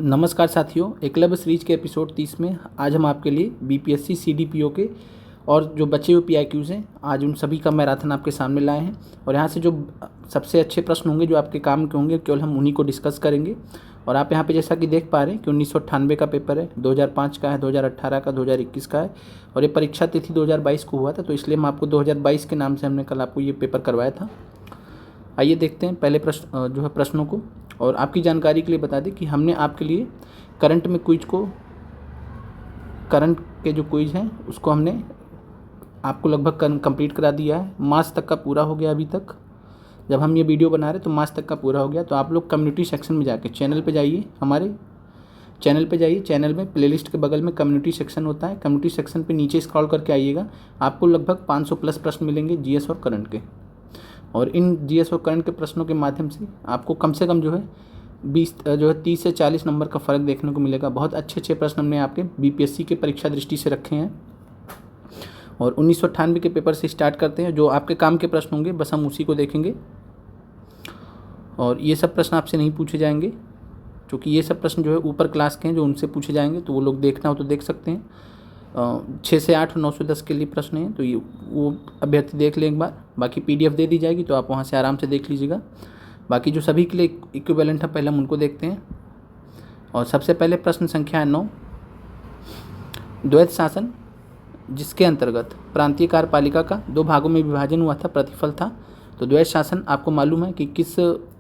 नमस्कार साथियों, एकलव्य सीरीज के एपिसोड 30 में आज हम आपके लिए बीपीएससी सीडीपीओ के और जो बचे हुए पीआईक्यूज़ हैं आज उन सभी का मैराथन आपके सामने लाए हैं। और यहाँ से जो सबसे अच्छे प्रश्न होंगे जो आपके काम के होंगे केवल हम उन्हीं को डिस्कस करेंगे। और आप यहाँ पे जैसा कि देख पा रहे हैं कि 1998 का पेपर है, 2005 का है, 2018 का, 2021 का है और ये परीक्षा तिथि 2022 को हुआ था, तो इसलिए हम आपको 2022 के नाम से हमने कल आपको ये पेपर करवाया था। आइए देखते हैं पहले प्रश्न जो है प्रश्नों को। और आपकी जानकारी के लिए बता दें कि हमने आपके लिए करंट के जो क्विज हैं उसको हमने आपको लगभग कंप्लीट करा दिया है। मार्च तक का पूरा हो गया। अभी तक जब हम ये वीडियो बना रहे तो मार्च तक का पूरा हो गया। तो आप लोग कम्युनिटी सेक्शन में जाके चैनल पे जाइए, हमारे चैनल पे जाइए। चैनल में प्लेलिस्ट के बगल में कम्युनिटी सेक्शन होता है। कम्युनिटी सेक्शन पे नीचे स्क्रॉल करके आइएगा, आपको लगभग 500 प्लस प्रश्न मिलेंगे जीएस और करंट के। और इन जीएस और करंट के प्रश्नों के माध्यम से आपको कम से कम जो है 30 से 40 नंबर का फ़र्क देखने को मिलेगा। बहुत अच्छे प्रश्न हमने आपके बीपीएससी के परीक्षा दृष्टि से रखे हैं। और 1998 के पेपर से स्टार्ट करते हैं। जो आपके काम के प्रश्न होंगे बस हम उसी को देखेंगे और ये सब प्रश्न आपसे नहीं पूछे जाएंगे, क्योंकि ये सब प्रश्न जो है ऊपर क्लास के हैं जो उनसे पूछे जाएंगे, तो वो लोग देखना हो तो देख सकते हैं। 6 से 8 और 9 से 10 के लिए प्रश्न हैं, तो ये वो अभ्यर्थी देख लें एक बार। बाकी पीडीएफ दे दी जाएगी तो आप वहाँ से आराम से देख लीजिएगा। बाकी जो सभी के लिए इक्विवेलेंट है पहले हम उनको देखते हैं। और सबसे पहले प्रश्न संख्या 9, द्वैत शासन जिसके अंतर्गत प्रांतीय कार्यपालिका का 2 भागों में विभाजन हुआ था, प्रतिफल था। तो द्वैत शासन आपको मालूम है कि किस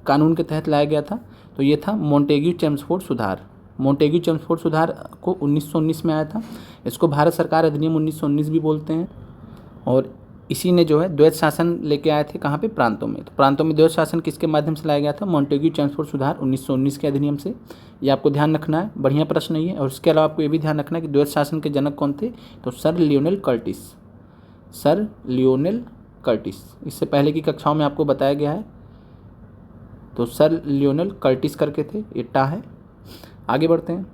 कानून के तहत लाया गया था? तो ये था मोंटेग्यू-चेम्सफोर्ड सुधार। मोंटेग्यू-चेम्सफोर्ड सुधार को 1919 में आया था। इसको भारत सरकार अधिनियम 1919 भी बोलते हैं। और इसी ने जो है द्वैत शासन लेके आए थे कहाँ पे? प्रांतों में। तो प्रांतों में द्वैत शासन किसके माध्यम से लाया गया था? मोंटेग्यू-चेम्सफोर्ड सुधार 1919 के अधिनियम से। ये आपको ध्यान रखना है, बढ़िया प्रश्न नहीं है। और इसके अलावा आपको ये भी ध्यान रखना है कि द्वैत शासन के जनक कौन थे? तो sir Lionel Curtis. Sir Lionel Curtis, इससे पहले की कक्षाओं में आपको बताया गया है। तो सर लियोनेल कर्टिस करके थे, ये टा है। आगे बढ़ते हैं।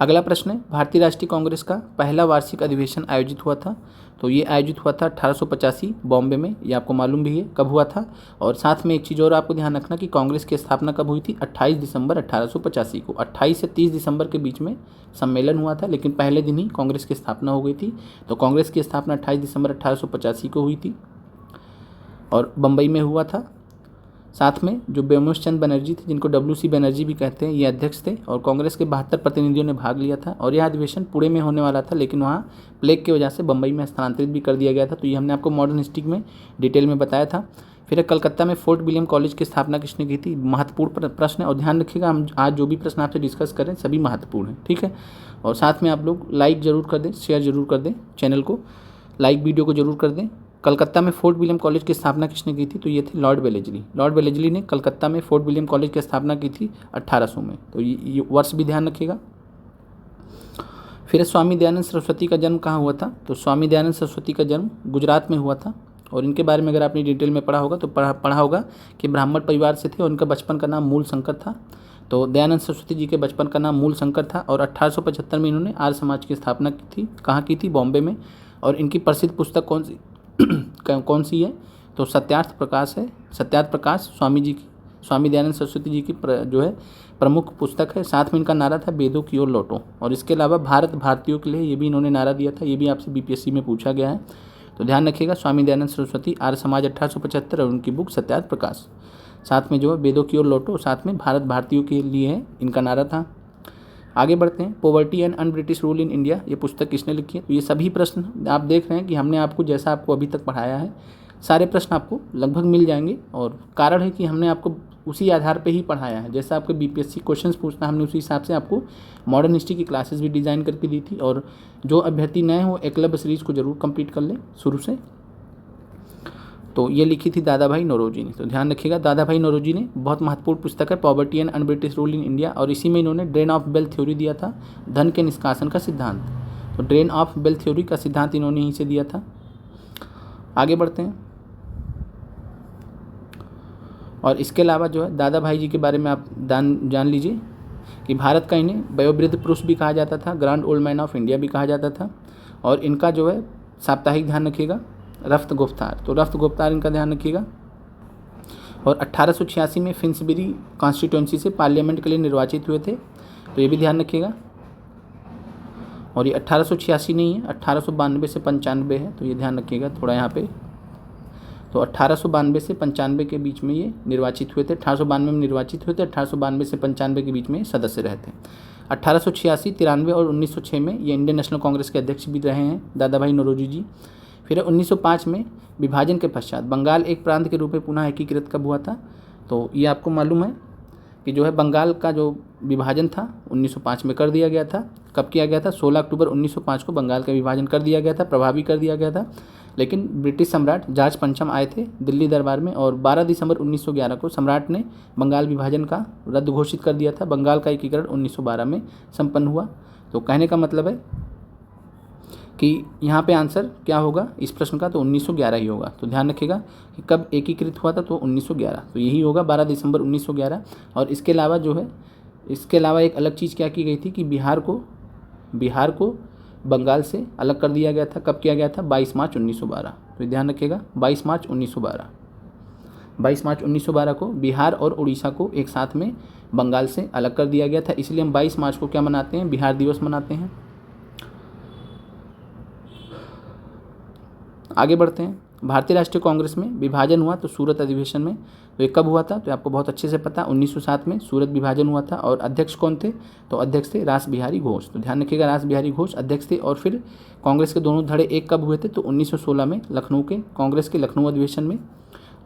अगला प्रश्न है, भारतीय राष्ट्रीय कांग्रेस का पहला वार्षिक अधिवेशन आयोजित हुआ था। तो ये आयोजित हुआ था 1885 बॉम्बे में। ये आपको मालूम भी है कब हुआ था। और साथ में एक चीज़ और आपको ध्यान रखना कि कांग्रेस की स्थापना कब हुई थी? 28 दिसंबर 1885 को। 28 से 30 दिसंबर के बीच में सम्मेलन हुआ था, लेकिन पहले दिन ही कांग्रेस की स्थापना हो गई थी। तो कांग्रेस की स्थापना 28 दिसंबर 1885 को हुई थी और बम्बई में हुआ था। साथ में जो बेमोश चंद बनर्जी थे, जिनको WC बनर्जी भी कहते हैं, ये अध्यक्ष थे। और कांग्रेस के 72 प्रतिनिधियों ने भाग लिया था। और यह अधिवेशन पुणे में होने वाला था, लेकिन वहाँ प्लेग की वजह से बम्बई में स्थानांतरित भी कर दिया गया था। तो ये हमने आपको मॉडर्न हिस्ट्री में डिटेल में बताया था। फिर कलकत्ता में फोर्ट विलियम कॉलेज की स्थापना किसने की थी? महत्वपूर्ण प्रश्न है और ध्यान रखिएगा, हम आज जो भी प्रश्न आपसे डिस्कस करें सभी महत्वपूर्ण हैं, ठीक है। और साथ में आप लोग लाइक ज़रूर कर दें, शेयर ज़रूर कर दें, चैनल को लाइक, वीडियो को ज़रूर कर दें। कलकत्ता में फोर्ट विलियम कॉलेज की स्थापना किसने की थी? तो ये थे लॉर्ड वेलेजली। लॉर्ड वेलेजली ने कलकत्ता में फोर्ट विलियम कॉलेज की स्थापना की थी 1800 में। तो ये वर्ष भी ध्यान रखिएगा। फिर स्वामी दयानंद सरस्वती का जन्म कहाँ हुआ था? तो स्वामी दयानंद सरस्वती का जन्म गुजरात में हुआ था। और इनके बारे में अगर आपने डिटेल में पढ़ा होगा तो पढ़ा होगा कि ब्राह्मण परिवार से थे और उनका बचपन का नाम मूल शंकर था। तो दयानंद सरस्वती जी के बचपन का नाम मूल शंकर था। और 1875 में इन्होंने आर्य समाज की स्थापना की थी। कहाँ की थी? बॉम्बे में। और इनकी प्रसिद्ध पुस्तक कौन सी है? तो सत्यार्थ प्रकाश है। सत्यार्थ प्रकाश स्वामी दयानंद सरस्वती जी की जो है प्रमुख पुस्तक है। साथ में इनका नारा था वेदों की ओर लौटो। और इसके अलावा भारत भारतीयों के लिए ये भी इन्होंने नारा दिया था। ये भी आपसे बीपीएससी में पूछा गया है, तो ध्यान रखिएगा। स्वामी दयानंद सरस्वती, आर्य समाज 1875 और उनकी बुक सत्यार्थ प्रकाश। साथ में जो है वेदों की ओर लौटो, साथ में भारत भारतीयों के लिए है, इनका नारा था। आगे बढ़ते हैं। Poverty and un British rule in India, ये पुस्तक किसने लिखी है? तो ये सभी प्रश्न आप देख रहे हैं कि हमने आपको जैसा आपको अभी तक पढ़ाया है सारे प्रश्न आपको लगभग मिल जाएंगे। और कारण है कि हमने आपको उसी आधार पे ही पढ़ाया है। जैसा आपके बीपीएससी क्वेश्चंस पूछना हमने उसी हिसाब से आपको मॉडर्न हिस्ट्री की क्लासेस भी डिज़ाइन करके दी थी। और जो अभ्यर्थी नए हो एकलव्य सीरीज़ को जरूर कंप्लीट कर लें शुरू से। तो ये लिखी थी दादा भाई नौरोजी ने। तो ध्यान रखिएगा, दादा भाई नौरोजी ने बहुत महत्वपूर्ण पुस्तक है poverty and un British rule in India. और इसी में इन्होंने ड्रेन ऑफ वेल्थ थ्योरी दिया था, धन के निष्कासन का सिद्धांत। तो ड्रेन ऑफ वेल्थ थ्योरी का सिद्धांत इन्होंने यहीं से दिया था। आगे बढ़ते हैं। और इसके अलावा जो है दादा भाई जी के बारे में आप जान लीजिए कि भारत का इन्हें वयोवृद्ध पुरुष भी कहा जाता था, grand old man of India भी कहा जाता था। और इनका जो है साप्ताहिक ध्यान रखिएगा रफ्त गुफ्तार। तो रफ्त गुफ्तार इनका ध्यान रखिएगा। और 1886 में फिन्सबरी कॉन्स्टिट्यूंसी से पार्लियामेंट के लिए निर्वाचित हुए थे, तो ये भी ध्यान रखिएगा। और ये 1886 नहीं है, 1892 से 95 है, तो ये ध्यान रखिएगा थोड़ा यहाँ पे। तो 1892 से 95 के बीच में ये निर्वाचित हुए थे। 1892 में निर्वाचित हुए थे, 1892 से 95 के बीच में सदस्य रहे थे। 1886, 93 और 1906 में ये इंडियन नेशनल कांग्रेस के अध्यक्ष भी रहे हैं, दादा भाई नौरोजी जी। फिर 1905 में विभाजन के पश्चात बंगाल एक प्रांत के रूप में पुनः एकीकृत कब हुआ था? तो ये आपको मालूम है कि जो है बंगाल का जो विभाजन था 1905 में कर दिया गया था। कब किया गया था? 16 अक्टूबर 1905 को बंगाल का विभाजन कर दिया गया था, प्रभावी कर दिया गया था। लेकिन ब्रिटिश सम्राट जॉर्ज पंचम आए थे दिल्ली दरबार में और 12 दिसंबर 1911 को सम्राट ने बंगाल विभाजन का रद्द घोषित कर दिया था। बंगाल का एकीकरण 1912 में संपन्न हुआ। तो कहने का मतलब है कि यहाँ पे आंसर क्या होगा इस प्रश्न का? तो 1911 ही होगा। तो ध्यान रखिएगा कि कब एकीकृत हुआ था, तो 1911, तो यही होगा 12 दिसंबर 1911। और इसके अलावा जो है, इसके अलावा एक अलग चीज़ क्या की गई थी कि बिहार को बंगाल से अलग कर दिया गया था। कब किया गया था? 22 मार्च 1912। तो ध्यान रखिएगा 22 मार्च 1912। 22 मार्च 1912 को बिहार और उड़ीसा को एक साथ में बंगाल से अलग कर दिया गया था। इसलिए हम 22 मार्च को क्या मनाते हैं? बिहार दिवस मनाते हैं। आगे बढ़ते हैं। भारतीय राष्ट्रीय कांग्रेस में विभाजन हुआ तो सूरत अधिवेशन में, तो ये कब हुआ था? तो आपको बहुत अच्छे से पता, 1907 में सूरत विभाजन हुआ था। और अध्यक्ष कौन थे? तो अध्यक्ष थे रास बिहारी घोष। तो ध्यान रखिएगा रास बिहारी घोष अध्यक्ष थे। और फिर कांग्रेस के दोनों धड़े एक कब हुए थे? तो 1916 में लखनऊ के कांग्रेस के लखनऊ अधिवेशन में।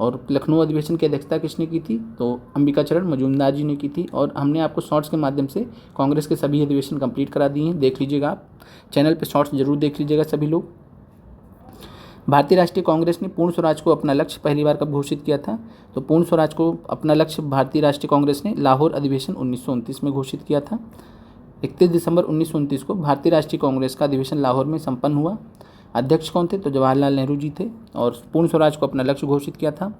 और लखनऊ अधिवेशन की अध्यक्षता किसने की थी? तो अंबिकाचरण मजूमदार जी ने की थी। और हमने आपको शॉर्ट्स के माध्यम से कांग्रेस के सभी अधिवेशन कंप्लीट करा दिए हैं, देख लीजिएगा आप। चैनल पर शॉर्ट्स जरूर देख लीजिएगा सभी लोग। भारतीय राष्ट्रीय कांग्रेस ने पूर्ण स्वराज को अपना लक्ष्य पहली बार कब घोषित किया था? तो पूर्ण स्वराज को अपना लक्ष्य भारतीय राष्ट्रीय कांग्रेस ने लाहौर अधिवेशन 1929 में घोषित किया था। 31 दिसंबर 1929 को भारतीय राष्ट्रीय कांग्रेस का अधिवेशन लाहौर में संपन्न हुआ। अध्यक्ष कौन थे? तो जवाहरलाल नेहरू जी थे। और पूर्ण स्वराज को अपना लक्ष्य घोषित किया था।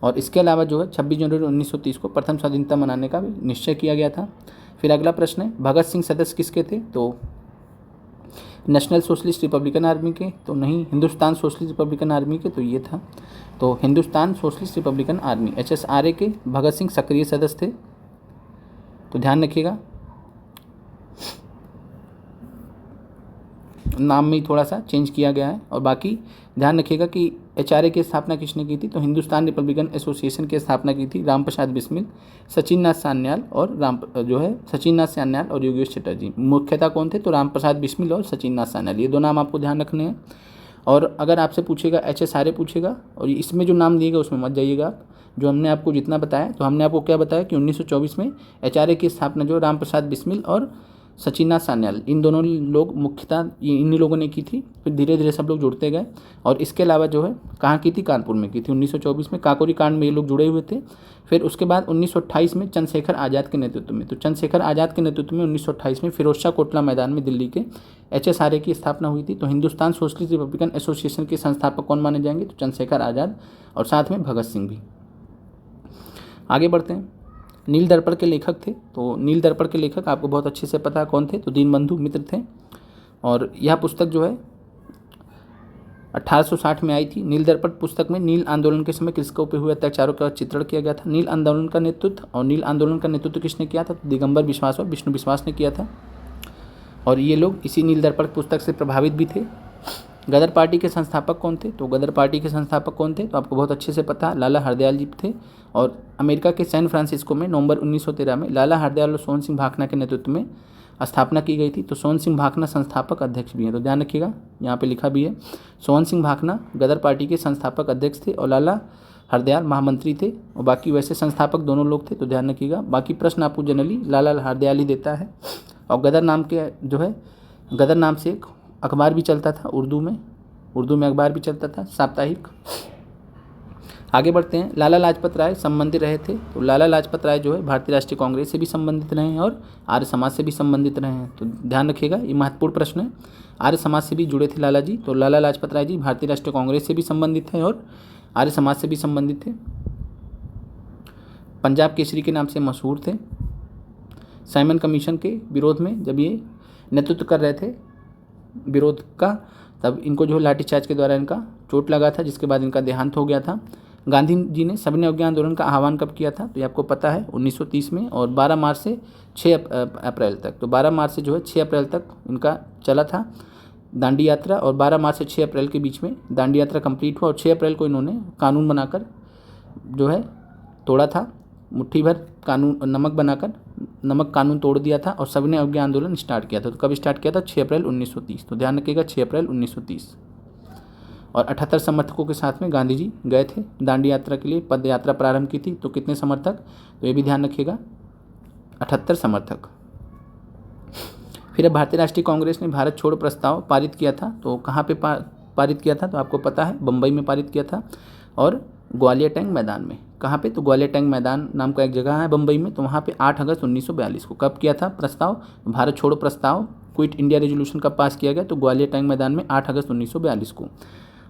और इसके अलावा जो है 26 जनवरी 1930 को प्रथम स्वाधीनता मनाने का भी निश्चय किया गया था। फिर अगला प्रश्न है, भगत सिंह सदस्य किसके थे? तो नेशनल सोशलिस्ट रिपब्लिकन आर्मी के? तो नहीं, हिंदुस्तान सोशलिस्ट रिपब्लिकन आर्मी के, तो ये था। तो Hindustan socialist Republican army HSRA के भगत सिंह सक्रिय सदस्य थे। तो ध्यान रखिएगा नाम में ही थोड़ा सा चेंज किया गया है। और बाकी ध्यान रखिएगा कि HRA की स्थापना किसने की थी? तो हिंदुस्तान रिपब्लिकन एसोसिएशन की स्थापना की थी राम प्रसाद बिस्मिल, सचिन नाथ सान्याल और योगेश चटर्जी। मुख्यतः कौन थे? तो राम प्रसाद बिस्मिल और सचिन नाथ सान्याल, ये दो नाम आपको ध्यान रखने हैं। और अगर आपसे पूछेगा HSRA पूछेगा और इसमें जो नाम दिएगा उसमें मत जाइएगा आप। जो हमने आपको जितना बताया, तो हमने आपको क्या बताया कि 1924 में HRA की स्थापना जो राम प्रसाद बिस्मिल और सचिन नाथ सान्याल, इन दोनों लोग मुख्यतः इन्हीं लोगों ने की थी। फिर धीरे धीरे सब लोग जुड़ते गए। और इसके अलावा जो है कहाँ की थी? कानपुर में की थी। 1924 में काकोरी कांड में ये लोग जुड़े हुए थे। फिर उसके बाद 1928 में चंद्रशेखर आज़ाद के नेतृत्व में, तो चंद्रशेखर आज़ाद के नेतृत्व में 1928 में फिरोजशाह कोटला मैदान में दिल्ली के HSRA की स्थापना हुई थी। तो हिंदुस्तान सोशलिस्ट रिपब्लिकन एसोसिएशन के संस्थापक कौन माने जाएंगे? तो चंद्रशेखर आज़ाद और साथ में भगत सिंह भी। आगे बढ़ते हैं। नील दर्पण के लेखक थे, तो नील दर्पण के लेखक आपको बहुत अच्छे से पता है कौन थे? तो दीनबंधु मित्र थे। और यह पुस्तक जो है 1860 में आई थी। नील दर्पण पुस्तक में नील आंदोलन के समय कृषकों पर हुए अत्याचारों का चित्रण किया गया था। नील आंदोलन का नेतृत्व किसने किया था? तो दिगंबर विश्वास और विष्णु विश्वास ने किया था। और ये लोग इसी नील दर्पण पुस्तक से प्रभावित भी थे। गदर पार्टी के संस्थापक कौन थे? तो गदर पार्टी के संस्थापक कौन थे? तो आपको बहुत अच्छे से पता, लाला हरदयाल जी थे। और अमेरिका के सैन फ्रांसिस्को में नवंबर 1913 में लाला हरदयाल और सोहन सिंह भाखना के नेतृत्व में स्थापना की गई थी। तो सोहन सिंह भाखना संस्थापक अध्यक्ष भी हैं, तो ध्यान रखिएगा यहाँ पे लिखा भी है। सोहन सिंह भाखना गदर पार्टी के संस्थापक अध्यक्ष थे और लाला हरदयाल महामंत्री थे। और बाकी वैसे संस्थापक दोनों लोग थे, तो ध्यान रखिएगा। बाकी प्रश्न आपको जनरली लाला हरदयाल ही देता है। और गदर नाम के जो है, गदर नाम से एक अखबार भी चलता था उर्दू में अखबार भी चलता था, साप्ताहिक। आगे बढ़ते हैं। लाला लाजपत राय संबंधित रहे थे, तो लाला लाजपत राय जो है भारतीय राष्ट्रीय कांग्रेस से भी संबंधित रहे हैं और आर्य समाज से भी संबंधित रहे हैं। तो ध्यान रखिएगा ये महत्वपूर्ण प्रश्न है। आर्य समाज से भी जुड़े थे लाला जी, तो लाला लाजपत राय जी भारतीय राष्ट्रीय कांग्रेस से भी संबंधित हैं और आर्य समाज से भी संबंधित थे। पंजाब केसरी के नाम से मशहूर थे। साइमन कमीशन के विरोध में जब ये नेतृत्व कर रहे थे विरोध का, तब इनको जो लाठीचार्ज के द्वारा इनका चोट लगा था, जिसके बाद इनका देहांत हो गया था। गांधी जी ने सविनय अवज्ञा आंदोलन का आह्वान कब किया था? तो ये आपको पता है 1930 में, और 12 मार्च से 6 अप्रैल तक। तो 12 मार्च से जो है 6 अप्रैल तक इनका चला था दांडी यात्रा, और 12 मार्च से 6 अप्रैल के बीच में दांडी यात्रा कंप्लीट हुआ, और 6 अप्रैल को इन्होंने कानून बनाकर जो है तोड़ा था, मुट्ठी भर कानून नमक बनाकर नमक कानून तोड़ दिया था और सविनय अवज्ञा आंदोलन स्टार्ट किया था। तो कब स्टार्ट किया था? 6 अप्रैल 1930। तो ध्यान रखिएगा 6 अप्रैल 1930। और 78 समर्थकों के साथ में गांधी जी गए थे दांडी यात्रा के लिए, पद यात्रा प्रारंभ की थी। तो कितने समर्थक? तो ये भी ध्यान रखिएगा 78 समर्थक। फिर अब भारतीय राष्ट्रीय कांग्रेस ने भारत छोड़ो प्रस्ताव पारित किया था। तो कहाँ पे पारित किया था? तो आपको पता है बम्बई में पारित किया था, और ग्वालियर टैंक मैदान में। कहाँ पे? तो ग्वालियर टैंक मैदान नाम का एक जगह है बम्बई में। तो वहाँ पे 8 अगस्त 1942 को कब किया था प्रस्ताव? भारत छोड़ो प्रस्ताव, क्विट इंडिया रेजोल्यूशन कब पास किया गया? तो ग्वालियर टैंक मैदान में 8 अगस्त 1942 को।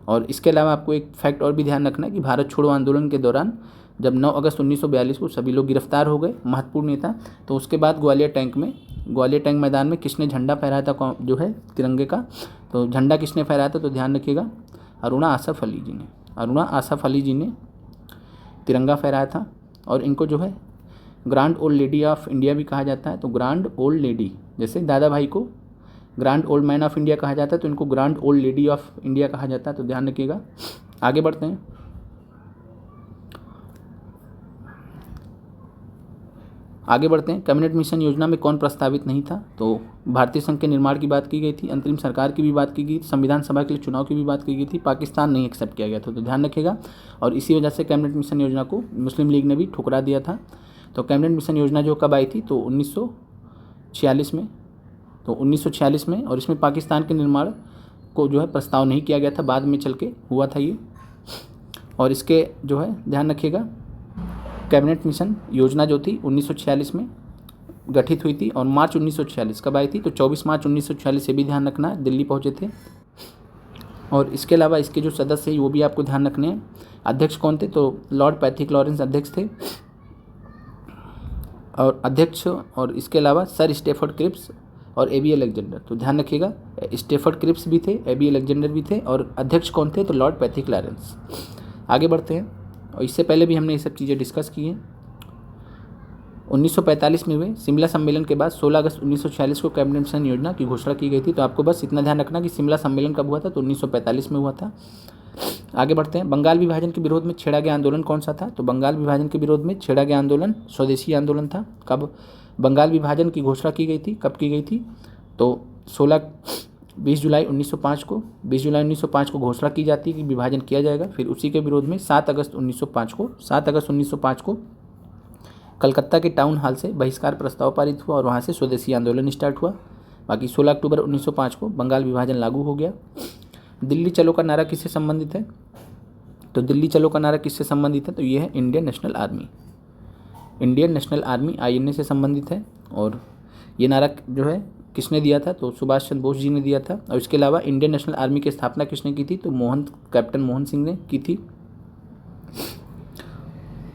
और इसके अलावा आपको एक फैक्ट और भी ध्यान रखना है कि भारत छोड़ो आंदोलन के दौरान जब 9 अगस्त 1942 को सभी लोग गिरफ्तार हो गए, महत्वपूर्ण नेता, तो उसके बाद ग्वालियर टैंक मैदान में किसने झंडा फहराया था जो है तिरंगे का? तो झंडा किसने फहराया था? तो ध्यान रखिएगा अरुणा आसफ अली जी ने तिरंगा फहराया था। और इनको जो है grand old lady of India भी कहा जाता है। तो ग्रैंड ओल्ड लेडी, जैसे दादा भाई को grand old man of India कहा जाता है, तो इनको grand old lady of India कहा जाता है। तो ध्यान रखिएगा। आगे बढ़ते हैं। कैबिनेट मिशन योजना में कौन प्रस्तावित नहीं था? तो भारतीय संघ के निर्माण की बात की गई थी, अंतरिम सरकार की भी बात की गई, संविधान सभा के लिए चुनाव की भी बात की गई थी, पाकिस्तान नहीं एक्सेप्ट किया गया था। तो ध्यान रखिएगा। और इसी वजह से कैबिनेट मिशन योजना को मुस्लिम लीग ने भी ठुकरा दिया था। तो कैबिनेट मिशन योजना जो कब आई थी? तो 1946 में। तो 1946 में, और इसमें पाकिस्तान के निर्माण को जो है प्रस्ताव नहीं किया गया था, बाद में चल के हुआ था ये। और इसके जो है ध्यान रखिएगा कैबिनेट मिशन योजना जो थी 1946 में गठित हुई थी, और मार्च 1946 कब आई थी? तो 24 मार्च 1946। से भी ध्यान रखना है, दिल्ली पहुंचे थे। और इसके अलावा इसके जो सदस्य हैं वो भी आपको ध्यान रखने हैं। अध्यक्ष कौन थे? तो लॉर्ड पैथिक लॉरेंस अध्यक्ष थे, और इसके अलावा सर स्टेफर्ड क्रिप्स और ए बी अलेक्जेंडर। तो ध्यान रखिएगा स्टेफर्ड क्रिप्स भी थे, ए बी अलेक्जेंडर भी थे, और अध्यक्ष कौन थे? तो लॉर्ड पैथिक लॉरेंस। आगे बढ़ते हैं। और इससे पहले भी हमने ये सब चीज़ें डिस्कस की हैं। 1945 में हुए शिमला सम्मेलन के बाद 16 अगस्त 1946 को कैबिनेट मिशन योजना की घोषणा की गई थी। तो आपको बस इतना ध्यान रखना कि शिमला सम्मेलन कब हुआ था? तो 1945 में हुआ था। आगे बढ़ते हैं। बंगाल विभाजन के विरोध में छेड़ा गया आंदोलन कौन सा था? तो बंगाल विभाजन के विरोध में छेड़ा गया आंदोलन स्वदेशी आंदोलन था। कब बंगाल विभाजन की घोषणा की गई थी? कब की गई थी? तो 20 जुलाई 1905 को घोषणा की जाती है कि विभाजन किया जाएगा। फिर उसी के विरोध में 7 अगस्त 1905 को कलकत्ता के टाउन हॉल से बहिष्कार प्रस्ताव पारित हुआ, और वहाँ से स्वदेशी आंदोलन स्टार्ट हुआ। बाकी 16 अक्टूबर 1905 को बंगाल विभाजन लागू हो गया। दिल्ली चलो का नारा किससे संबंधित है? तो दिल्ली चलो का नारा किससे संबंधित है? तो ये है इंडियन नेशनल आर्मी INA से संबंधित है। और ये नारा जो है किसने दिया था? तो सुभाष चंद्र बोस जी ने दिया था। और इसके अलावा इंडियन नेशनल आर्मी की स्थापना किसने की थी? तो कैप्टन मोहन सिंह ने की थी।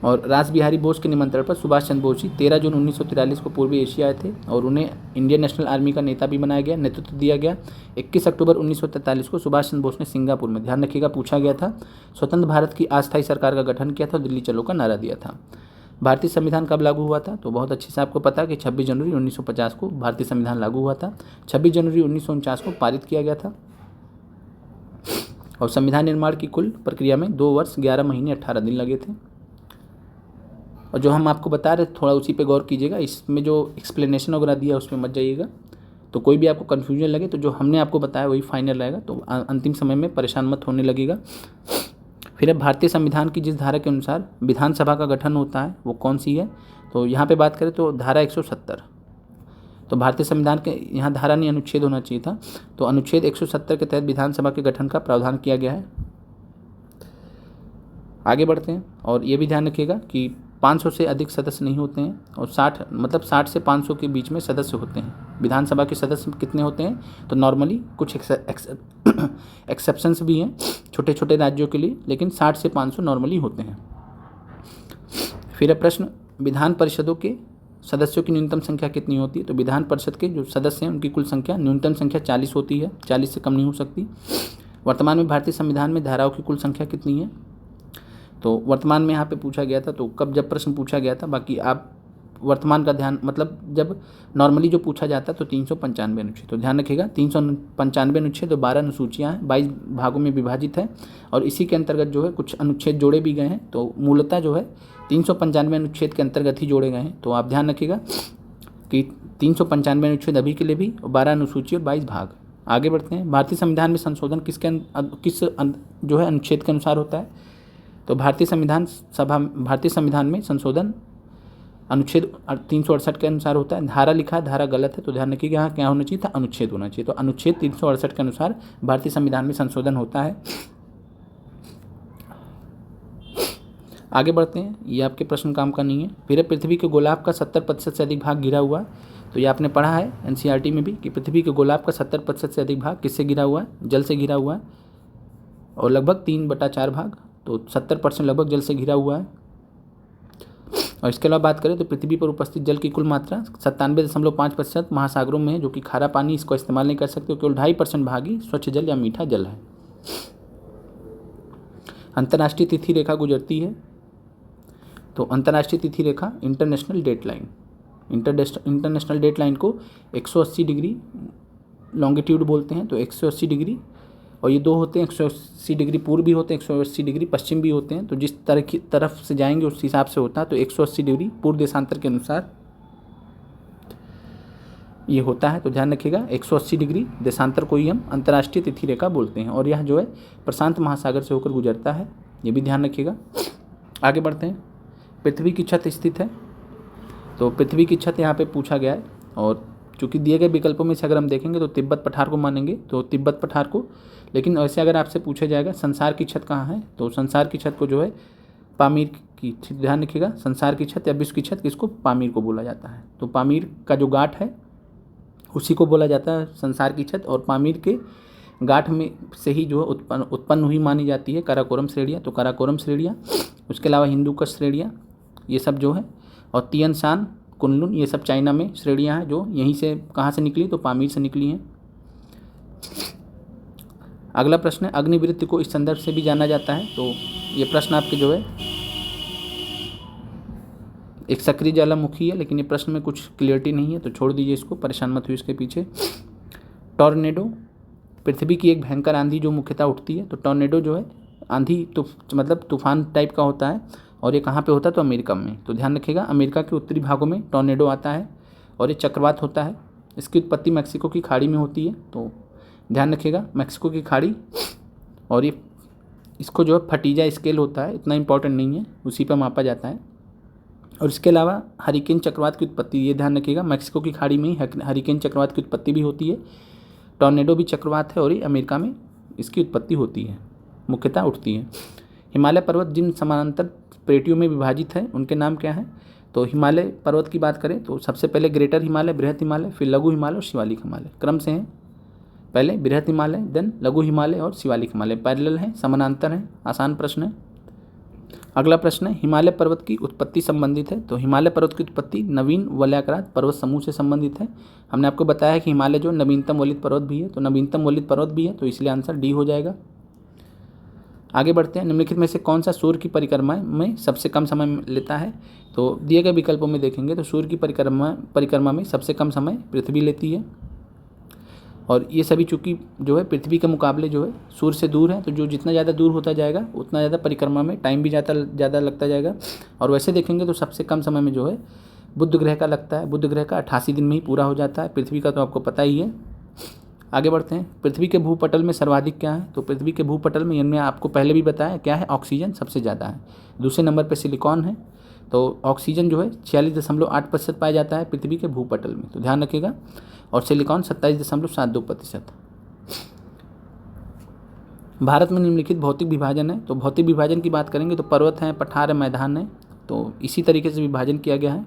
और रास बिहारी बोस के निमंत्रण पर सुभाष चंद्र बोस जी 13 जून 1943 को पूर्वी एशिया आए थे, और उन्हें इंडियन नेशनल आर्मी का नेता भी बनाया गया, नेतृत्व दिया गया। 21 अक्टूबर 1943 को सुभाष चंद्र बोस ने सिंगापुर में, ध्यान रखिएगा पूछा गया था, स्वतंत्र भारत की अस्थायी सरकार का गठन किया था, दिल्ली चलो का नारा दिया था। भारतीय संविधान कब लागू हुआ था? तो बहुत अच्छे से आपको पता है कि 26 जनवरी 1950 को भारतीय संविधान लागू हुआ था। 26 जनवरी 1949 को पारित किया गया था। और संविधान निर्माण की कुल प्रक्रिया में 2 वर्ष 11 महीने 18 दिन लगे थे। और जो हम आपको बता रहे थोड़ा उसी पे गौर कीजिएगा, इसमें जो एक्सप्लेनेशन वगैरह दिया उसमें मत जाइएगा। तो कोई भी आपको कन्फ्यूजन लगे तो जो हमने आपको बताया वही फाइनल रहेगा, तो अंतिम समय में परेशान मत होने लगेगा। फिर अब भारतीय संविधान की जिस धारा के अनुसार विधानसभा का गठन होता है वो कौन सी है? तो यहाँ पे बात करें तो धारा 170। तो भारतीय संविधान के यहाँ धारा नहीं अनुच्छेद होना चाहिए था, तो अनुच्छेद 170 के तहत विधानसभा के गठन का प्रावधान किया गया है। आगे बढ़ते हैं। और ये भी ध्यान रखिएगा कि 500 से अधिक सदस्य नहीं होते हैं, और 60 से 500 के बीच में सदस्य होते हैं। विधानसभा के सदस्य कितने होते हैं? तो नॉर्मली कुछ एक्सेप्शंस भी हैं छोटे छोटे राज्यों के लिए, लेकिन 60 से 500 नॉर्मली होते हैं। फिर प्रश्न, विधान परिषदों के सदस्यों की न्यूनतम संख्या कितनी होती है? तो विधान परिषद के जो सदस्य हैं उनकी कुल संख्या न्यूनतम संख्या 40 होती है, 40 से कम नहीं हो सकती। वर्तमान में भारतीय संविधान में धाराओं की कुल संख्या कितनी है? तो वर्तमान में यहाँ पे पूछा गया था, तो कब जब प्रश्न पूछा गया था। बाकी आप वर्तमान का ध्यान, मतलब जब नॉर्मली जो पूछा जाता है तो 395 अनुच्छेद, तो ध्यान रखिएगा 395 अनुच्छेद और 12 अनुसूचियाँ हैं, 22 भागों में विभाजित है और इसी के अंतर्गत जो है कुछ अनुच्छेद जोड़े भी गए हैं। तो मूलतः जो है 395 अनुच्छेद के अंतर्गत ही जोड़े गए हैं। तो आप ध्यान रखिएगा कि 395 अनुच्छेद अभी के लिए भी, 12 अनुसूची और 22 भाग। आगे बढ़ते हैं। भारतीय संविधान में संशोधन किस जो है अनुच्छेद के अनुसार होता है। तो भारतीय संविधान में संशोधन अनुच्छेद 368 के अनुसार होता है। धारा लिखा है, धारा गलत है, तो ध्यान रखिएगा यहाँ क्या होना चाहिए था, अनुच्छेद होना चाहिए। तो अनुच्छेद 368 के अनुसार भारतीय संविधान में संशोधन होता है। आगे बढ़ते हैं। ये आपके प्रश्न काम का नहीं है। फिर पृथ्वी के गोलार्ध का 70% से अधिक भाग घिरा हुआ है। तो ये आपने पढ़ा है एनसीईआरटी में भी कि पृथ्वी के गोलार्ध का 70% से अधिक भाग किससे घिरा हुआ है, जल से घिरा हुआ है और लगभग 3/4 भाग, तो 70% लगभग जल से घिरा हुआ है। और इसके अलावा बात करें तो पृथ्वी पर उपस्थित जल की कुल मात्रा 97.5% महासागरों में है, जो कि खारा पानी, इसको इस्तेमाल नहीं कर सकते। केवल 2.5% भाग ही स्वच्छ जल या मीठा जल है। अंतर्राष्ट्रीय तिथि रेखा गुजरती है। तो अंतर्राष्ट्रीय तिथि रेखा इंटरनेशनल डेट लाइन को 180 डिग्री लॉन्गिट्यूड बोलते हैं। तो 180 डिग्री, और ये दो होते हैं, 180 डिग्री पूर्व भी होते हैं, 180 डिग्री पश्चिम भी होते हैं। तो जिस तरफ से जाएंगे उस हिसाब से होता है। तो 180 डिग्री पूर्व देशांतर के अनुसार ये होता है। तो ध्यान रखिएगा 180 डिग्री देशांतर को ही हम अंतर्राष्ट्रीय तिथि रेखा बोलते हैं और यह जो है प्रशांत महासागर से होकर गुजरता है, ये भी ध्यान रखिएगा। आगे बढ़ते हैं। पृथ्वी की छत स्थित है। तो पृथ्वी की छत यहाँ पे पूछा गया है और चूँकि दिए गए विकल्पों में से अगर हम देखेंगे तो तिब्बत पठार को मानेंगे, तो तिब्बत पठार को। लेकिन वैसे अगर आपसे पूछा जाएगा संसार की छत कहाँ है, तो संसार की छत को जो है पामीर की, ध्यान रखिएगा, संसार की छत या विश्व की छत किसको, पामीर को बोला जाता है। तो पामीर का जो गाँठ है उसी को बोला जाता है संसार की छत, और पामीर के गाँठ में से ही जो है उत्पन्न हुई मानी जाती है काराकोरम श्रेणियाँ। तो काराकोरम श्रेणियाँ, उसके अलावा हिंदुकुश श्रेणियाँ, ये सब जो है, और तियन शान, कुनलुन, ये सब चाइना में श्रेणियाँ हैं जो यहीं से कहाँ से निकली, तो पामीर से निकली हैं। अगला प्रश्न है, अग्निवृत्ति को इस संदर्भ से भी जाना जाता है। तो ये प्रश्न आपके जो है एक सक्रिय ज्वालामुखी है, लेकिन ये प्रश्न में कुछ क्लियरिटी नहीं है, तो छोड़ दीजिए इसको, परेशान मत हुई इसके पीछे। टॉर्नेडो, पृथ्वी की एक भयंकर आंधी जो मुख्यतः उठती है। तो टॉर्नेडो जो है आंधी मतलब तूफान टाइप का होता है और ये कहाँ पे होता है, तो अमेरिका में। तो ध्यान रखिएगा अमेरिका के उत्तरी भागों में टॉर्नेडो आता है और ये चक्रवात होता है। इसकी उत्पत्ति मैक्सिको की खाड़ी में होती है। तो ध्यान रखिएगा मैक्सिको की खाड़ी, और ये इसको जो है फटीजा स्केल होता है, इतना इंपॉर्टेंट नहीं है, उसी पर मापा जाता है। और इसके अलावा हरिकेन चक्रवात की उत्पत्ति, ये ध्यान रखिएगा मैक्सिको की खाड़ी में ही हरिकेन चक्रवात की उत्पत्ति भी होती है। टॉर्नेडो भी चक्रवात है और ये अमेरिका में इसकी उत्पत्ति होती है, मुख्यतः उठती है। हिमालय पर्वत जिन समानांतर प्लेटियों में विभाजित है उनके नाम क्या हैं। तो हिमालय पर्वत की बात करें तो सबसे पहले ग्रेटर हिमालय, बृहत हिमालय, फिर लघु हिमालय और शिवालिक हिमालय, क्रम से हैं। पहले बृहत हिमालय, देन लघु हिमालय और शिवालिक हिमालय, पैरेलल हैं, समानांतर हैं। आसान प्रश्न है। अगला प्रश्न है, हिमालय पर्वत की उत्पत्ति संबंधित है। तो हिमालय पर्वत की उत्पत्ति नवीन वलयाकार पर्वत समूह से संबंधित है। हमने आपको बताया कि हिमालय जो नवीनतम वलित पर्वत भी है, तो नवीनतम वलित पर्वत भी है, तो इसलिए आंसर डी हो जाएगा। आगे बढ़ते हैं। निम्नलिखित में से कौन सा सूर्य की परिक्रमा में सबसे कम समय लेता है। तो दिए गए विकल्पों में देखेंगे तो सूर्य की परिक्रमा में सबसे कम समय पृथ्वी लेती है, और ये सभी चूँकि जो है पृथ्वी के मुकाबले जो है सूर्य से दूर है, तो जो जितना ज़्यादा दूर होता जाएगा उतना ज़्यादा परिक्रमा में टाइम भी ज़्यादा लगता जाएगा। और वैसे देखेंगे तो सबसे कम समय में जो है बुध ग्रह का लगता है। बुध ग्रह का 88 दिन में ही पूरा हो जाता है, पृथ्वी का तो आपको पता ही है। आगे बढ़ते हैं। पृथ्वी के भूपटल में सर्वाधिक क्या है। तो पृथ्वी के भूपटल में इनमें आपको पहले भी बताया क्या है, ऑक्सीजन सबसे ज़्यादा है। दूसरे नंबर पर सिलिकॉन है। तो ऑक्सीजन जो है 46.8% पाया जाता है पृथ्वी के भूपटल में, तो ध्यान रखिएगा, और सिलिकॉन 27.72%। भारत में निम्नलिखित भौतिक विभाजन है। तो भौतिक विभाजन की बात करेंगे तो पर्वत हैं, पठार है, मैदान है, तो इसी तरीके से विभाजन किया गया है।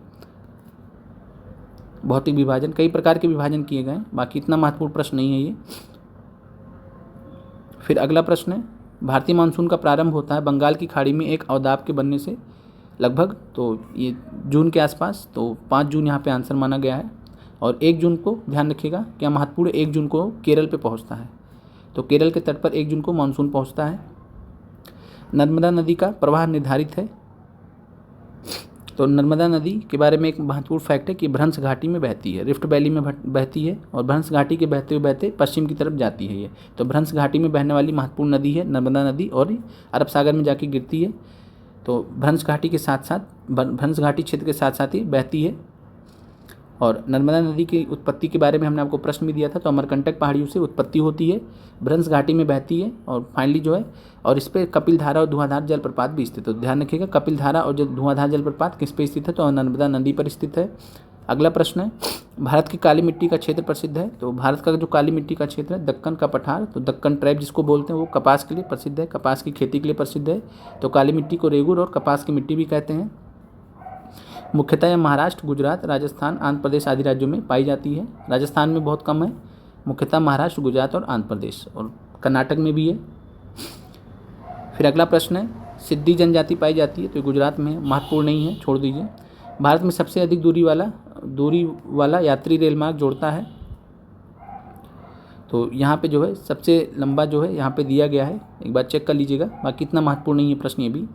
भौतिक विभाजन कई प्रकार के विभाजन किए गए हैं, बाकी इतना महत्वपूर्ण प्रश्न नहीं है ये। फिर अगला प्रश्न है, भारतीय मानसून का प्रारंभ होता है बंगाल की खाड़ी में एक अवदाब के बनने से लगभग, तो ये जून के आसपास, तो 5 जून यहाँ पे आंसर माना गया है। और 1 जून को ध्यान रखिएगा क्या महत्वपूर्ण, 1 जून को केरल पे पहुँचता है, तो केरल के तट पर 1 जून को मानसून पहुँचता है। नर्मदा नदी का प्रवाह निर्धारित है। तो नर्मदा नदी के बारे में एक महत्वपूर्ण फैक्ट है कि भ्रंश घाटी में बहती है, रिफ्ट वैली में बहती है और भ्रंश घाटी के बहते पश्चिम की तरफ जाती है ये। तो भ्रंश घाटी में बहने वाली महत्वपूर्ण नदी है नर्मदा नदी और अरब सागर में जाके गिरती है। तो भ्रंश घाटी के साथ साथ भ्रंश घाटी क्षेत्र के साथ साथ ही बहती है। और नर्मदा नदी की उत्पत्ति के बारे में हमने आपको प्रश्न भी दिया था। तो अमरकंटक पहाड़ियों से उत्पत्ति होती है, भ्रंश घाटी में बहती है और फाइनली जो है और इस पर कपिल धारा और धुआंधार जलप्रपात भी स्थित है। तो ध्यान रखिएगा कपिल धारा और धुआंधार जलप्रपात किस पे स्थित है, तो नर्मदा नदी पर स्थित है। अगला प्रश्न है, भारत की काली मिट्टी का क्षेत्र प्रसिद्ध है। तो भारत का जो काली मिट्टी का क्षेत्र है दक्कन का पठार, तो दक्कन ट्राइब जिसको बोलते हैं वो कपास के लिए प्रसिद्ध है, कपास की खेती के लिए प्रसिद्ध है। तो काली मिट्टी को रेगुर और कपास की मिट्टी भी कहते हैं। मुख्यतः यह महाराष्ट्र, गुजरात, राजस्थान, आंध्र प्रदेश आदि राज्यों में पाई जाती है। राजस्थान में बहुत कम है, मुख्यतः महाराष्ट्र, गुजरात और आंध्र प्रदेश और कर्नाटक में भी है। फिर अगला प्रश्न है, सिद्धी जनजाति पाई जाती है। तो गुजरात में महत्वपूर्ण नहीं है, छोड़ दीजिए। भारत में सबसे अधिक दूरी वाला यात्री रेल मार्ग जोड़ता है। तो यहाँ पे जो है सबसे लंबा जो है यहाँ पे दिया गया है, एक बार चेक कर लीजिएगा, बाकी इतना महत्वपूर्ण नहीं है प्रश्न ये भी।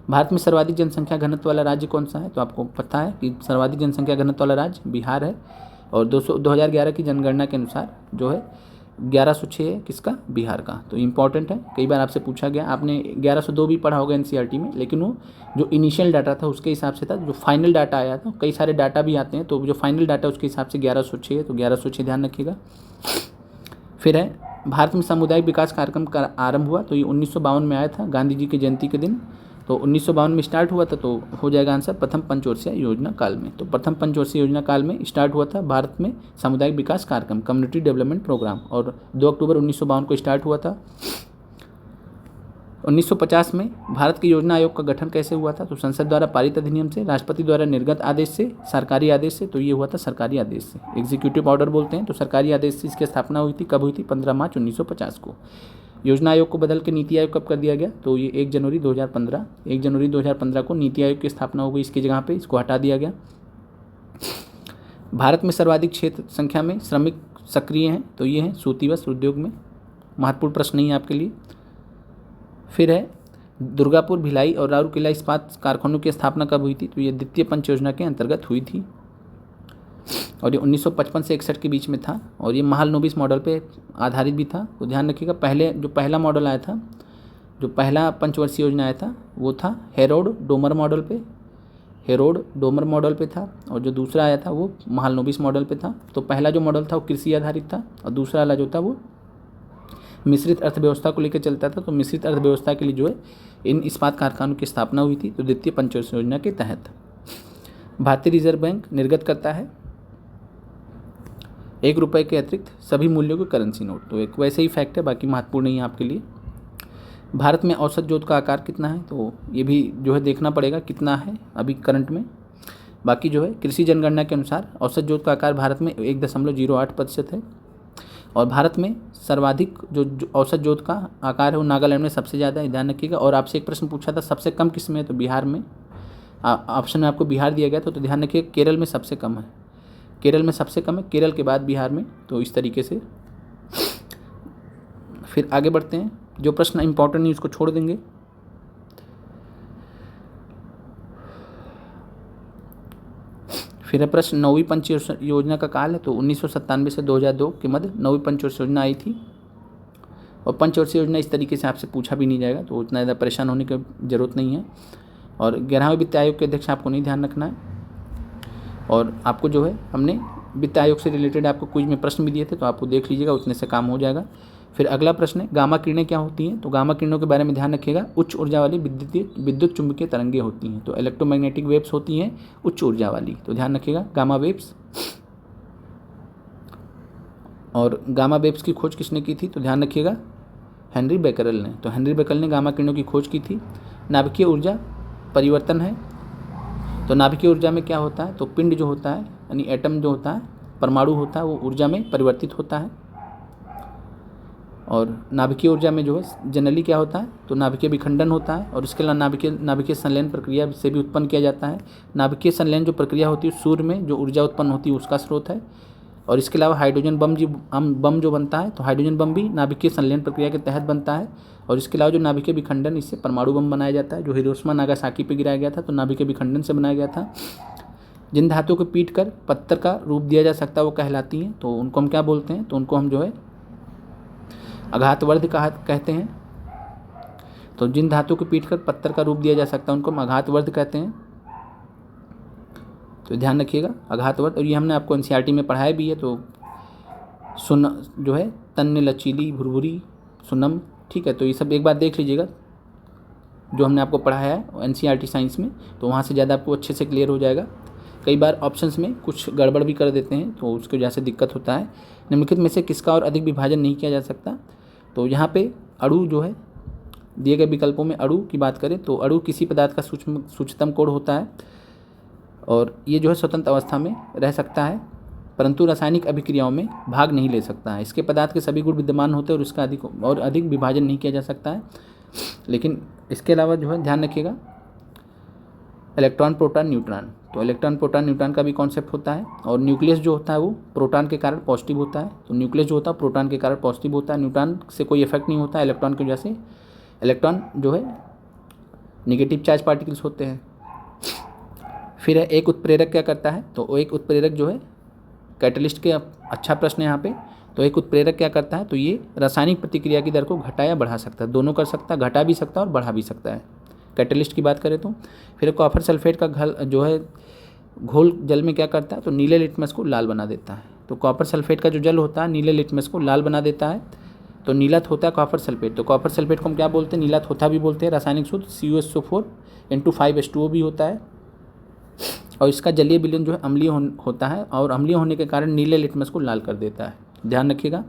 भारत में सर्वाधिक जनसंख्या घनत्व वाला राज्य कौन सा है, तो आपको पता है कि सर्वाधिक जनसंख्या घनत्व वाला राज्य बिहार है। और 2011 की जनगणना के अनुसार जो है 1106 है किसका, बिहार का। तो इम्पॉर्टेंट है, कई बार आपसे पूछा गया, आपने 1102 भी पढ़ा होगा एनसीईआरटी में, लेकिन वो जो इनिशियल डाटा था उसके हिसाब से था। जो फाइनल डाटा आया था, कई सारे डाटा भी आते हैं, तो जो फाइनल डाटा उसके हिसाब से 1106 है, तो 1106 ध्यान रखिएगा। फिर है, भारत में सामुदायिक विकास कार्यक्रम का आरंभ हुआ। तो ये 1952 में आया था, गांधी जी की जयंती के दिन। तो 1952 में स्टार्ट हुआ था, तो हो जाएगा आंसर प्रथम पंचवर्षीय योजना काल में। तो प्रथम पंचवर्षीय योजना काल में स्टार्ट हुआ था भारत में सामुदायिक विकास कार्यक्रम, कम्युनिटी डेवलपमेंट प्रोग्राम, और 2 अक्टूबर 1952 को स्टार्ट हुआ था। 1950 में भारत के योजना आयोग का गठन कैसे हुआ था, तो संसद द्वारा पारित अधिनियम से, राष्ट्रपति द्वारा निर्गत आदेश से, सरकारी आदेश से। तो ये हुआ था सरकारी आदेश से, एग्जीक्यूटिव ऑर्डर बोलते हैं। तो सरकारी आदेश से इसकी स्थापना हुई थी, कब हुई थी, 15 मार्च 1950 को। योजना आयोग को बदल के नीति आयोग कब कर दिया गया, तो ये 1 जनवरी 2015 को नीति आयोग की स्थापना हो गई। इसकी जगह पे इसको हटा दिया गया। भारत में सर्वाधिक क्षेत्र संख्या में श्रमिक सक्रिय हैं, तो ये हैं सूती वस्त्र उद्योग में। महत्वपूर्ण प्रश्न नहीं है आपके लिए। फिर है, दुर्गापुर, भिलाई और राउरकेला इस्पात कारखानों की स्थापना कब हुई थी, तो ये द्वितीय पंच योजना के अंतर्गत हुई थी और ये 1955 से 61 के बीच में था और ये महालनोबिस मॉडल पे आधारित भी था। तो ध्यान रखिएगा, पहला मॉडल आया था, जो पहला पंचवर्षीय योजना आया था वो था हेरोड डोमर मॉडल पे था, और जो दूसरा आया था वो महालनोबिस मॉडल पे था। तो पहला जो मॉडल था वो कृषि आधारित था और दूसरा वाला जो था वो मिश्रित अर्थव्यवस्था को लेकर चलता था। तो मिश्रित अर्थव्यवस्था के लिए जो है इन इस्पात कारखानों की स्थापना हुई थी। तो द्वितीय पंचवर्षीय योजना के तहत भारतीय रिजर्व बैंक निर्गत करता है 1 रुपये के अतिरिक्त सभी मूल्यों के करेंसी नोट। तो एक वैसे ही फैक्ट है, बाकी महत्वपूर्ण नहीं है आपके लिए। भारत में औसत जोत का आकार कितना है, तो ये भी जो है देखना पड़ेगा कितना है अभी करंट में। बाकी जो है कृषि जनगणना के अनुसार औसत जोत का आकार भारत में 1.08% है और भारत में सर्वाधिक जो औसत जोत का आकार है वो नागालैंड में सबसे ज़्यादा है, ध्यान रखिएगा। और आपसे एक प्रश्न पूछा था सबसे कम किस में है, तो बिहार में। ऑप्शन में आपको बिहार दिया गया तो ध्यान रखिए केरल में सबसे कम है, केरल के बाद बिहार में। तो इस तरीके से फिर आगे बढ़ते हैं। जो प्रश्न इंपॉर्टेंट नहीं उसको छोड़ देंगे। फिर प्रश्न 9वीं पंचवर्षीय योजना का काल है, तो 1997 से 2002 के मध्य 9वीं पंचवर्षीय योजना आई थी। और पंचवर्षीय योजना इस तरीके से आपसे पूछा भी नहीं जाएगा, तो उतना ज़्यादा परेशान होने की ज़रूरत नहीं है। और 11वें वित्त आयोग के अध्यक्ष आपको नहीं ध्यान रखना है। और आपको जो है हमने वित्त आयोग से रिलेटेड आपको क्विज में प्रश्न भी दिए थे, तो आपको देख लीजिएगा, उतने से काम हो जाएगा। फिर अगला प्रश्न है, गामा किरणें क्या होती हैं, तो गामा किरणों के बारे में ध्यान रखिएगा। उच्च ऊर्जा वाली विद्युत चुंबकीय तरंगें होती हैं, तो इलेक्ट्रोमैग्नेटिक वेव्स होती हैं उच्च ऊर्जा वाली, तो ध्यान रखिएगा गामा वेव्स। और गामा वेव्स की खोज किसने की थी, तो ध्यान रखिएगा हेनरी बेकरेल ने। तो हेनरी बेकरेल ने गामा किरणों की खोज की थी। नाभिकीय ऊर्जा परिवर्तन है, तो नाभिकीय ऊर्जा में क्या होता है, तो पिंड जो होता है यानी एटम जो होता है, परमाणु होता है, वो ऊर्जा में परिवर्तित होता है। और नाभिकीय ऊर्जा में जो है जनरली क्या होता है, तो नाभिकीय विखंडन होता है और इसके अलावा नाभिकीय संलयन प्रक्रिया से भी उत्पन्न किया जाता है। नाभिकीय संलयन जो प्रक्रिया होती है सूर्य में जो ऊर्जा उत्पन्न होती है उसका स्रोत है। और इसके अलावा हाइड्रोजन बम जो बनता है, तो हाइड्रोजन बम भी नाभिकीय संलयन प्रक्रिया के तहत बनता है। और इसके अलावा जो नाभिकीय विखंडन, इससे परमाणु बम बनाया जाता है, जो हिरोशिमा नागासाकी पे गिराया गया था तो नाभिकीय विखंडन से बनाया गया था। जिन धातुओं को पीट कर पत्थर का रूप दिया जा सकता है वो कहलाती हैं, तो उनको हम क्या बोलते हैं, तो उनको हम जो है आघातवर्ध कहते हैं। तो जिन धातुओं को पीट कर पत्थर का रूप दिया जा सकता है उनको हम आघातवर्ध कहते हैं, तो ध्यान रखिएगा आघातवर्ध। और ये हमने आपको एनसीईआरटी में पढ़ाया भी है। तो जो है तन्य, लचीली, भुरभुरी, सुनम, ठीक है। तो ये सब एक बार देख लीजिएगा जो हमने आपको पढ़ाया है एनसीईआरटी साइंस में, तो वहाँ से ज़्यादा आपको अच्छे से क्लियर हो जाएगा। कई बार ऑप्शंस में कुछ गड़बड़ भी कर देते हैं तो उसकी वजह से दिक्कत होता है। निम्नलिखित में से किसका और अधिक विभाजन नहीं किया जा सकता, तो यहाँ पे अणु जो है दिए गए विकल्पों में अणु की बात करें तो अणु किसी पदार्थ का सूक्ष्मतम कोण होता है और ये जो है स्वतंत्र अवस्था में रह सकता है, परंतु रासायनिक अभिक्रियाओं में भाग नहीं ले सकता है। इसके पदार्थ के सभी गुण विद्यमान होते हैं और इसका अधिक विभाजन नहीं किया जा सकता है। लेकिन इसके अलावा जो है ध्यान रखिएगा इलेक्ट्रॉन, प्रोटॉन, न्यूट्रॉन, तो इलेक्ट्रॉन, प्रोटॉन, न्यूट्रॉन का भी कॉन्सेप्ट होता है। और न्यूक्लियस जो होता है वो प्रोटॉन के कारण पॉजिटिव होता है, तो न्यूक्लियस जो होता है प्रोटॉन के कारण पॉजिटिव होता है। न्यूट्रॉन से कोई इफेक्ट नहीं होता है इलेक्ट्रॉन की वजह से। इलेक्ट्रॉन जो है निगेटिव चार्ज पार्टिकल्स होते हैं। फिर है एक उत्प्रेरक क्या करता है, तो एक उत्प्रेरक जो है कैटलिस्ट के, अच्छा प्रश्न है यहाँ पे। तो एक उत्प्रेरक क्या करता है, तो ये रासायनिक प्रतिक्रिया की दर को घटा या बढ़ा सकता है, दोनों कर सकता है, घटा भी सकता है और बढ़ा भी सकता है कैटलिस्ट की बात करें तो। फिर कॉपर सल्फेट का जो है घोल जल में क्या करता है, तो नीले लिटमस को लाल बना देता है। तो कॉपर सल्फेट का जो जल होता है नीले लिटमस को लाल बना देता है, तो नीला होता है कॉपर सल्फेट। तो कॉपर सल्फेट को हम क्या बोलते हैं, नीला थोथा भी बोलते हैं। रासायनिक सूत्र CuSO4 भी होता है और इसका जलीय विलयन जो है अम्लीय होता है और अम्लीय होने के कारण नीले लिटमस को लाल कर देता है, ध्यान रखिएगा।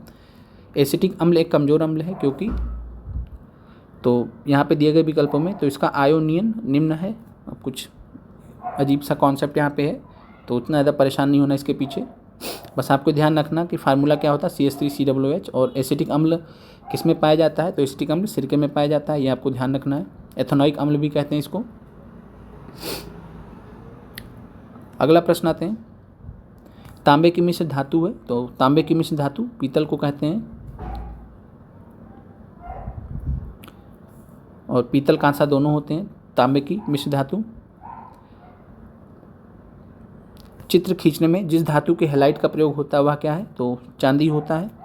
एसिटिक अम्ल एक कमज़ोर अम्ल है क्योंकि, तो यहाँ पे दिए गए विकल्पों में तो इसका आयोनियन निम्न है। अब कुछ अजीब सा कॉन्सेप्ट यहाँ पे है तो उतना ज़्यादा परेशान नहीं होना इसके पीछे, बस आपको ध्यान रखना कि फार्मूला क्या होता है CH3COOH। और एसिटिक अम्ल किस में पाया जाता है, तो एसिटिक अम्ल सिरके में पाया जाता है, ये आपको ध्यान रखना है। एथेनोइक अम्ल भी कहते हैं इसको। अगला प्रश्न आते हैं, तांबे की मिश्र धातु है, तो तांबे की मिश्र धातु पीतल को कहते हैं और पीतल कांसा दोनों होते हैं तांबे की मिश्र धातु। चित्र खींचने में जिस धातु के हैलाइड का प्रयोग होता है वह क्या है, तो चांदी होता है।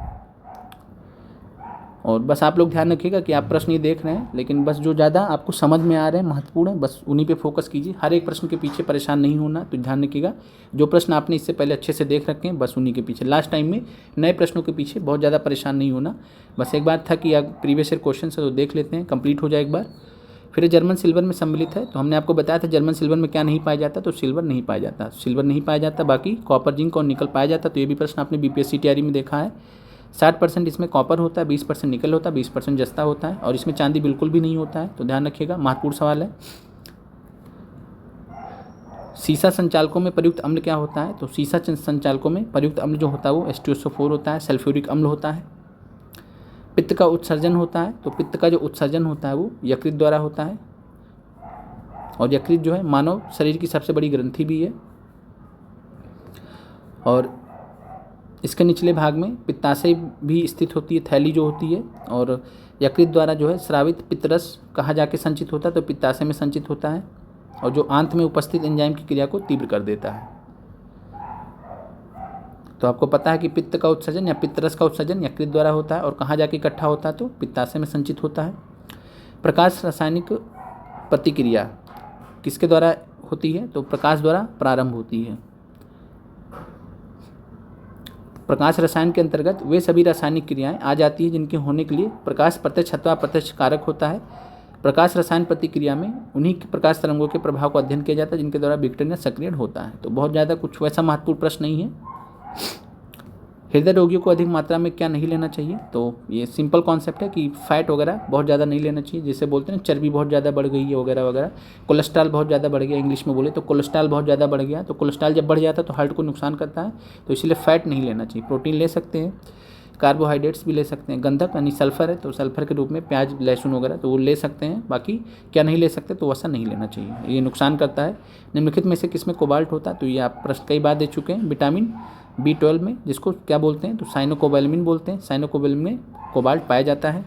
और बस आप लोग ध्यान रखिएगा कि आप प्रश्न ये देख रहे हैं, लेकिन बस जो ज़्यादा आपको समझ में आ रहे हैं महत्वपूर्ण है, बस उन्हीं पे फोकस कीजिए। हर एक प्रश्न के पीछे परेशान नहीं होना, तो ध्यान रखिएगा जो प्रश्न आपने इससे पहले अच्छे से देख रखे हैं बस उन्हीं के पीछे। लास्ट टाइम में नए प्रश्नों के पीछे बहुत ज़्यादा परेशान नहीं होना। बस एक बात था कि आप प्रीवियस ईयर क्वेश्चन से तो देख लेते हैं, कंप्लीट हो जाए एक बार। फिर जर्मन सिल्वर में सम्मिलित है, तो हमने आपको बताया था जर्मन सिल्वर में क्या नहीं पाया जाता, तो सिल्वर नहीं पाया जाता, सिल्वर नहीं पाया जाता। बाकी कॉपर, जिंक और निकल पाया जाता। तो ये भी प्रश्न आपने BPSC तैयारी में देखा है। 60% इसमें कॉपर होता है, 20% निकल होता है, 20% जस्ता होता है और इसमें चांदी बिल्कुल भी नहीं होता है, तो ध्यान रखिएगा, महत्वपूर्ण सवाल है। सीसा संचालकों में प्रयुक्त अम्ल क्या होता है, तो सीसा संचालकों में प्रयुक्त अम्ल जो होता है वो H2SO4 होता है, सल्फ्यूरिक अम्ल होता है। पित्त का उत्सर्जन होता है, तो पित्त का जो उत्सर्जन होता है वो यकृत द्वारा होता है और यकृत जो है मानव शरीर की सबसे बड़ी ग्रंथि भी है और इसके निचले भाग में पित्ताशय भी स्थित होती है, थैली जो होती है। और यकृत द्वारा जो है स्रावित पित्तरस कहाँ जाके संचित होता है, तो पित्ताशय में संचित होता है और जो आंत में उपस्थित एंजाइम की क्रिया को तीव्र कर देता है। तो आपको पता है कि पित्त का उत्सर्जन या पित्तरस का उत्सर्जन यकृत द्वारा होता है और कहाँ जाके इकट्ठा होता है, तो पित्ताशय में संचित होता है। प्रकाश रासायनिक प्रतिक्रिया किसके द्वारा होती है, तो प्रकाश द्वारा प्रारंभ होती है। प्रकाश रसायन के अंतर्गत वे सभी रासायनिक क्रियाएं आ जाती हैं जिनके होने के लिए प्रकाश प्रत्यक्ष अथवा अप्रत्यक्ष कारक होता है। प्रकाश रसायन प्रतिक्रिया में उन्हीं के प्रकाश तरंगों के प्रभाव को अध्ययन किया जाता है जिनके द्वारा विघटन या सक्रियण होता है। तो बहुत ज़्यादा कुछ वैसा महत्वपूर्ण प्रश्न नहीं है। हृदय रोगियों को अधिक मात्रा में क्या नहीं लेना चाहिए, तो ये सिंपल कॉन्सेप्ट है कि फैट वगैरह बहुत ज़्यादा नहीं लेना चाहिए, जिसे बोलते हैं चर्बी बहुत ज़्यादा बढ़ गई है वगैरह वगैरह। कोलेस्ट्रॉल बहुत ज़्यादा बढ़ गया, इंग्लिश में बोले तो कोलेस्ट्रॉल बहुत ज़्यादा बढ़ गया। तो कोलेस्ट्रॉल जब बढ़ जाता है तो हार्ट को नुकसान करता है, तो इसलिए फैट नहीं लेना चाहिए। प्रोटीन ले सकते हैं, कार्बोहाइड्रेट्स भी ले सकते हैं। गंधक यानी सल्फर है, तो सल्फर के रूप में प्याज, लहसुन वगैरह तो वो ले सकते हैं। बाकी क्या नहीं ले सकते, तो वैसा नहीं लेना चाहिए, ये नुकसान करता है। निम्नलिखित में से किसमें कोबाल्ट होता है, तो ये आप प्रश्न कई बार दे चुके हैं। विटामिन B12 में, जिसको क्या बोलते हैं, तो साइनोकोबालामिन बोलते हैं। साइनोकोबालामिन में कोबाल्ट पाया जाता है।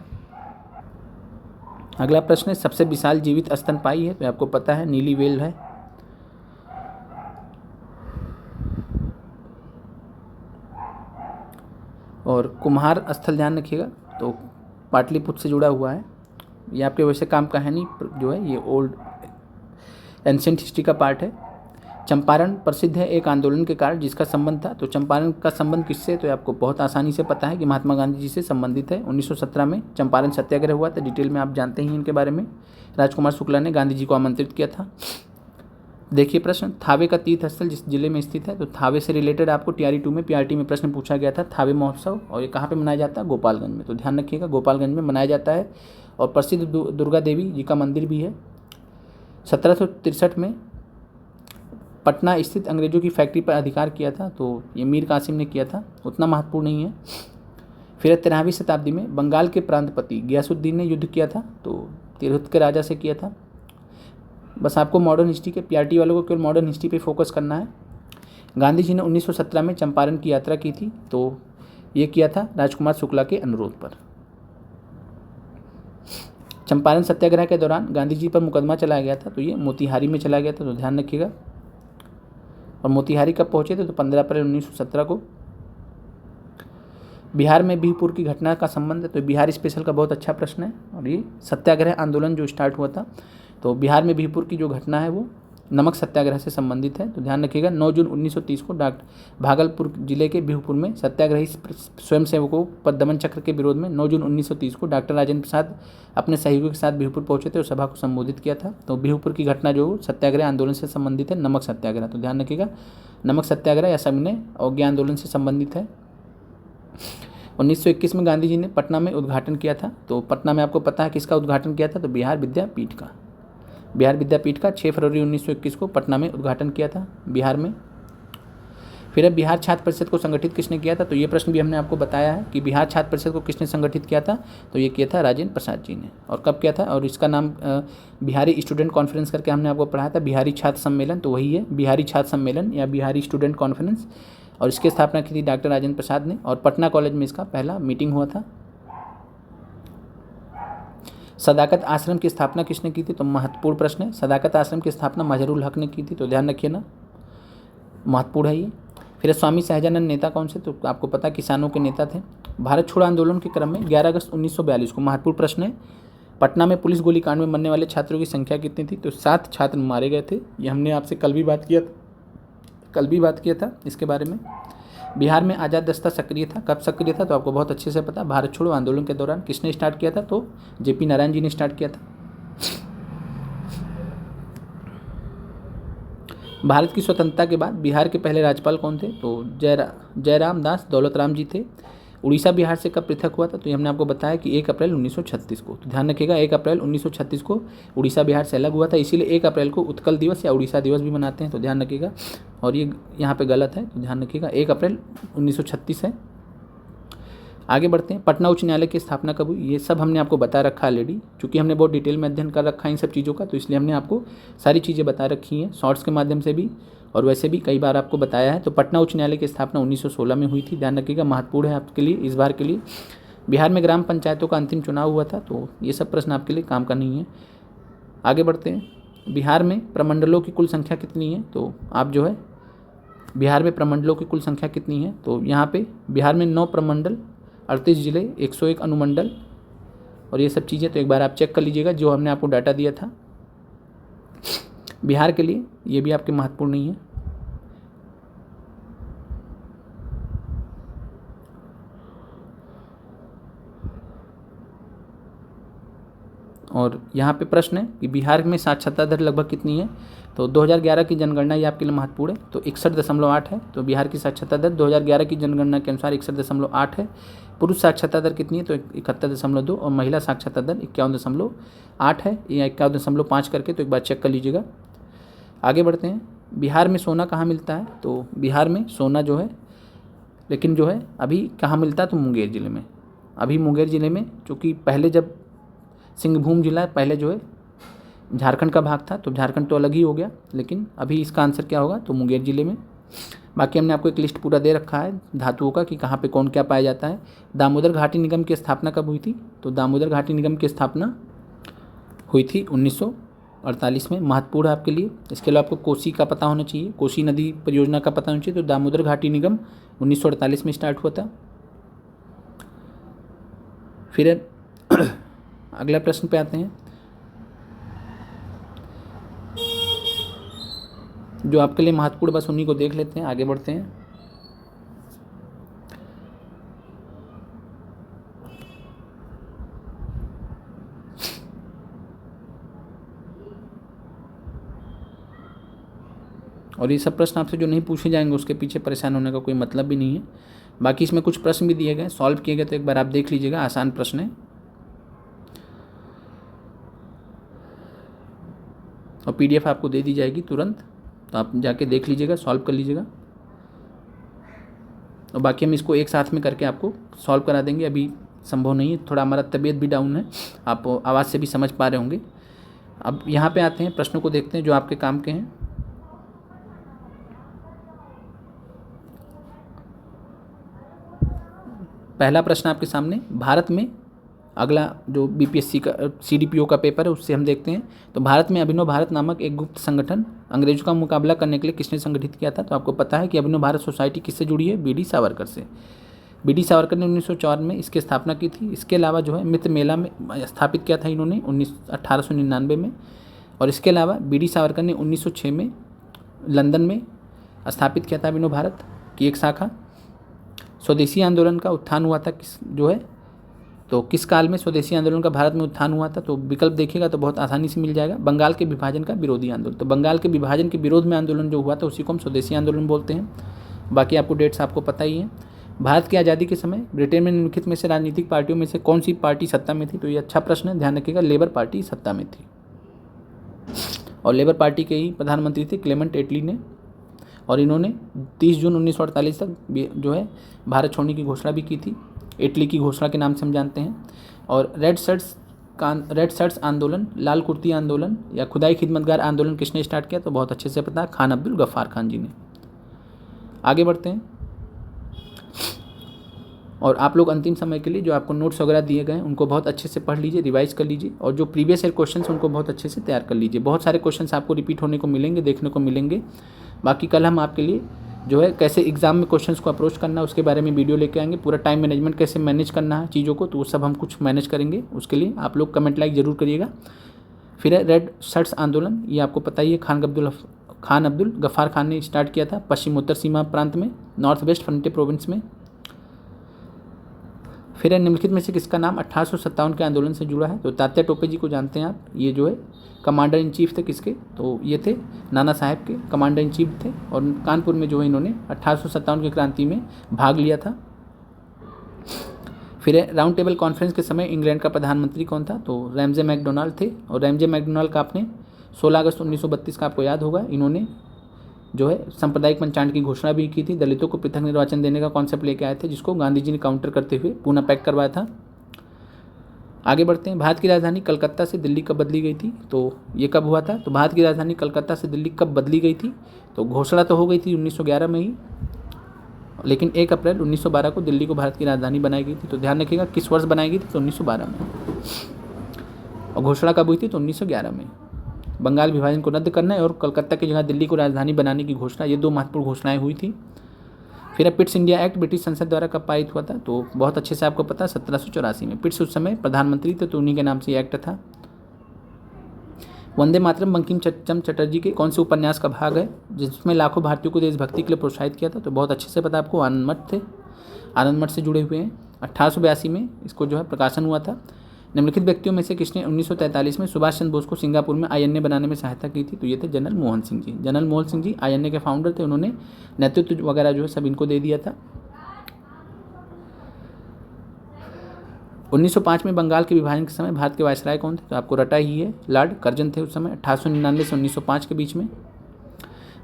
अगला प्रश्न है, सबसे विशाल जीवित स्तनपायी है, तो आपको पता है नीली व्हेल है। और कुम्हार स्थल ध्यान रखिएगा, तो पाटलिपुत्र से जुड़ा हुआ है। ये आपके वैसे काम कहानी जो है ये ओल्ड एंशिएंट हिस्ट्री का पार्ट है। चंपारण प्रसिद्ध है एक आंदोलन के कारण जिसका संबंध था, तो चंपारण का संबंध किससे, तो आपको बहुत आसानी से पता है कि महात्मा गांधी जी से संबंधित है। 1917 में चंपारण सत्याग्रह हुआ था, डिटेल में आप जानते ही इनके बारे में। राजकुमार शुक्ला ने गांधी जी को आमंत्रित किया था। देखिए प्रश्न, थावे का तीर्थ स्थल जिस जिले में स्थित है, तो थावे से रिलेटेड आपको TRE 2 में PRT में प्रश्न पूछा गया था, थावे महोत्सव, और ये कहाँ पे मनाया जाता है, गोपालगंज में। तो ध्यान रखिएगा गोपालगंज में मनाया जाता है। और प्रसिद्ध दुर्गा देवी जी का मंदिर भी है। 1763 में पटना स्थित अंग्रेजों की फैक्ट्री पर अधिकार किया था, तो ये मीर कासिम ने किया था, उतना महत्वपूर्ण नहीं है। फिर 13वीं शताब्दी में बंगाल के प्रांतपति गयासुद्दीन ने युद्ध किया था, तो तिरहुत के राजा से किया था। बस आपको मॉडर्न हिस्ट्री के PRT वालों को केवल मॉडर्न हिस्ट्री पे फोकस करना है। गांधी जी ने 1917 में चंपारण की यात्रा की थी, तो ये किया था राजकुमार शुक्ला के अनुरोध पर। चंपारण सत्याग्रह के दौरान गांधी जी पर मुकदमा चलाया गया था, तो ये मोतिहारी में चला गया था, तो ध्यान रखिएगा। और मोतिहारी कब पहुंचे थे, तो 15 अप्रैल 1917 को। बिहार में बिहपुर की घटना का संबंध है, तो बिहार स्पेशल का बहुत अच्छा प्रश्न है। और ये सत्याग्रह आंदोलन जो स्टार्ट हुआ था, तो बिहार में बिहपुर की जो घटना है वो नमक सत्याग्रह से संबंधित है, तो ध्यान रखिएगा। 9 जून 1930 को भागलपुर जिले के बिहपुर में सत्याग्रही स्वयंसेवकों पर दमन चक्र के विरोध में 9 जून 1930 को डॉक्टर राजेंद्र प्रसाद अपने सहयोगियों के साथ बिहपुर पहुंचे थे और सभा को संबोधित किया था। तो बिहपुर की घटना जो सत्याग्रह आंदोलन से संबंधित है, नमक सत्याग्रह, तो ध्यान रखिएगा नमक सत्याग्रह या सविनय अवज्ञा आंदोलन से संबंधित है। 1921 में गांधी जी ने पटना में उद्घाटन किया था, तो पटना में आपको पता है किसका उद्घाटन किया था, तो बिहार विद्यापीठ का। बिहार विद्यापीठ का 6 फरवरी 1921 को पटना में उद्घाटन किया था बिहार में। फिर अब बिहार छात्र परिषद को संगठित किसने किया था, तो ये प्रश्न भी हमने आपको बताया है कि बिहार छात्र परिषद को किसने संगठित किया था, तो ये किया था राजेंद्र प्रसाद जी ने। और कब किया था, और इसका नाम बिहारी स्टूडेंट कॉन्फ्रेंस करके हमने आपको पढ़ाया था, बिहारी छात्र सम्मेलन, तो वही है बिहारी छात्र सम्मेलन या बिहारी स्टूडेंट कॉन्फ्रेंस। और इसकी स्थापना की थी डॉक्टर राजेंद्र प्रसाद ने, और पटना कॉलेज में इसका पहला मीटिंग हुआ था। सदाकत आश्रम की स्थापना किसने की थी, तो महत्वपूर्ण प्रश्न है। सदाकत आश्रम की स्थापना मजहरुल हक ने की थी, तो ध्यान रखिए ना, महत्वपूर्ण है ये। फिर स्वामी सहजानंद नेता कौन से, तो आपको पता किसानों के नेता थे। भारत छोड़ो आंदोलन के क्रम में 11 अगस्त 1942 को, महत्वपूर्ण प्रश्न है, पटना में पुलिस गोलीकांड में मरने वाले छात्रों की संख्या कितनी थी, तो 7 छात्र मारे गए थे। ये हमने आपसे कल भी बात किया था इसके बारे में। बिहार में आज़ाद दस्ता सक्रिय था, कब सक्रिय था, तो आपको बहुत अच्छे से पता, भारत छोड़ो आंदोलन के दौरान। किसने स्टार्ट किया था, तो JP नारायण जी ने स्टार्ट किया था। भारत की स्वतंत्रता के बाद बिहार के पहले राज्यपाल कौन थे, तो जयराम दास दौलतराम जी थे। उड़ीसा बिहार से कब पृथक हुआ था, तो ये हमने आपको बताया कि 1 अप्रैल 1936 को, तो ध्यान रखिएगा 1 अप्रैल 1936 को उड़ीसा बिहार से अलग हुआ था। इसीलिए 1 अप्रैल को उत्कल दिवस या उड़ीसा दिवस भी मनाते हैं, तो ध्यान रखिएगा। और ये यहाँ पे गलत है, तो ध्यान रखिएगा 1 अप्रैल 1936 है। आगे बढ़ते हैं, पटना उच्च न्यायालय की स्थापना कब हुई, ये सब हमने आपको बता रखा है ऑलरेडी, क्योंकि हमने बहुत डिटेल में अध्ययन कर रखा है इन सब चीज़ों का, तो इसलिए हमने आपको सारी चीज़ें बता रखी हैं शॉर्ट्स के माध्यम से भी, और वैसे भी कई बार आपको बताया है। तो पटना उच्च न्यायालय की स्थापना 1916 में हुई थी, ध्यान रखिएगा, महत्वपूर्ण है आपके लिए इस बार के लिए। बिहार में ग्राम पंचायतों का अंतिम चुनाव हुआ था, तो ये सब प्रश्न आपके लिए काम का नहीं है। आगे बढ़ते हैं, बिहार में प्रमंडलों की कुल संख्या कितनी है, तो आप जो है बिहार में प्रमंडलों की कुल संख्या कितनी है, तो यहाँ पे बिहार में 9 प्रमंडल, 38 जिले, 101 अनुमंडल, और ये सब चीज़ें तो एक बार आप चेक कर लीजिएगा जो हमने आपको डाटा दिया था बिहार के लिए, ये भी आपके महत्वपूर्ण नहीं है। और यहाँ पे प्रश्न है कि बिहार में साक्षरता दर लगभग कितनी है, तो 2011 की जनगणना ये आपके लिए महत्वपूर्ण है, तो 61.8 है। तो बिहार की साक्षरता दर 2011 की जनगणना के अनुसार 61.8 है। पुरुष साक्षरता दर कितनी है, तो 71.2, और महिला साक्षरता दर 51.8 है, या 51.5 करके, तो एक बार चेक कर लीजिएगा। आगे बढ़ते हैं, बिहार में सोना कहाँ मिलता है, तो बिहार में सोना जो है, लेकिन जो है अभी कहाँ मिलता है, तो मुंगेर ज़िले में। अभी मुंगेर ज़िले में, चूँकि पहले जब सिंहभूम जिला पहले जो है झारखंड का भाग था, तो झारखंड तो अलग ही हो गया, लेकिन अभी इसका आंसर क्या होगा, तो मुंगेर ज़िले में। बाकी हमने आपको एक लिस्ट पूरा दे रखा है धातुओं का कि कहाँ पे कौन क्या पाया जाता है। दामोदर घाटी निगम की स्थापना कब हुई थी? तो दामोदर घाटी निगम की स्थापना हुई थी 1948 में। महत्वपूर्ण है आपके लिए। इसके अलावा आपको कोसी का पता होना चाहिए, कोसी नदी परियोजना का पता होना चाहिए। तो दामोदर घाटी निगम 1948 में स्टार्ट हुआ था। फिर अगला प्रश्न पे आते हैं, जो आपके लिए महत्वपूर्ण, बस उन्हीं को देख लेते हैं, आगे बढ़ते हैं। और ये सब प्रश्न आपसे जो नहीं पूछे जाएंगे उसके पीछे परेशान होने का कोई मतलब भी नहीं है। बाकी इसमें कुछ प्रश्न भी दिए गए, सॉल्व किए गए, तो एक बार आप देख लीजिएगा, आसान प्रश्न है। और PDF आपको दे दी जाएगी तुरंत, तो आप जाके देख लीजिएगा, सॉल्व कर लीजिएगा। और बाकी हम इसको एक साथ में करके आपको सॉल्व करा देंगे। अभी संभव नहीं है, थोड़ा हमारा तबीयत भी डाउन है, आप आवाज़ से भी समझ पा रहे होंगे। अब यहाँ पे आते हैं, प्रश्नों को देखते हैं जो आपके काम के हैं। पहला प्रश्न आपके सामने, भारत में, अगला जो BPSC का CDPO का पेपर है उससे हम देखते हैं। तो भारत में अभिनव भारत नामक एक गुप्त संगठन अंग्रेजों का मुकाबला करने के लिए किसने संगठित किया था? तो आपको पता है कि अभिनव भारत सोसाइटी किससे जुड़ी है? BD सावरकर से। BD सावरकर ने 1904 में इसकी स्थापना की थी। इसके अलावा जो है मित्र मेला में स्थापित किया था इन्होंने 1899 में। और इसके अलावा BD सावरकर ने 1906 में लंदन में स्थापित किया था अभिनव भारत की एक शाखा। स्वदेशी आंदोलन का उत्थान हुआ था तो किस काल में स्वदेशी आंदोलन का भारत में उत्थान हुआ था? तो विकल्प देखिएगा तो बहुत आसानी से मिल जाएगा, बंगाल के विभाजन का विरोधी आंदोलन। तो बंगाल के विभाजन के विरोध में आंदोलन जो हुआ था उसी को हम स्वदेशी आंदोलन बोलते हैं। बाकी आपको डेट्स आपको पता ही है। भारत की आज़ादी के समय ब्रिटेन में निम्नलिखित में से राजनीतिक पार्टियों में से कौन सी पार्टी सत्ता में थी? तो ये अच्छा प्रश्न है, ध्यान रखिएगा, लेबर पार्टी सत्ता में थी। और लेबर पार्टी के ही प्रधानमंत्री थे क्लेमेंट एटली ने। और इन्होंने 30 जून 1948 तक जो है भारत छोड़ने की घोषणा भी की थी, इटली की घोषणा के नाम से हम जानते हैं। और रेड शर्ट्स आंदोलन, लाल कुर्ती आंदोलन या खुदाई खिदमतगार आंदोलन किसने स्टार्ट किया? तो बहुत अच्छे से पता है, खान अब्दुल गफ्फार खान जी ने। आगे बढ़ते हैं। और आप लोग अंतिम समय के लिए जो आपको नोट्स वगैरह दिए गए हैं उनको बहुत अच्छे से पढ़ लीजिए, रिवाइज कर लीजिए, और जो प्रीवियस ईयर क्वेश्चंस उनको बहुत अच्छे से तैयार कर लीजिए। बहुत सारे क्वेश्चंस आपको रिपीट होने को मिलेंगे, देखने को मिलेंगे। बाकी कल हम आपके लिए जो है कैसे एग्जाम में क्वेश्चंस को अप्रोच करना है उसके बारे में वीडियो लेके आएंगे। पूरा टाइम मैनेजमेंट कैसे मैनेज करना है चीज़ों को, तो वो सब हम कुछ मैनेज करेंगे। उसके लिए आप लोग कमेंट लाइक ज़रूर करिएगा। फिर है रेड शर्ट्स आंदोलन, ये आपको पता ही है, खान अब्दुल गफ्फार खान ने स्टार्ट किया था पश्चिमोत्तर सीमा प्रांत में, नॉर्थ वेस्ट फ्रंटियर प्रोविंस में। फिर है निम्नलिखित में से किसका नाम 1857 के आंदोलन से जुड़ा है? तो तात्या टोपे जी को जानते हैं आप, ये जो है कमांडर इन चीफ थे किसके? तो ये थे नाना साहेब के, कमांडर इन चीफ थे। और कानपुर में जो है इन्होंने 1857 की क्रांति में भाग लिया था। फिर है राउंड टेबल कॉन्फ्रेंस के समय इंग्लैंड का प्रधानमंत्री कौन था? तो रैमजे मैकडोनाल्ड थे। और रैमजे मैकडोनाल्ड का आपने 16 अगस्त 1932 का आपको याद होगा, इन्होंने जो है सांप्रदायिक पंचायत की घोषणा भी की थी, दलितों को पृथक निर्वाचन देने का कॉन्सेप्ट लेके आए थे, जिसको गांधी जी ने काउंटर करते हुए पूना पैक करवाया था। आगे बढ़ते हैं। भारत की राजधानी कलकत्ता से दिल्ली कब बदली गई थी? तो ये कब हुआ था? तो भारत की राजधानी कलकत्ता से दिल्ली कब बदली गई थी? तो घोषणा तो हो गई थी 1911 में ही, लेकिन 1 अप्रैल 1912 को दिल्ली को भारत की राजधानी बनाई गई थी। तो ध्यान रखिएगा किस वर्ष बनाई गई थी? तो 1912 में। और घोषणा कब हुई थी? तो 1911 में। बंगाल विभाजन को रद्द करना है और कलकत्ता की जगह दिल्ली को राजधानी बनाने की घोषणा, ये 2 महत्वपूर्ण घोषणाएं हुई थी। फिर पिट्स इंडिया एक्ट ब्रिटिश संसद द्वारा कब पारित हुआ था? तो बहुत अच्छे से आपको पता है 1784 में। पिट्स उस समय प्रधानमंत्री थे, तो उन्हीं के नाम से एक्ट था। वंदे मातरम बंकिम चटर्जी के कौन से उपन्यास का भाग है जिसमें लाखों भारतीयों को देशभक्ति के लिए प्रोत्साहित किया था? तो बहुत अच्छे से पता आपको, आनंद मठ थे, आनंद मठ से जुड़े हुए हैं। 1882 में इसको जो है प्रकाशन हुआ था। निम्नलिखित व्यक्तियों में से किसने 1943 में सुभाष चंद्र बोस को सिंगापुर में INA बनाने में सहायता की थी? तो ये थे general Mohan Singh ji. General Mohan Singh ji INA के फाउंडर थे, उन्होंने नेतृत्व वगैरह जो है सब इनको दे दिया था। 1905 में बंगाल के विभाजन के समय भारत के वायसराय कौन थे? तो आपको रटा ही है, लॉर्ड कर्जन थे उस समय 1899 से 1905 के बीच में।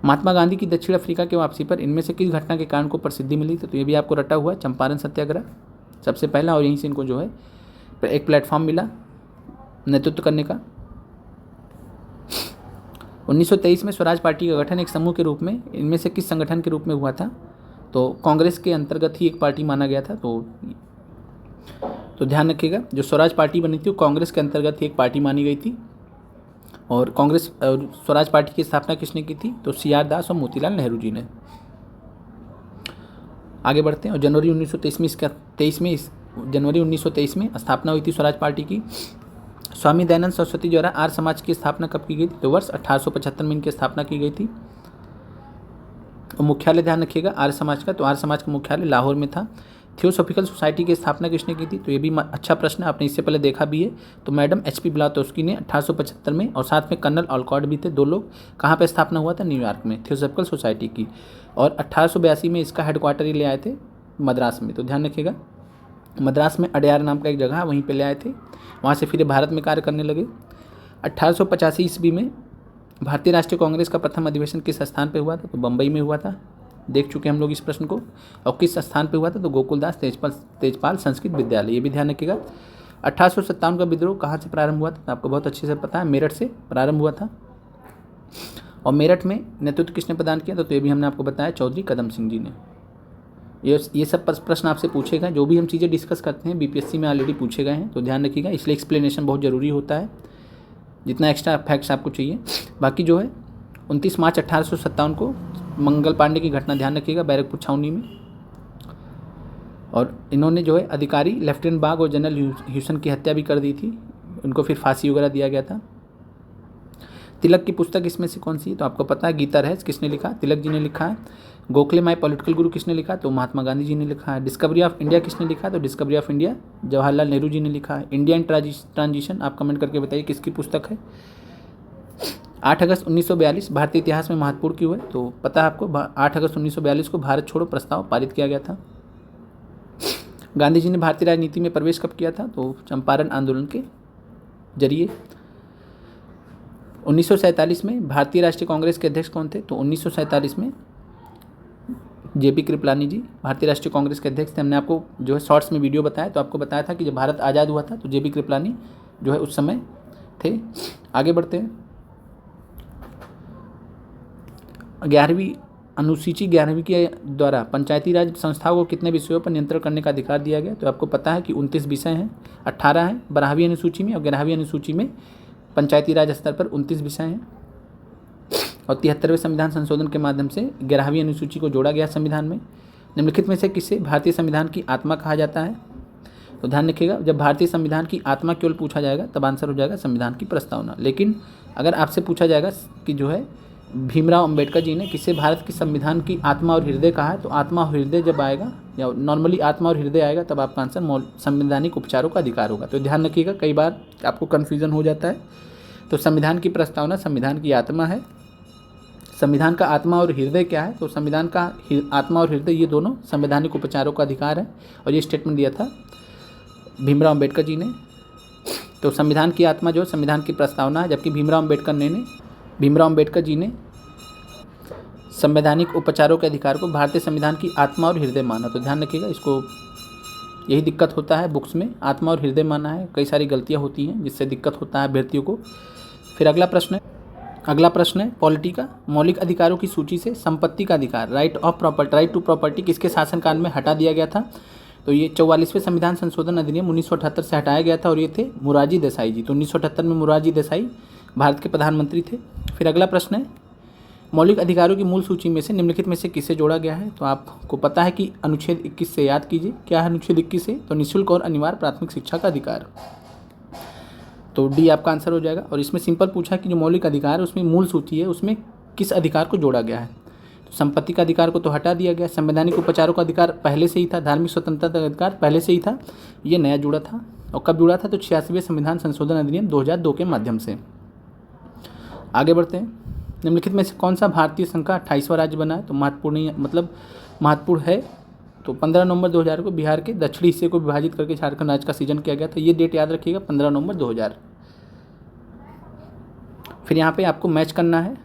महात्मा गांधी की दक्षिण अफ्रीका के वापसी पर इनमें से किस घटना के कारण को प्रसिद्धि मिली थी? तो ये भी आपको रटा हुआ है, चंपारण सत्याग्रह सबसे पहला, और यहीं से इनको जो है एक प्लेटफॉर्म मिला नेतृत्व करने का। 1923 में स्वराज पार्टी का गठन एक समूह के रूप में इनमें से किस संगठन के रूप में हुआ था? तो कांग्रेस के अंतर्गत ही एक पार्टी माना गया था। तो ध्यान रखिएगा, जो स्वराज पार्टी बनी थी वो कांग्रेस के अंतर्गत ही एक पार्टी मानी गई थी। और कांग्रेस और स्वराज पार्टी की स्थापना किसने की थी? तो CR दास और मोतीलाल नेहरू जी ने। आगे बढ़ते हैं। और जनवरी 1923 में स्थापना हुई थी स्वराज पार्टी की। स्वामी दयानंद सरस्वती द्वारा आर्य समाज की स्थापना कब की गई थी? तो वर्ष 1875 में इनकी स्थापना की गई थी। और मुख्यालय ध्यान रखिएगा आर्य समाज का, तो आर्य समाज का मुख्यालय लाहौर में था। थियोसॉफिकल सोसाइटी की स्थापना किसने की थी? तो ये भी अच्छा प्रश्न है, आपने इससे पहले देखा भी है। तो मैडम HP ब्लाउटोस्की ने 1875 में, और साथ में कर्नल ऑलकॉट भी थे, 2 लोग। कहाँ पे स्थापना हुआ था? न्यूयॉर्क में, थियोसॉफिकल सोसाइटी की। और 1882 में इसका हेडक्वार्टर ही ले आए थे मद्रास में। तो ध्यान रखिएगा, मद्रास में अडयार नाम का एक जगह है, वहीं पे ले आए थे। वहाँ से फिर भारत में कार्य करने लगे। 1885 ईस्वी में भारतीय राष्ट्रीय कांग्रेस का प्रथम अधिवेशन किस स्थान पे हुआ था? तो बम्बई में हुआ था, देख चुके हम लोग इस प्रश्न को। और किस स्थान पे हुआ था? तो गोकुलदास तेजपाल संस्कृत विद्यालय, ये भी ध्यान रखिएगा। 1857 का विद्रोह कहाँ से प्रारंभ हुआ था? तो आपको बहुत अच्छे से पता है, मेरठ से प्रारंभ हुआ था। और मेरठ में नेतृत्व किसने प्रदान किया? तो ये भी हमने आपको बताया, चौधरी कदम सिंह जी ने। ये सब प्रश्न आपसे पूछे गए, जो भी हम चीज़ें डिस्कस करते हैं BPSC में ऑलरेडी पूछे गए हैं, तो ध्यान रखिएगा। इसलिए एक्सप्लेनेशन बहुत ज़रूरी होता है, जितना एक्स्ट्रा फैक्ट्स आपको चाहिए। बाकी जो है 29 मार्च 1857 को मंगल पांडे की घटना ध्यान रखिएगा, बैरकपुर छावनी में। और इन्होंने जो है अधिकारी लेफ्टिनेंट बाग और जनरल ह्यूसन की हत्या भी कर दी थी, उनको फिर फांसी वगैरह दिया गया था। तिलक की पुस्तक इसमें से कौन सी है? तो आपको पता है, गीता रहस्य किसने लिखा? तिलक जी ने लिखा है। गोखले माय पॉलिटिकल गुरु किसने लिखा? तो महात्मा गांधी जी ने लिखा है। डिस्कवरी ऑफ इंडिया किसने लिखा? तो Discovery of India Jawaharlal Nehru ji ने लिखा है। इंडिया इन ट्रांजिशन, आप कमेंट करके बताइए किसकी पुस्तक है। 8 अगस्त 1942 भारतीय इतिहास में महत्वपूर्ण क्यों है? तो पता है आपको, 8 अगस्त 1942 को भारत छोड़ो प्रस्ताव पारित किया गया था। गांधी जी ने भारतीय राजनीति में प्रवेश कब किया था? तो चंपारण आंदोलन के जरिए। 1947 में भारतीय राष्ट्रीय कांग्रेस के अध्यक्ष कौन थे? तो 1947 में JP कृपलानी जी भारतीय राष्ट्रीय कांग्रेस के अध्यक्ष थे। हमने आपको जो है शॉर्ट्स में वीडियो बताया, तो आपको बताया था कि जब भारत आज़ाद हुआ था तो JP कृपलानी जो है उस समय थे। आगे बढ़ते हैं। 11वीं अनुसूची 11वीं के द्वारा पंचायती राज संस्थाओं को कितने विषयों पर नियंत्रण करने का अधिकार दिया गया? तो आपको पता है कि 29 विषय हैं, 18 हैं 12वीं अनुसूची में, और 11वीं अनुसूची में पंचायती राज स्तर पर 29 विषय हैं। और 73वें संविधान संशोधन के माध्यम से 11वीं अनुसूची को जोड़ा गया संविधान में। निम्नलिखित में से किसे भारतीय संविधान की आत्मा कहा जाता है? तो ध्यान रखिएगा, जब भारतीय संविधान की आत्मा केवल पूछा जाएगा तब आंसर हो जाएगा संविधान की प्रस्तावना। लेकिन अगर आपसे पूछा जाएगा कि जो है भीमराव अंबेडकर जी ने किसे भारत की संविधान की आत्मा और हृदय कहा है, तो आत्मा और हृदय जब आएगा, या नॉर्मली आत्मा और हृदय आएगा, तब आपका आंसर संवैधानिक उपचारों का अधिकार होगा। तो ध्यान रखिएगा, कई बार आपको कन्फ्यूजन हो जाता है। तो संविधान की प्रस्तावना संविधान की आत्मा है। संविधान का आत्मा और हृदय क्या है? तो संविधान का आत्मा और हृदय ये दोनों संवैधानिक उपचारों का अधिकार है, और ये स्टेटमेंट दिया था भीमराव अंबेडकर जी ने। तो संविधान की आत्मा जो संविधान की प्रस्तावना है, जबकि भीमराव अंबेडकर जी ने संवैधानिक उपचारों के अधिकार को भारतीय संविधान की आत्मा और हृदय माना। तो ध्यान रखिएगा, इसको यही दिक्कत होता है बुक्स में, आत्मा और हृदय माना है, कई सारी गलतियाँ होती हैं जिससे दिक्कत होता है अभ्यर्थियों को। फिर अगला प्रश्न है पॉलिटी का। मौलिक अधिकारों की सूची से संपत्ति का अधिकार, राइट टू प्रॉपर्टी किसके शासनकाल में हटा दिया गया था? तो ये 44वें संविधान संशोधन अधिनियम 1978 से हटाया गया था, और ये थे मोरारजी देसाई जी। तो 1978 में मोरारजी देसाई भारत के प्रधानमंत्री थे। फिर अगला प्रश्न है मौलिक अधिकारों की मूल सूची में से निम्नलिखित में से किसे जोड़ा गया है? तो आपको पता है कि अनुच्छेद 21 से, याद कीजिए क्या है अनुच्छेद 21 से? तो निःशुल्क और अनिवार्य प्राथमिक शिक्षा का अधिकार। तो डी आपका आंसर हो जाएगा। और इसमें सिंपल पूछा कि जो मौलिक अधिकार है उसमें मूल सूची है, उसमें किस अधिकार को जोड़ा गया है? तो संपत्ति का अधिकार को तो हटा दिया गया, संवैधानिक उपचारों का अधिकार पहले से ही था, धार्मिक स्वतंत्रता का अधिकार पहले से ही था, ये नया जुड़ा था। और कब जुड़ा था? तो 86वें संविधान संशोधन अधिनियम 2002 के माध्यम से। आगे बढ़ते हैं। निम्नलिखित में से कौन सा भारतीय संघ का 28वां राज्य बना है? तो महत्वपूर्ण है। तो 15 नवंबर 2000 को बिहार के दक्षिणी हिस्से को विभाजित करके झारखंड राज्य का सृजन किया गया था। ये डेट याद रखिएगा, 15 नवंबर 2000। फिर यहाँ पे आपको मैच करना है,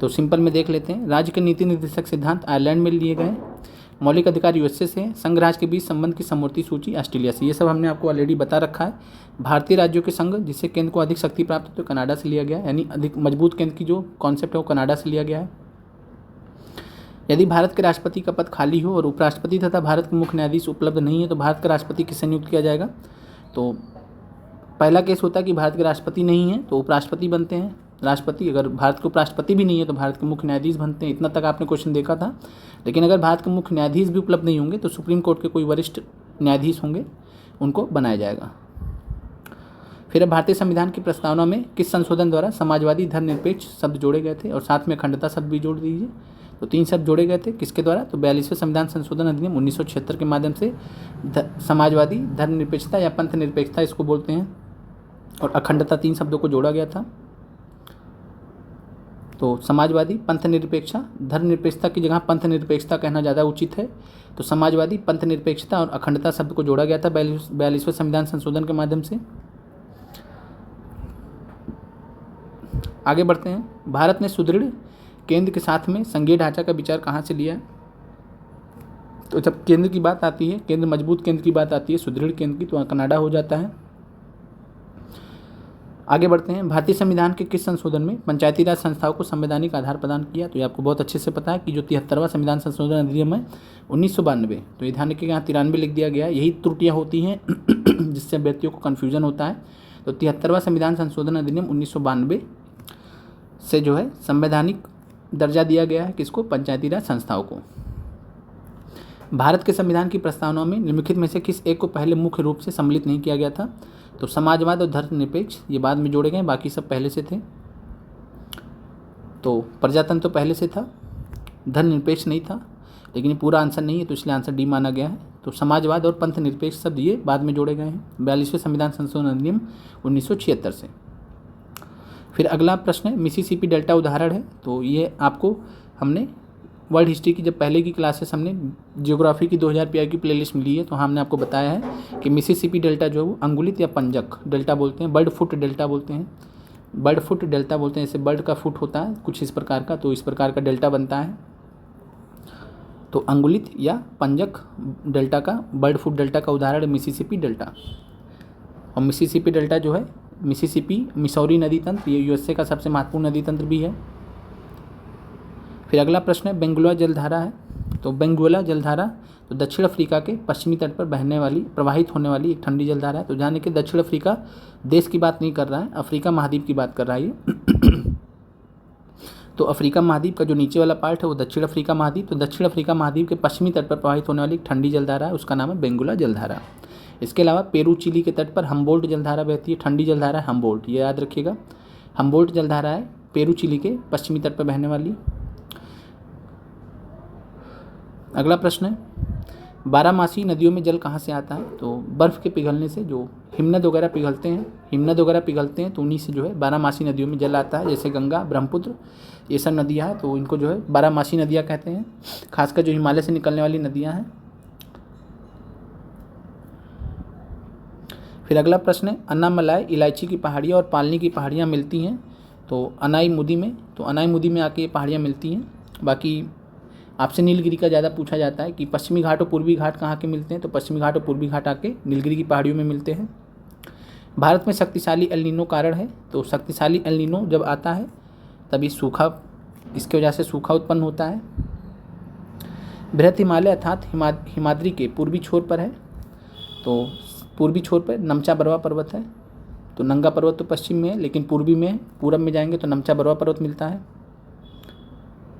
तो सिंपल में देख लेते हैं। राज्य के नीति निर्देशक सिद्धांत आयरलैंड में लिए गए। मौलिक अधिकार यूएसए से है। संघ राज्य के बीच संबंध की समवर्ती सूची ऑस्ट्रेलिया से। ये सब हमने आपको ऑलरेडी बता रखा है। भारतीय राज्यों के संघ, जिससे केंद्र को अधिक शक्ति प्राप्त होती है, कनाडा से लिया गया है, यानी अधिक मजबूत केंद्र की जो कॉन्सेप्ट है वो कनाडा से लिया गया है। यदि भारत के राष्ट्रपति का पद खाली हो और उपराष्ट्रपति तथा भारत के मुख्य न्यायाधीश उपलब्ध नहीं है तो भारत का राष्ट्रपति किससे नियुक्त किया जाएगा? तो पहला केस होता है कि भारत के राष्ट्रपति नहीं है तो उपराष्ट्रपति बनते हैं राष्ट्रपति। अगर भारत के उपराष्ट्रपति भी नहीं है तो भारत के मुख्य न्यायाधीश बनते हैं। इतना तक आपने क्वेश्चन देखा था। लेकिन अगर भारत के मुख्य न्यायाधीश भी उपलब्ध नहीं होंगे तो सुप्रीम कोर्ट के कोई वरिष्ठ न्यायाधीश होंगे, उनको बनाया जाएगा। फिर अब भारतीय संविधान की प्रस्तावना में किस संशोधन द्वारा समाजवादी धर्मनिरपेक्ष शब्द जोड़े गए थे और साथ में अखंडता शब्द भी जोड़ दीजिए। तो 3 शब्द जोड़े गए थे किसके द्वारा? तो 42वें संविधान संशोधन अधिनियम 1976 के माध्यम से समाजवादी धर्मनिरपेक्षता या पंथ निरपेक्षता इसको बोलते हैं, और अखंडता 3 शब्दों को जोड़ा गया था। तो समाजवादी, पंथ निरपेक्षता, धर्मनिरपेक्षता की जगह पंथ निरपेक्षता कहना ज़्यादा उचित है। तो समाजवादी, पंथ निरपेक्षता और अखंडता शब्द को जोड़ा गया था 42वें संविधान संशोधन के माध्यम से। आगे बढ़ते हैं। भारत ने सुदृढ़ केंद्र के साथ में संघीय ढांचा का विचार कहाँ से लिया? तो जब केंद्र की बात आती है, केंद्र मजबूत केंद्र की बात आती है, सुदृढ़ केंद्र की, तो कनाडा हो जाता है। आगे बढ़ते हैं। भारतीय संविधान के किस संशोधन में पंचायती राज संस्थाओं को संवैधानिक आधार प्रदान किया? तो ये आपको बहुत अच्छे से पता है कि जो 73वां संविधान संशोधन अधिनियम है 1992, तो ये ध्यान रखिएगा, यहाँ 93 लिख दिया गया है। यही त्रुटियाँ होती हैं जिससे अभ्यर्थियों को कन्फ्यूजन होता है। तो 73वां संविधान संशोधन अधिनियम 1992 से जो है संवैधानिक दर्जा दिया गया है किसको? पंचायती राज संस्थाओं को। भारत के संविधान की प्रस्तावना में निम्नलिखित में से किस एक को पहले मुख्य रूप से सम्मिलित नहीं किया गया था? तो समाजवाद और धर्मनिरपेक्ष ये बाद में जोड़े गए, बाकी सब पहले से थे। तो प्रजातंत्र तो पहले से था, धर्मनिरपेक्ष नहीं था, लेकिन ये पूरा आंसर नहीं है तो इसलिए आंसर डी माना गया है। तो समाजवाद और पंथ निरपेक्ष शब्द ये बाद में जोड़े गए हैं 42वें संविधान संशोधन अधिनियम 1976 से। फिर अगला प्रश्न है, मिसिसिपी डेल्टा उदाहरण है। तो ये आपको हमने वर्ल्ड हिस्ट्री की जब पहले की क्लासेस हमने जियोग्राफी की 2000 PI की प्लेलिस्ट मिली है तो हमने आपको बताया है कि मिसिसिपी डेल्टा जो है वो अंगुलित या पंजक डेल्टा बोलते हैं, बर्ड फुट डेल्टा बोलते हैं, बर्ड फुट डेल्टा बोलते हैं। जैसे बर्ड का फुट होता है कुछ इस प्रकार का, तो इस प्रकार का डेल्टा बनता है। तो अंगुलित या पंजक डेल्टा का, बर्ड फुट डेल्टा का उदाहरण है मिसिसिपी डेल्टा। और मिसिसिपी डेल्टा जो है, मिसिसिपी मिसौरी नदी तंत्र, ये यूएसए का सबसे महत्वपूर्ण नदी तंत्र भी है। फिर अगला प्रश्न है, बेंगुला जलधारा है। तो बेंगुला जलधारा तो दक्षिण अफ्रीका के पश्चिमी तट पर बहने वाली, प्रवाहित होने वाली एक ठंडी जलधारा है। तो जाने के दक्षिण अफ्रीका देश की बात नहीं कर रहा है, अफ्रीका महाद्वीप की बात कर रहा है ये। तो अफ्रीका महाद्वीप का जो नीचे वाला पार्ट है वो दक्षिण अफ्रीका महाद्वीप, तो दक्षिण अफ्रीका महाद्वीप के पश्चिमी तट पर प्रवाहित होने वाली एक ठंडी जलधारा है, उसका नाम है बेंगुला जलधारा। इसके अलावा पेरू चिली के तट पर हम्बोल्ट जलधारा बहती है, ठंडी जलधारा है हम्बोल्ट, ये याद रखिएगा। हम्बोल्ट जलधारा है पेरू चिली के पश्चिमी तट पर बहने वाली। अगला प्रश्न है, बारहमासी नदियों में जल कहाँ से आता है? तो बर्फ़ के पिघलने से, जो हिमनद वगैरह पिघलते हैं तो उन्हीं से जो है बारहमासी नदियों में जल आता है। जैसे गंगा, ब्रह्मपुत्र, ये सब नदियाँ हैं तो इनको जो है बारहमासी नदियाँ कहते हैं, खासकर जो हिमालय से निकलने वाली नदियाँ हैं। फिर अगला प्रश्न है, अन्नामलाई, इलायची की पहाड़ियाँ और पालनी की पहाड़ियाँ मिलती हैं तो अनाईमुदी में आके ये पहाड़ियाँ मिलती हैं। बाकी आपसे नीलगिरी का ज़्यादा पूछा जाता है कि पश्चिमी घाट और पूर्वी घाट कहाँ के मिलते हैं? तो पश्चिमी घाट और पूर्वी घाट आके नीलगिरी की पहाड़ियों में मिलते हैं। भारत में शक्तिशाली एल नीनो कारण है। तो शक्तिशाली एल नीनो जब आता है तभी सूखा, इसकी वजह से सूखा उत्पन्न होता है। बृहत हिमालय अर्थात हिमाद्री के पूर्वी छोर पर है। तो पूर्वी छोर पर नमचा बरवा पर्वत है। तो नंगा पर्वत तो पश्चिम में है लेकिन पूर्वी में है, पूरब में जाएंगे तो नमचा बरवा पर्वत मिलता है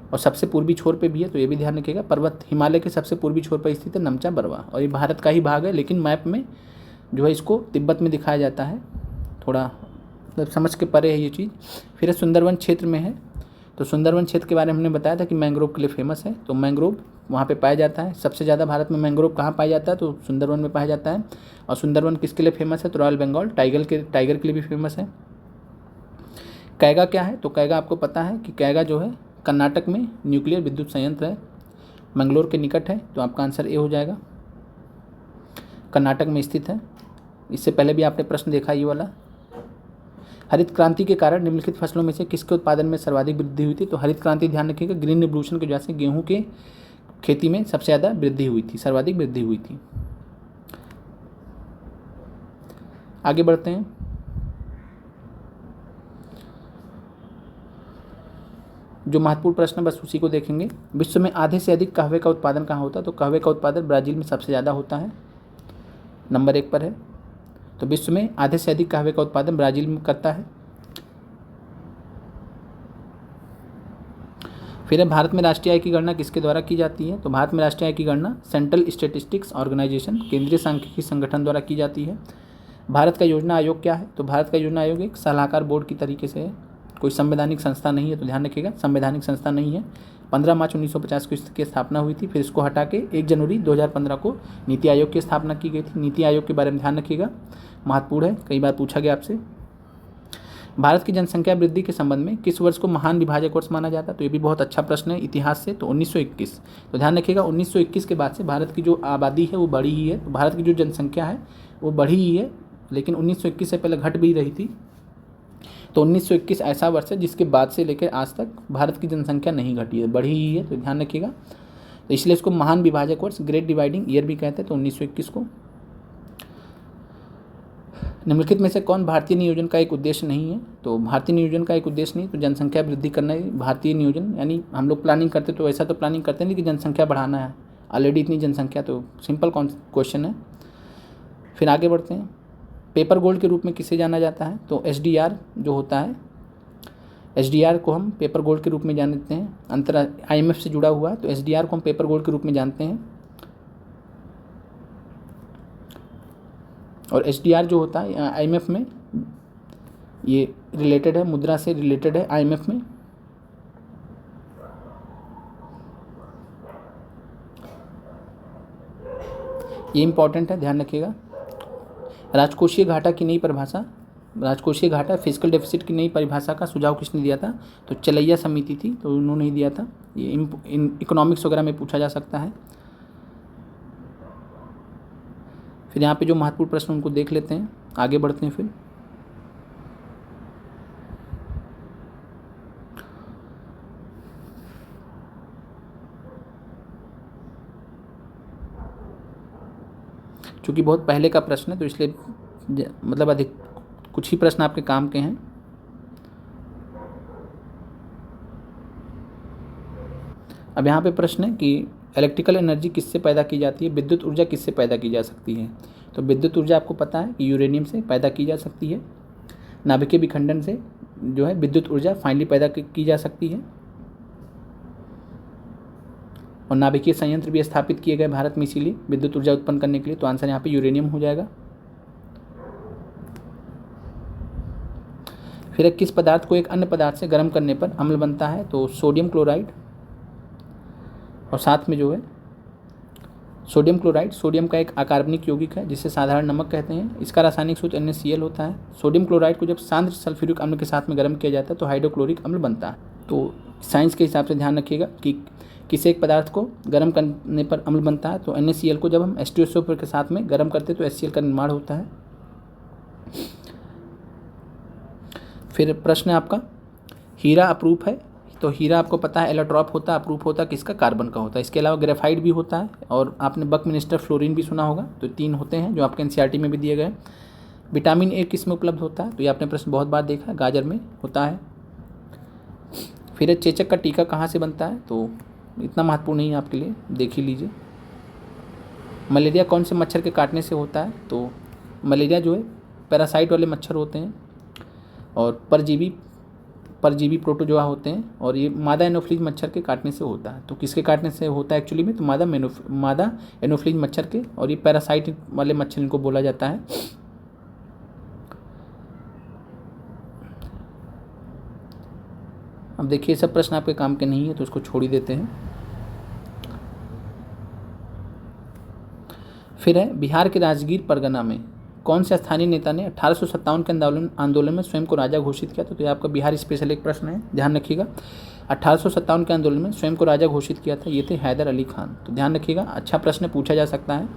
और सबसे पूर्वी छोर पे भी है। तो ये भी ध्यान रखिएगा, पर्वत हिमालय के सबसे पूर्वी छोर पर स्थित है नमचा बरवा, और ये भारत का ही भाग है लेकिन मैप में जो है इसको तिब्बत में दिखाया जाता है, थोड़ा मतलब समझ के परे है ये चीज़। फिर सुंदरवन क्षेत्र में है। तो सुंदरवन क्षेत्र के बारे में हमने बताया था कि मैंग्रोव के लिए फेमस है। तो मैंग्रोव वहाँ पे पाया जाता है, सबसे ज़्यादा भारत में मैंग्रोव कहाँ पाया जाता है? तो सुंदरवन में पाया जाता है। और सुंदरवन किसके लिए फेमस है? तो रॉयल बंगाल टाइगर के लिए भी फेमस है। कैगा क्या है? तो कैगा आपको पता है कि कैगा जो है कर्नाटक में न्यूक्लियर विद्युत संयंत्र है, मंगलोर के निकट है। तो आपका आंसर ए हो जाएगा, कर्नाटक में स्थित है। इससे पहले भी आपने प्रश्न देखा ये वाला। हरित क्रांति के कारण निम्नलिखित फसलों में से किसके उत्पादन में सर्वाधिक वृद्धि हुई थी? तो हरित क्रांति ध्यान रखिएगा, ग्रीन रिवोल्यूशन की वजह से गेहूं के खेती में सबसे ज़्यादा वृद्धि हुई थी, सर्वाधिक वृद्धि हुई थी। आगे बढ़ते हैं। जो महत्वपूर्ण प्रश्न बस उसी को देखेंगे। विश्व में आधे से अधिक कहवे का उत्पादन कहाँ होता है? तो कहवे का उत्पादन ब्राज़ील में सबसे ज़्यादा होता है, नंबर 1 पर है। तो विश्व में आधे से अधिक कहवे का उत्पादन ब्राज़ील में करता है। फिर है, भारत में राष्ट्रीय आय की गणना किसके द्वारा की जाती है? तो भारत में राष्ट्रीय आय की गणना सेंट्रल स्टैटिस्टिक्स ऑर्गेनाइजेशन, केंद्रीय सांख्यिकी संगठन द्वारा की जाती है। भारत का योजना आयोग क्या है? तो भारत का योजना आयोग एक सलाहकार बोर्ड की तरीके से है, कोई संवैधानिक संस्था नहीं है, तो ध्यान रखिएगा संवैधानिक संस्था नहीं है। 15 मार्च 1950 को इसकी स्थापना हुई थी, फिर इसको हटा के 1 जनवरी 2015 को नीति आयोग की स्थापना की गई थी। नीति आयोग के बारे में ध्यान रखिएगा, महत्वपूर्ण है, कई बार पूछा गया आपसे। भारत की जनसंख्या वृद्धि के संबंध में किस वर्ष को महान विभाजक वर्ष माना जाता है? तो ये भी बहुत अच्छा प्रश्न है इतिहास से। तो 1921। तो ध्यान रखिएगा 1921 के बाद से भारत की जो आबादी है वो बढ़ी ही है, तो भारत की जो जनसंख्या है वो बढ़ी ही है, लेकिन 1921 से पहले घट भी रही थी। तो 1921 ऐसा वर्ष है जिसके बाद से लेकर आज तक भारत की जनसंख्या नहीं घटी है, बढ़ी ही है, तो ध्यान रखिएगा। तो इसलिए इसको महान विभाजक वर्ष, ग्रेट डिवाइडिंग ईयर भी कहते हैं, तो 1921 को। निम्नलिखित में से कौन भारतीय नियोजन का एक उद्देश्य नहीं है? तो भारतीय नियोजन का एक उद्देश्य नहीं, तो जनसंख्या वृद्धि करना ही भारतीय नियोजन, यानी हम लोग प्लानिंग करते तो ऐसा तो प्लानिंग करते नहीं कि जनसंख्या बढ़ाना है, ऑलरेडी इतनी जनसंख्या, तो सिंपल क्वेश्चन है। फिर आगे बढ़ते हैं। पेपर गोल्ड के रूप में किसे जाना जाता है? तो SDR जो होता है, SDR को हम पेपर गोल्ड के रूप में जानते हैं, IMF से जुड़ा हुआ है, तो SDR को हम पेपर गोल्ड के रूप में जानते हैं। और SDR जो होता है IMF में ये रिलेटेड है, मुद्रा से रिलेटेड है IMF में। ये इंपॉर्टेंट है, ध्यान रखिएगा। राजकोषीय घाटा की नई परिभाषा, राजकोषीय घाटा फिजिकल डेफिसिट की नई परिभाषा का सुझाव किसने दिया था? तो चलैया समिति थी, तो उन्होंने ही दिया था। ये इकोनॉमिक्स वगैरह में पूछा जा सकता है। फिर यहाँ पे जो महत्वपूर्ण प्रश्न उनको देख लेते हैं, आगे बढ़ते हैं। फिर चूँकि बहुत पहले का प्रश्न है तो इसलिए मतलब अधिक कुछ ही प्रश्न आपके काम के हैं। अब यहाँ पे प्रश्न है कि इलेक्ट्रिकल एनर्जी किससे पैदा की जाती है? विद्युत ऊर्जा किससे पैदा की जा सकती है? तो विद्युत ऊर्जा आपको पता है कि यूरेनियम से पैदा की जा सकती है। नाभिकीय विखंडन से जो है विद्युत ऊर्जा फाइनली पैदा की जा सकती है, और नाभिकीय संयंत्र भी स्थापित किए गए भारत में इसीलिए विद्युत ऊर्जा उत्पन्न करने के लिए। तो आंसर यहाँ पे यूरेनियम हो जाएगा। फिर किस पदार्थ को एक अन्य पदार्थ से गर्म करने पर अम्ल बनता है? तो सोडियम क्लोराइड, और साथ में जो है सोडियम क्लोराइड, सोडियम का एक अकार्बनिक यौगिक है जिसे साधारण नमक कहते हैं। इसका रासायनिक सूत्र NaCl होता है। सोडियम क्लोराइड को जब सांद्र सल्फ्यूरिक अम्ल के साथ में गर्म किया जाता है तो हाइड्रोक्लोरिक अम्ल बनता है। तो साइंस के हिसाब से ध्यान रखिएगा कि किसी एक पदार्थ को गर्म करने पर अम्ल बनता है, तो NaCl को जब हम H2SO4 के साथ में गर्म करते हैं तो HCl का निर्माण होता है। फिर प्रश्न है आपका, हीरा अपरूप है, तो हीरा आपको पता है एलोट्रॉप होता है, अपरूप होता है किसका? कार्बन का होता है। इसके अलावा ग्रेफाइट भी होता है, और आपने बकमिनिस्टर फ्लोरीन भी सुना होगा। तो 3 होते हैं जो आपके NCERT में भी दिए गए। विटामिन A किस में उपलब्ध होता है? तो ये आपने प्रश्न बहुत बार देखा है, गाजर में होता है। फिर चेचक का टीका कहाँ से बनता है? तो इतना महत्वपूर्ण नहीं है आपके लिए, देख ही लीजिए। मलेरिया कौन से मच्छर के काटने से होता है? तो मलेरिया जो है पैरासाइट वाले मच्छर होते हैं, और परजीवी प्रोटोजोआ होते हैं, और ये मादा एनोफ्लीज मच्छर के काटने से होता है। तो किसके काटने से होता है एक्चुअली में? तो मादा एनोफ्लीज मच्छर के, और ये पैरासाइट वाले मच्छर इनको बोला जाता है। अब देखिए सब प्रश्न आपके काम के नहीं है तो उसको छोड़ ही देते हैं। फिर है, बिहार के राजगीर परगना में कौन से स्थानीय नेता ने 1857 के आंदोलन में स्वयं को राजा घोषित किया? तो ये आपका बिहार स्पेशल एक प्रश्न है, ध्यान रखिएगा। 1857 के आंदोलन में स्वयं को राजा घोषित किया था, ये थे हैदर अली खान। तो ध्यान रखिएगा, अच्छा प्रश्न पूछा जा सकता है।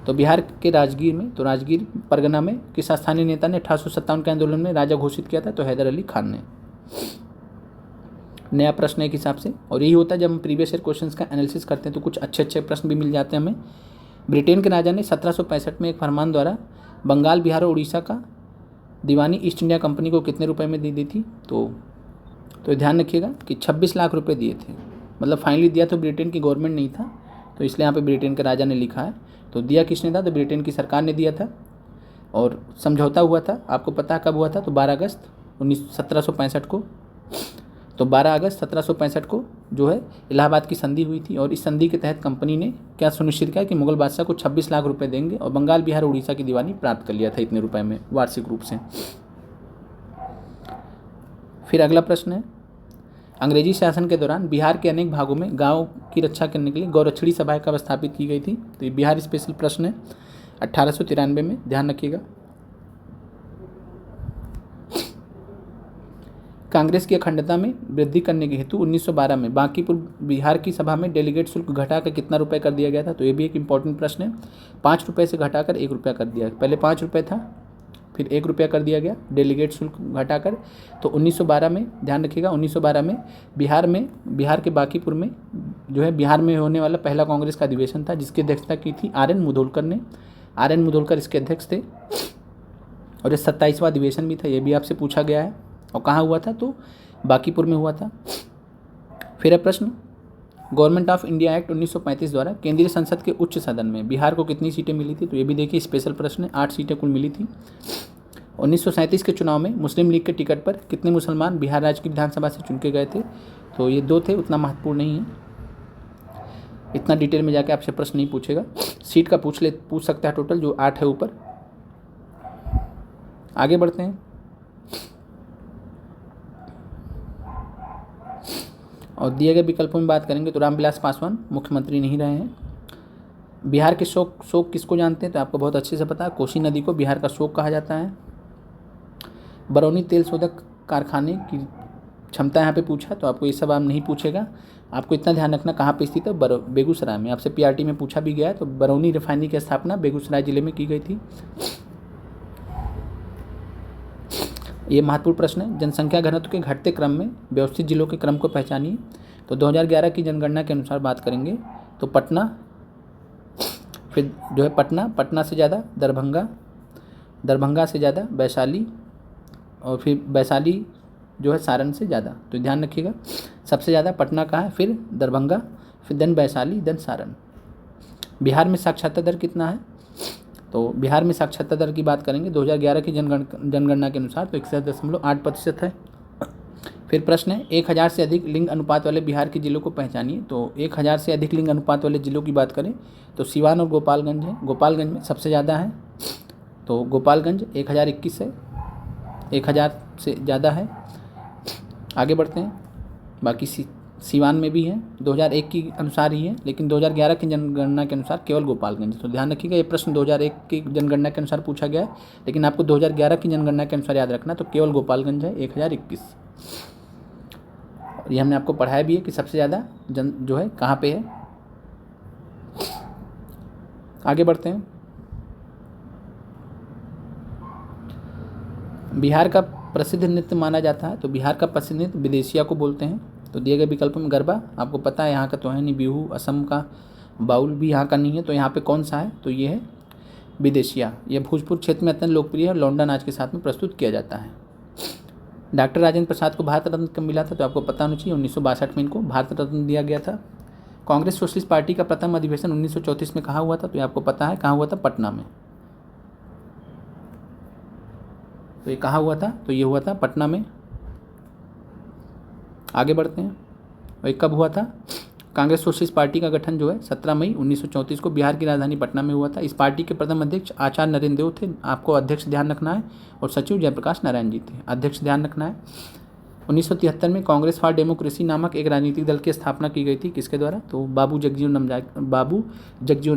तो बिहार के राजगीर में, तो राजगीर परगना में किस स्थानीय नेता ने 1857 के आंदोलन में राजा घोषित किया था? तो हैदर अली खान ने। नया प्रश्न एक हिसाब से। और यही होता है जब हम प्रीवियस ईयर क्वेश्चंस का एनालिसिस करते हैं तो कुछ अच्छे अच्छे प्रश्न भी मिल जाते हैं हमें। ब्रिटेन के राजा ने 1765 में एक फरमान द्वारा बंगाल, बिहार और उड़ीसा का दीवानी ईस्ट इंडिया कंपनी को कितने रुपए में दे दी थी? तो ध्यान रखिएगा कि 26 लाख रुपए दिए थे। मतलब फाइनली दिया तो ब्रिटेन की गवर्नमेंट नहीं था, तो इसलिए यहाँ पे ब्रिटेन के राजा ने लिखा है। तो दिया किसने था? तो ब्रिटेन की सरकार ने दिया था। और समझौता हुआ था, आपको पता है कब हुआ था? तो 12 अगस्त 1765 को। तो 12 अगस्त 1765 को जो है इलाहाबाद की संधि हुई थी। और इस संधि के तहत कंपनी ने क्या सुनिश्चित किया कि मुगल बादशाह को 26 लाख रुपए देंगे और बंगाल, बिहार, उड़ीसा की दीवानी प्राप्त कर लिया था इतने रुपए में वार्षिक रूप से। फिर अगला प्रश्न है, अंग्रेजी शासन के दौरान बिहार के अनेक भागों में गांव की रक्षा करने के लिए गौरक्षणी सभाएं कब स्थापित की गई थी? तो ये बिहार स्पेशल प्रश्न है, 1893 में, ध्यान रखिएगा। कांग्रेस की अखंडता में वृद्धि करने के हेतु 1912 में बांकीपुर बिहार की सभा में डेलीगेट शुल्क घटाकर कितना रुपए कर दिया गया था? तो ये भी एक इंपॉर्टेंट प्रश्न है। 5 रुपये से घटाकर 1 रुपया कर दिया। पहले 5 रुपये था, फिर 1 रुपया कर दिया गया डेलीगेट शुल्क घटाकर। तो 1912 में, ध्यान रखिएगा, 1912 में बिहार के बांकीपुर में जो है बिहार में होने वाला पहला कांग्रेस का अधिवेशन था, जिसकी अध्यक्षता की थी आर एन मुधोलकर ने। आर एन मुधोलकर इसके अध्यक्ष थे। और ये 27वां अधिवेशन भी था, ये भी आपसे पूछा गया है। और कहाँ हुआ था? तो बांकीपुर में हुआ था। फिर है प्रश्न, गवर्नमेंट ऑफ इंडिया एक्ट 1935 द्वारा केंद्रीय संसद के उच्च सदन में बिहार को कितनी सीटें मिली थी? तो ये भी देखिए स्पेशल प्रश्न है, 8 सीटें कुल मिली थी। 1937 के चुनाव में मुस्लिम लीग के टिकट पर कितने मुसलमान बिहार राज्य की विधानसभा से चुन के गए थे? तो ये 2 थे, उतना महत्वपूर्ण नहीं है, इतना डिटेल में जाके आपसे प्रश्न नहीं पूछेगा। सीट का पूछ सकता है टोटल, जो 8 है ऊपर। आगे बढ़ते हैं और दिए गए विकल्पों में बात करेंगे। तो रामविलास पासवान मुख्यमंत्री नहीं रहे हैं। बिहार के शोक किसको जानते हैं? तो आपको बहुत अच्छे से पता है, कोसी नदी को बिहार का शोक कहा जाता है। बरौनी तेल शोधक कारखाने की क्षमता यहाँ पे पूछा, तो आपको ये सब आप नहीं पूछेगा। आपको इतना ध्यान रखना कहाँ पे स्थित है, बेगूसराय में। आपसे पीआरटी में पूछा भी गया है। तो बरौनी रिफाइनरी की स्थापना बेगूसराय जिले में की गई थी। ये महत्वपूर्ण प्रश्न है, जनसंख्या घनत्व के घटते क्रम में व्यवस्थित जिलों के क्रम को पहचानिए। तो 2011 की जनगणना के अनुसार बात करेंगे तो पटना, फिर जो है पटना से ज़्यादा दरभंगा से ज़्यादा वैशाली, और फिर वैशाली जो है सारण से ज़्यादा। तो ध्यान रखिएगा, सबसे ज़्यादा पटना का है, फिर दरभंगा, फिर देन वैशाली, देन सारण। बिहार में साक्षरता दर कितना है? तो बिहार में साक्षरता दर की बात करेंगे 2011 की जनगणना के अनुसार तो 61.8% है। फिर प्रश्न है, 1000 से अधिक लिंग अनुपात वाले बिहार के जिलों को पहचानिए। तो 1000 से अधिक लिंग अनुपात वाले जिलों की बात करें तो सिवान और गोपालगंज है। गोपालगंज में सबसे ज़्यादा है, तो गोपालगंज 1021 है, 1000 से ज़्यादा है। आगे बढ़ते हैं, बाकी सिवान में भी है, 2001 की अनुसार ही है, लेकिन 2011 की जनगणना के अनुसार केवल गोपालगंज। तो ध्यान रखिएगा, ये प्रश्न 2001 की जनगणना के अनुसार पूछा गया है, लेकिन आपको 2011 की जनगणना के अनुसार याद रखना। तो केवल गोपालगंज है 1021। ये हमने आपको पढ़ाया भी है कि सबसे ज़्यादा जो है कहाँ पे है। आगे बढ़ते हैं, बिहार का प्रसिद्ध नृत्य माना जाता है। तो बिहार का प्रसिद्ध नृत्य विदेशिया को बोलते हैं। तो दिए गए विकल्पों में गरबा आपको पता है यहाँ का तो है नहीं, बिहू असम का, बाउल भी यहाँ का नहीं है। तो यहाँ पे कौन सा है? तो ये है विदेशिया। ये भोजपुर क्षेत्र में अत्यंत लोकप्रिय है, लौंडा नाच के साथ में प्रस्तुत किया जाता है। डॉक्टर राजेंद्र प्रसाद को भारत रत्न कब मिला था? तो आपको पता होना चाहिए, 1962 में इनको भारत रत्न दिया गया था। कांग्रेस सोशलिस्ट पार्टी का प्रथम अधिवेशन 1934 में कहाँ हुआ था? तो ये आपको पता है कहाँ हुआ था, पटना में। तो ये कहाँ हुआ था? तो ये हुआ था पटना में। आगे बढ़ते हैं, और ये कब हुआ था? कांग्रेस सोशलिस्ट पार्टी का गठन जो है 17 मई 1934 को बिहार की राजधानी पटना में हुआ था। इस पार्टी के प्रथम अध्यक्ष आचार्य नरेंद्र देव थे, आपको अध्यक्ष ध्यान रखना है, और सचिव जयप्रकाश नारायण जी थे, अध्यक्ष ध्यान रखना है। 1973 में कांग्रेस फॉर डेमोक्रेसी नामक एक राजनीतिक दल की स्थापना की गई थी, किसके द्वारा? तो बाबू जगजीवन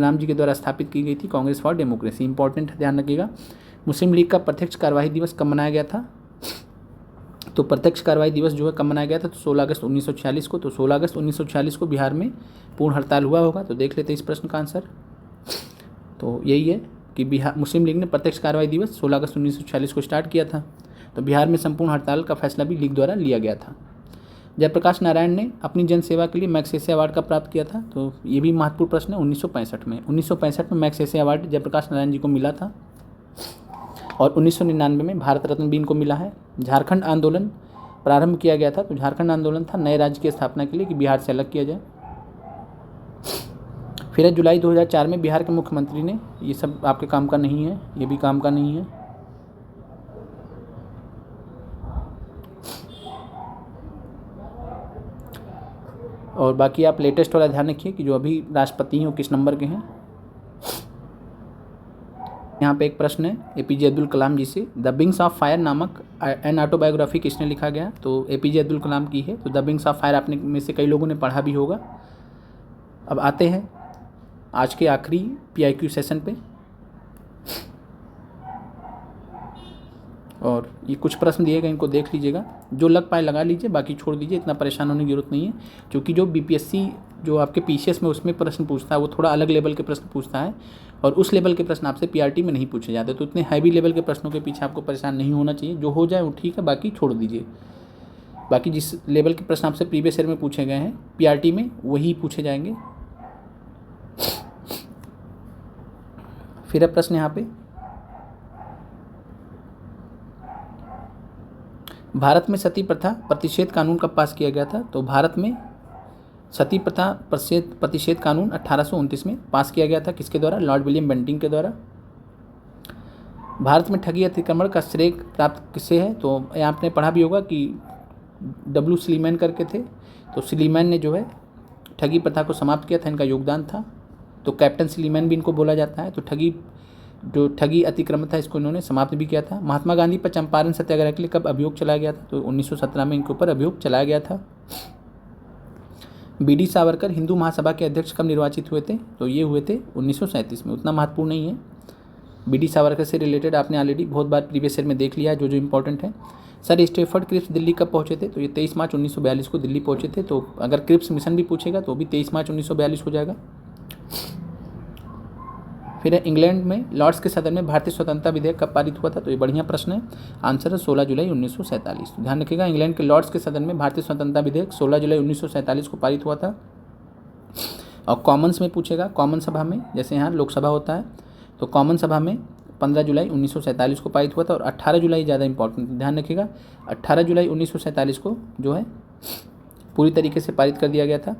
राम जी के द्वारा स्थापित की गई थी कांग्रेस फॉर डेमोक्रेसी। इंपॉर्टेंट है, ध्यान रखिएगा। मुस्लिम लीग का प्रत्यक्ष कार्यवाही दिवस कब मनाया गया था? तो प्रत्यक्ष कार्रवाई दिवस जो है कब मनाया गया था? तो 16 अगस्त 1946 को। तो 16 अगस्त 1946 को बिहार में पूर्ण हड़ताल हुआ होगा। तो देख लेते हैं इस प्रश्न का आंसर। तो यही है कि बिहार मुस्लिम लीग ने प्रत्यक्ष कार्रवाई दिवस 16 अगस्त 1946 को स्टार्ट किया था। तो बिहार में संपूर्ण हड़ताल का फैसला भी लीग द्वारा लिया गया था। जयप्रकाश नारायण ने अपनी जन सेवा के लिए मैग्सेसे अवार्ड का प्राप्त किया था, तो ये भी महत्वपूर्ण प्रश्न है। 1965 में मैग्सेसे अवार्ड जयप्रकाश नारायण जी को मिला था और 1999 में भारत रत्न भी इनको मिला है। झारखंड आंदोलन प्रारंभ किया गया था, तो झारखंड आंदोलन था नए राज्य की स्थापना के लिए कि बिहार से अलग किया जाए। फिर जुलाई 2004 में बिहार के मुख्यमंत्री ने, ये सब आपके काम का नहीं है, ये भी काम का नहीं है। और बाकी आप लेटेस्ट वाला ध्यान रखिए कि जो अभी राष्ट्रपति हैं वो किस नंबर के हैं। यहाँ पे एक प्रश्न है एपीजे अब्दुल कलाम जी से, द विंग्स ऑफ फायर नामक एन ऑटोबायोग्राफी किसने लिखा गया? तो एपीजे अब्दुल कलाम की है। तो द विंग्स ऑफ फायर आपने में से कई लोगों ने पढ़ा भी होगा। अब आते हैं आज के आखिरी पीआईक्यू सेशन पे, और ये कुछ प्रश्न दिए गए, इनको देख लीजिएगा, जो लग पाए लगा लीजिए, बाकी छोड़ दीजिए, इतना परेशान होने की जरूरत नहीं है, क्योंकि जो बीपीएससी जो आपके पीसीएस में उसमें प्रश्न पूछता है वो थोड़ा अलग लेवल के प्रश्न पूछता है, और उस लेवल के प्रश्न आपसे पीआरटी में नहीं पूछे जाते। तो इतने हैवी लेवल के प्रश्नों के पीछे आपको परेशान नहीं होना चाहिए, जो हो जाए वो ठीक है, बाकी छोड़ दीजिए। बाकी जिस लेवल के प्रश्न आपसे प्रीवियस ईयर में पूछे गए हैं पीआरटी में, वही पूछे जाएंगे। फिर प्रश्न यहाँ पे, भारत में सती प्रथा प्रतिषेध कानून कब पास किया गया था? तो भारत में सती प्रथा प्रतिषेध कानून 1829 में पास किया गया था। किसके द्वारा? लॉर्ड विलियम बेंटिंग के द्वारा। भारत में ठगी अतिक्रमण का श्रेय प्राप्त किससे है? तो यहाँ आपने पढ़ा भी होगा कि डब्ल्यू स्लीमैन करके थे, तो स्लीमैन ने जो है ठगी प्रथा को समाप्त किया था, इनका योगदान था। तो कैप्टन स्लीमैन भी इनको बोला जाता है। तो ठगी अतिक्रमण था, इसको इन्होंने समाप्त भी किया था। महात्मा गांधी पर चंपारण सत्याग्रह के लिए कब अभियोग चलाया गया था? तो 1917 में इनके ऊपर अभियोग चलाया गया था। बीडी सावरकर हिंदू महासभा के अध्यक्ष कब निर्वाचित हुए थे? तो ये हुए थे 1937 में, उतना महत्वपूर्ण नहीं है। बीडी सावरकर से रिलेटेड आपने ऑलरेडी बहुत बार प्रीवियस ईयर में देख लिया है, जो इंपॉर्टेंट है। सर स्टेफर्ड क्रिप्स दिल्ली कब पहुंचे थे? तो ये 23 मार्च 1942 को दिल्ली पहुंचे थे। तो अगर क्रिप्स मिशन भी पूछेगा तो भी 23 मार्च 1942 हो जाएगा। फिर इंग्लैंड में लॉर्ड्स के सदन में भारतीय स्वतंत्रता विधेयक कब पारित हुआ था? तो ये बढ़िया प्रश्न है, आंसर है 16 जुलाई 1947। तो ध्यान रखिएगा, इंग्लैंड के लॉर्ड्स के सदन में भारतीय स्वतंत्रता विधेयक 16 जुलाई 1947 को पारित हुआ था। और कॉमन्स में पूछेगा, कॉमन सभा में, जैसे यहाँ लोकसभा होता है, तो कॉमन सभा में 15 जुलाई 1947 को पारित हुआ था। और 18 जुलाई ज़्यादा इंपॉर्टेंट, ध्यान रखिएगा, 18 जुलाई 1947 को जो है पूरी तरीके से पारित कर दिया गया था।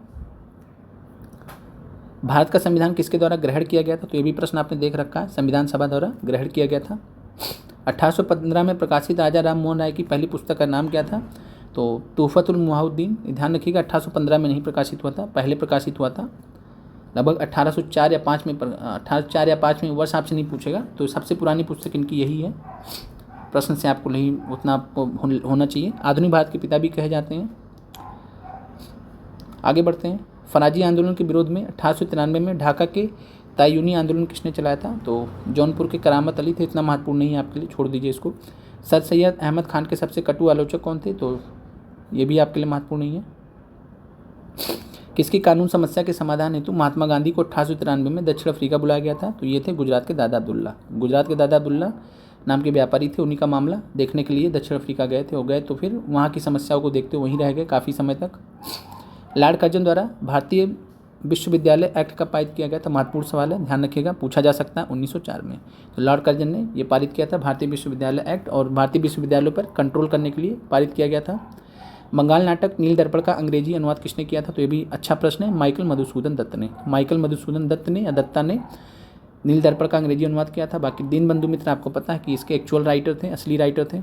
भारत का संविधान किसके द्वारा ग्रहण किया गया था? तो ये भी प्रश्न आपने देख रखा है, संविधान सभा द्वारा ग्रहण किया गया था। 1815 में प्रकाशित राजा राम मोहन राय की पहली पुस्तक का नाम क्या था? तो तोहफतुल मुहाउद्दीन। ध्यान रखिएगा, 1815 में नहीं प्रकाशित हुआ था, पहले प्रकाशित हुआ था लगभग 1804 या 5 में। 1804 या 5 में वर्ष आपसे नहीं पूछेगा, तो सबसे पुरानी पुस्तक इनकी यही है। प्रश्न से आपको नहीं उतना आपको होना चाहिए। आधुनिक भारत के पिता भी कहे जाते हैं। आगे बढ़ते हैं। फराजी आंदोलन के विरोध में 1893 में ढाका के तायूनी आंदोलन किसने चलाया था? तो जौनपुर के करामत अली थे। इतना महत्वपूर्ण नहीं है आपके लिए, छोड़ दीजिए इसको। सर सैयद अहमद खान के सबसे कटु आलोचक कौन थे? तो ये भी आपके लिए महत्वपूर्ण नहीं है। किसकी कानून समस्या के समाधान हेतु महात्मा गांधी को 1893 में दक्षिण अफ्रीका बुलाया गया था? तो ये थे गुजरात के दादा अब्दुल्ला। गुजरात के दादा अब्दुल्ला नाम के व्यापारी थे, उन्हीं का मामला देखने के लिए दक्षिण अफ्रीका गए थे। हो गए तो फिर वहाँ की समस्याओं को देखते वहीं रह गए काफ़ी समय तक। लॉर्ड कर्जन द्वारा भारतीय विश्वविद्यालय एक्ट कब पारित किया गया था? महत्वपूर्ण सवाल है, ध्यान रखिएगा, पूछा जा सकता है 1904 में। तो लॉर्ड कर्जन ने ये पारित किया था भारतीय विश्वविद्यालय एक्ट, और भारतीय विश्वविद्यालयों पर कंट्रोल करने के लिए पारित किया गया था। बंगाल नाटक नील दर्पण का अंग्रेजी अनुवाद किसने किया था? तो ये भी अच्छा प्रश्न है, माइकल मधुसूदन दत्त ने। माइकल मधुसूदन दत्त ने या दत्ता ने नील दर्पण का अंग्रेजी अनुवाद किया था। बाकी दीनबंधु मित्र आपको पता है कि इसके एक्चुअल राइटर थे, असली राइटर थे।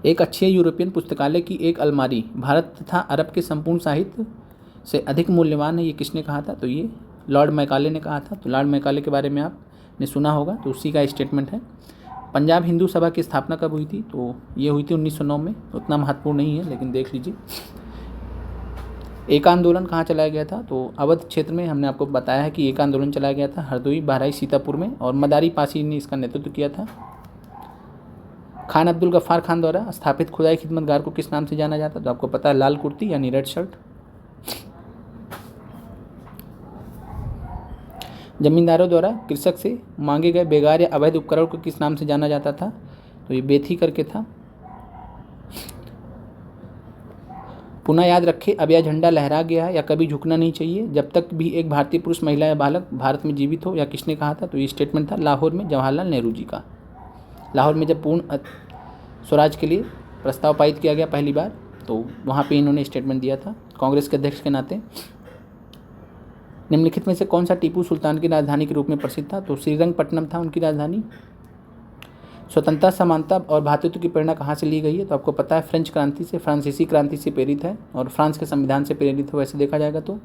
एक अच्छे यूरोपियन पुस्तकालय की एक अलमारी भारत तथा अरब के संपूर्ण साहित्य से अधिक मूल्यवान है, ये किसने कहा था? तो ये लॉर्ड मैकाले ने कहा था। तो लॉर्ड मैकाले के बारे में आपने सुना होगा, तो उसी का स्टेटमेंट है। पंजाब हिंदू सभा की स्थापना कब हुई थी? तो ये हुई थी 1909 में। उतना महत्वपूर्ण नहीं है, लेकिन देख लीजिए। एक आंदोलन कहाँ चलाया गया था? तो अवध क्षेत्र में। हमने आपको बताया है कि एक आंदोलन चलाया गया था हरदोई, बहराइच, सीतापुर में, और मदारी पासी ने इसका नेतृत्व किया था। खान अब्दुल गफ्फार खान द्वारा स्थापित खुदाई खिदमतगार को किस नाम से जाना जाता? तो आपको पता है, लाल कुर्ती यानी रेड शर्ट। जमींदारों द्वारा कृषक से मांगे गए बेगार या अवैध उपकरण को किस नाम से जाना जाता था? तो ये बेथी करके था। पुनः याद रखें, अब यह झंडा लहरा गया है या कभी झुकना नहीं चाहिए जब तक भी एक भारतीय पुरुष, महिला या बालक भारत में जीवित हो। या किसने कहा था? तो ये स्टेटमेंट था लाहौर में जवाहरलाल नेहरू जी का। लाहौर में जब पूर्ण स्वराज के लिए प्रस्ताव पारित किया गया पहली बार, तो वहाँ पे इन्होंने स्टेटमेंट दिया था कांग्रेस के अध्यक्ष के नाते। निम्नलिखित में से कौन सा टीपू सुल्तान की राजधानी के रूप में प्रसिद्ध था? तो श्रीरंगपट्टनम था उनकी राजधानी। स्वतंत्रता, समानता और भ्रातृत्व की प्रेरणा कहाँ से ली गई है? तो आपको पता है फ्रेंच क्रांति से, फ्रांसीसी क्रांति से प्रेरित है और फ्रांस के संविधान से प्रेरित है वैसे देखा जाएगा तो।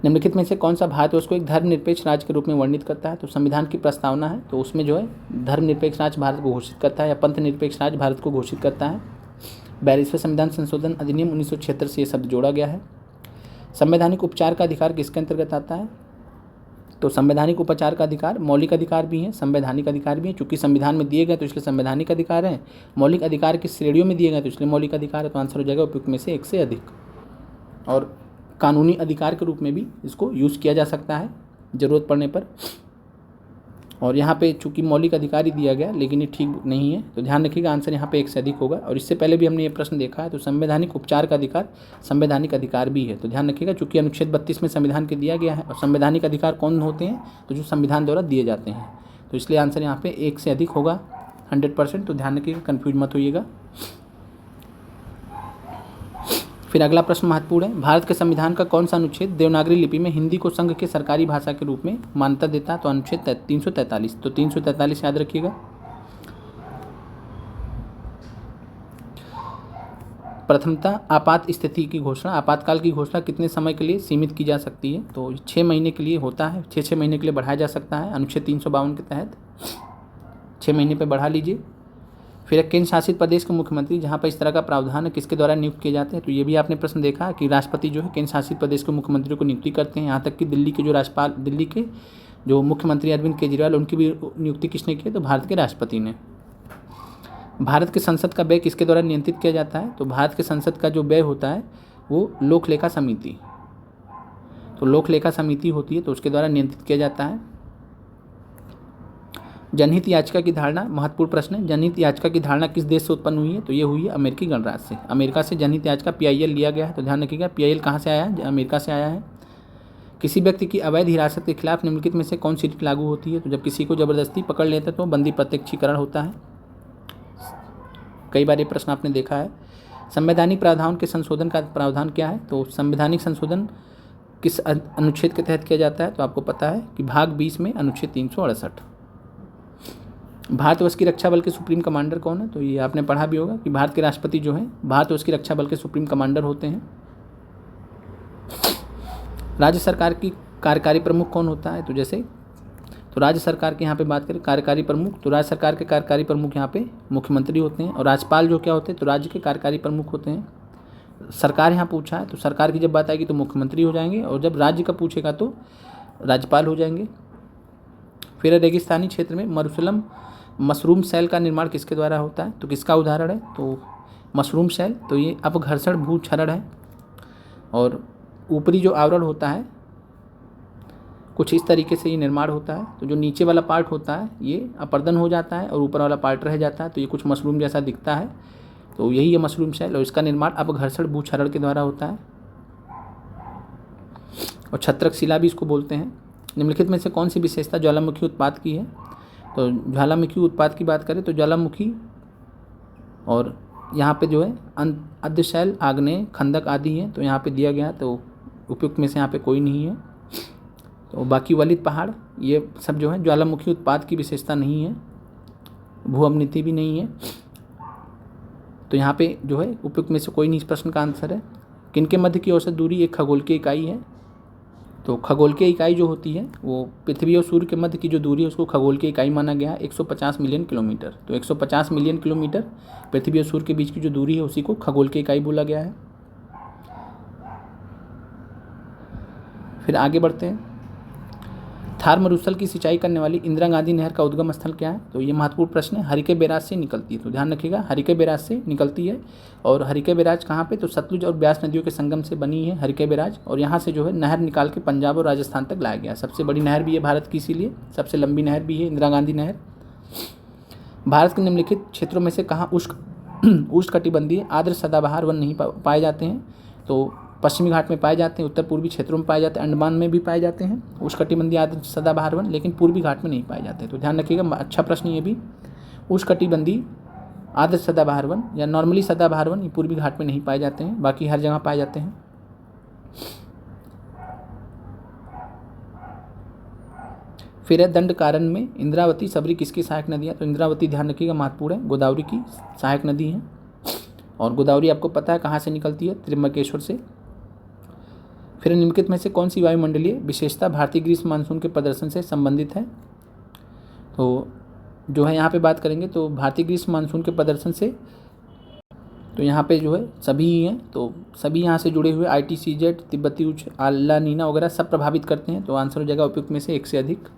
निम्नलिखित में से कौन सा भारतवर्ष को एक धर्मनिरपेक्ष राज्य के रूप में वर्णित करता है? तो संविधान की प्रस्तावना है, तो उसमें जो है धर्मनिरपेक्ष राज्य भारत को घोषित करता है या पंथ निरपेक्ष राज्य भारत को घोषित करता है। 42वें संविधान संशोधन अधिनियम 1976 से ये शब्द जोड़ा गया है। संवैधानिक उपचार का अधिकार किसके अंतर्गत आता है? तो संवैधानिक उपचार का अधिकार मौलिक अधिकार भी है, संवैधानिक अधिकार भी है। चूंकि संविधान में दिए गए तो इसलिए संवैधानिक अधिकार है, मौलिक अधिकार की श्रेणियों में दिए गए तो इसलिए मौलिक अधिकार है। तो आंसर हो जाएगा उपयुक्त में से एक से अधिक। और कानूनी अधिकार के रूप में भी इसको यूज़ किया जा सकता है ज़रूरत पड़ने पर। और यहाँ पे चूंकि मौलिक अधिकार ही दिया गया लेकिन ये ठीक नहीं है, तो ध्यान रखिएगा आंसर यहाँ पे एक से अधिक होगा। और इससे पहले भी हमने ये प्रश्न देखा है, तो संवैधानिक उपचार का अधिकार संवैधानिक अधिकार भी है। तो ध्यान रखिएगा चूंकि अनुच्छेद 32 में संविधान के दिया गया है और संवैधानिक अधिकार कौन होते हैं? तो जो संविधान द्वारा दिए जाते हैं। तो इसलिए आंसर यहाँ पे एक से अधिक होगा 100%। तो ध्यान रखिएगा, कन्फ्यूज मत होइएगा। फिर अगला प्रश्न महत्वपूर्ण है, भारत के संविधान का कौन सा अनुच्छेद देवनागरी लिपि में हिंदी को संघ के सरकारी भाषा के रूप में मान्यता देता है? तो अनुच्छेद 343। तो 343 याद रखिएगा। प्रथमतः आपात स्थिति की घोषणा, आपातकाल की घोषणा कितने समय के लिए सीमित की जा सकती है? तो 6 महीने के लिए होता है, 6 महीने के लिए बढ़ाया जा सकता है अनुच्छेद 352 के तहत। 6 महीने पर बढ़ा लीजिए। फिर केंद्र शासित प्रदेश के मुख्यमंत्री, जहाँ पर इस तरह का प्रावधान है, किसके द्वारा नियुक्त किए जाते हैं? तो ये भी आपने प्रश्न देखा कि राष्ट्रपति जो है केंद्र शासित प्रदेश के मुख्यमंत्री को नियुक्ति करते हैं। यहाँ तक कि दिल्ली के जो राज्यपाल, दिल्ली के जो मुख्यमंत्री अरविंद केजरीवाल, उनकी भी नियुक्ति किसने की? तो भारत के राष्ट्रपति ने। भारत के संसद का व्यय किसके द्वारा नियंत्रित किया जाता है? तो भारत के संसद का जो व्यय होता है वो लोक लेखा समिति, तो लोक लेखा समिति होती है, तो उसके द्वारा नियंत्रित किया जाता है। जनहित याचिका की धारणा, महत्वपूर्ण प्रश्न है। जनहित याचिका की धारणा किस देश से उत्पन्न हुई है? तो ये हुई है अमेरिकी गणराज्य से। अमेरिका से जनहित याचिका PIL लिया गया है। तो ध्यान रखिएगा PIL कहाँ से आया है? अमेरिका से आया है। किसी व्यक्ति की अवैध हिरासत के खिलाफ निम्नलिखित में से कौन सी रीति लागू होती है? तो जब किसी को जबरदस्ती पकड़ लेते हैं तो बंदी प्रत्यक्षीकरण होता है। कई बार ये प्रश्न आपने देखा है। संवैधानिक प्रावधान के संशोधन का प्रावधान क्या है? तो संवैधानिक संशोधन किस अनुच्छेद के तहत किया जाता है? तो आपको पता है कि भाग 20 में अनुच्छेद 368। भारतवर्ष की रक्षा बल के सुप्रीम कमांडर कौन है? तो ये आपने पढ़ा भी होगा कि भारत के राष्ट्रपति जो हैं भारतवर्ष की रक्षा बल के सुप्रीम कमांडर होते हैं। राज्य सरकार की कार्यकारी प्रमुख कौन होता है? तो राज्य सरकार के यहाँ पे बात करें कार्यकारी प्रमुख, तो राज्य सरकार के कार्यकारी प्रमुख यहाँ पे मुख्यमंत्री होते हैं। और राज्यपाल जो क्या होते हैं? तो राज्य के कार्यकारी प्रमुख होते हैं। सरकार यहाँ पूछा है तो सरकार की जब बात आएगी तो मुख्यमंत्री हो जाएंगे, और जब राज्य का पूछेगा तो राज्यपाल हो जाएंगे। फिर रेगिस्तानी क्षेत्र में मशरूम सेल का निर्माण किसके द्वारा होता है? तो किसका उदाहरण है? तो मशरूम सेल, तो ये अपघर्षण भूक्षरण है। और ऊपरी जो आवरण होता है कुछ इस तरीके से ये निर्माण होता है। तो जो नीचे वाला पार्ट होता है ये अपर्दन हो जाता है और ऊपर वाला पार्ट रह जाता है, तो ये कुछ मशरूम जैसा दिखता है। तो यही है मशरूम सेल, और इसका निर्माण अपघर्षण भूक्षरण के द्वारा होता है। और छत्रक शिला भी इसको बोलते हैं। निम्नलिखित में से कौन सी विशेषता ज्वालामुखी उत्पाद की है? तो ज्वालामुखी उत्पाद की बात करें तो ज्वालामुखी और यहाँ पे जो है अध्यशैल, आग्नेय, खंदक आदि हैं, तो यहाँ पे दिया गया, तो उपयुक्त में से यहाँ पे कोई नहीं है। तो बाकी वलित पहाड़ ये सब जो है ज्वालामुखी उत्पाद की विशेषता नहीं है, भूअवनति भी नहीं है। तो यहाँ पे जो है उपयुक्त में से कोई नहीं इस प्रश्न का आंसर है। किनके मध्य की औसत दूरी एक खगोल की इकाई है? तो खगोल की इकाई जो होती है वो पृथ्वी और सूर्य के मध्य की जो दूरी है उसको खगोल की इकाई माना गया है, 150 मिलियन किलोमीटर। तो 150 मिलियन किलोमीटर पृथ्वी और सूर्य के बीच की जो दूरी है उसी को खगोल की इकाई बोला गया है। फिर आगे बढ़ते हैं। थार मरुस्थल की सिंचाई करने वाली इंदिरा गांधी नहर का उद्गम स्थल क्या है? तो ये महत्वपूर्ण प्रश्न है। हरिके बैराज से निकलती है, तो ध्यान रखिएगा हरिके बैराज से निकलती है। और हरिके बैराज कहाँ पे? तो सतलुज और ब्यास नदियों के संगम से बनी है हरिके बैराज, और यहाँ से जो है नहर निकाल के पंजाब और राजस्थान तक लाया गया। सबसे बड़ी नहर भी है भारत की, इसीलिए सबसे लंबी नहर भी है इंदिरा गांधी नहर। भारत के निम्नलिखित क्षेत्रों में से कहाँ उष्णकटिबंधीय आर्द्र सदाबहार वन नहीं पाए जाते हैं, तो पश्चिमी घाट में पाए जाते हैं, उत्तर पूर्वी क्षेत्रों में पाए जाते हैं, अंडमान में भी पाए जाते हैं उष्णकटिबंधीय आर्द्र सदाबहार वन, लेकिन पूर्वी घाट में नहीं पाए जाते। तो ध्यान रखिएगा, अच्छा प्रश्न ये भी। उष्णकटिबंधीय आर्द्र सदाबहार वन या नॉर्मली सदाबहार वन ये पूर्वी घाट में नहीं पाए जाते हैं, बाकी हर जगह पाए जाते हैं। फिर है दंडकारण्य में इंद्रावती सबरी किसकी सहायक नदी है? तो इंद्रावती ध्यान रखिएगा महत्वपूर्ण है, गोदावरी की सहायक नदी है। और गोदावरी आपको पता है कहाँ से निकलती है? त्र्यंबकेश्वर से। फिर निम्नलिखित में से कौन सी वायुमंडलीय विशेषता भारतीय ग्रीष्म मानसून के प्रदर्शन से संबंधित है? तो जो है यहाँ पे बात करेंगे तो भारतीय ग्रीष्म मानसून के प्रदर्शन से, तो यहाँ पे जो है सभी ही हैं, तो सभी यहाँ से जुड़े हुए ITCZ, तिब्बती उच्च, ला नीना वगैरह सब प्रभावित करते हैं। तो आंसर हो जाएगा उपयुक्त में से एक से अधिक।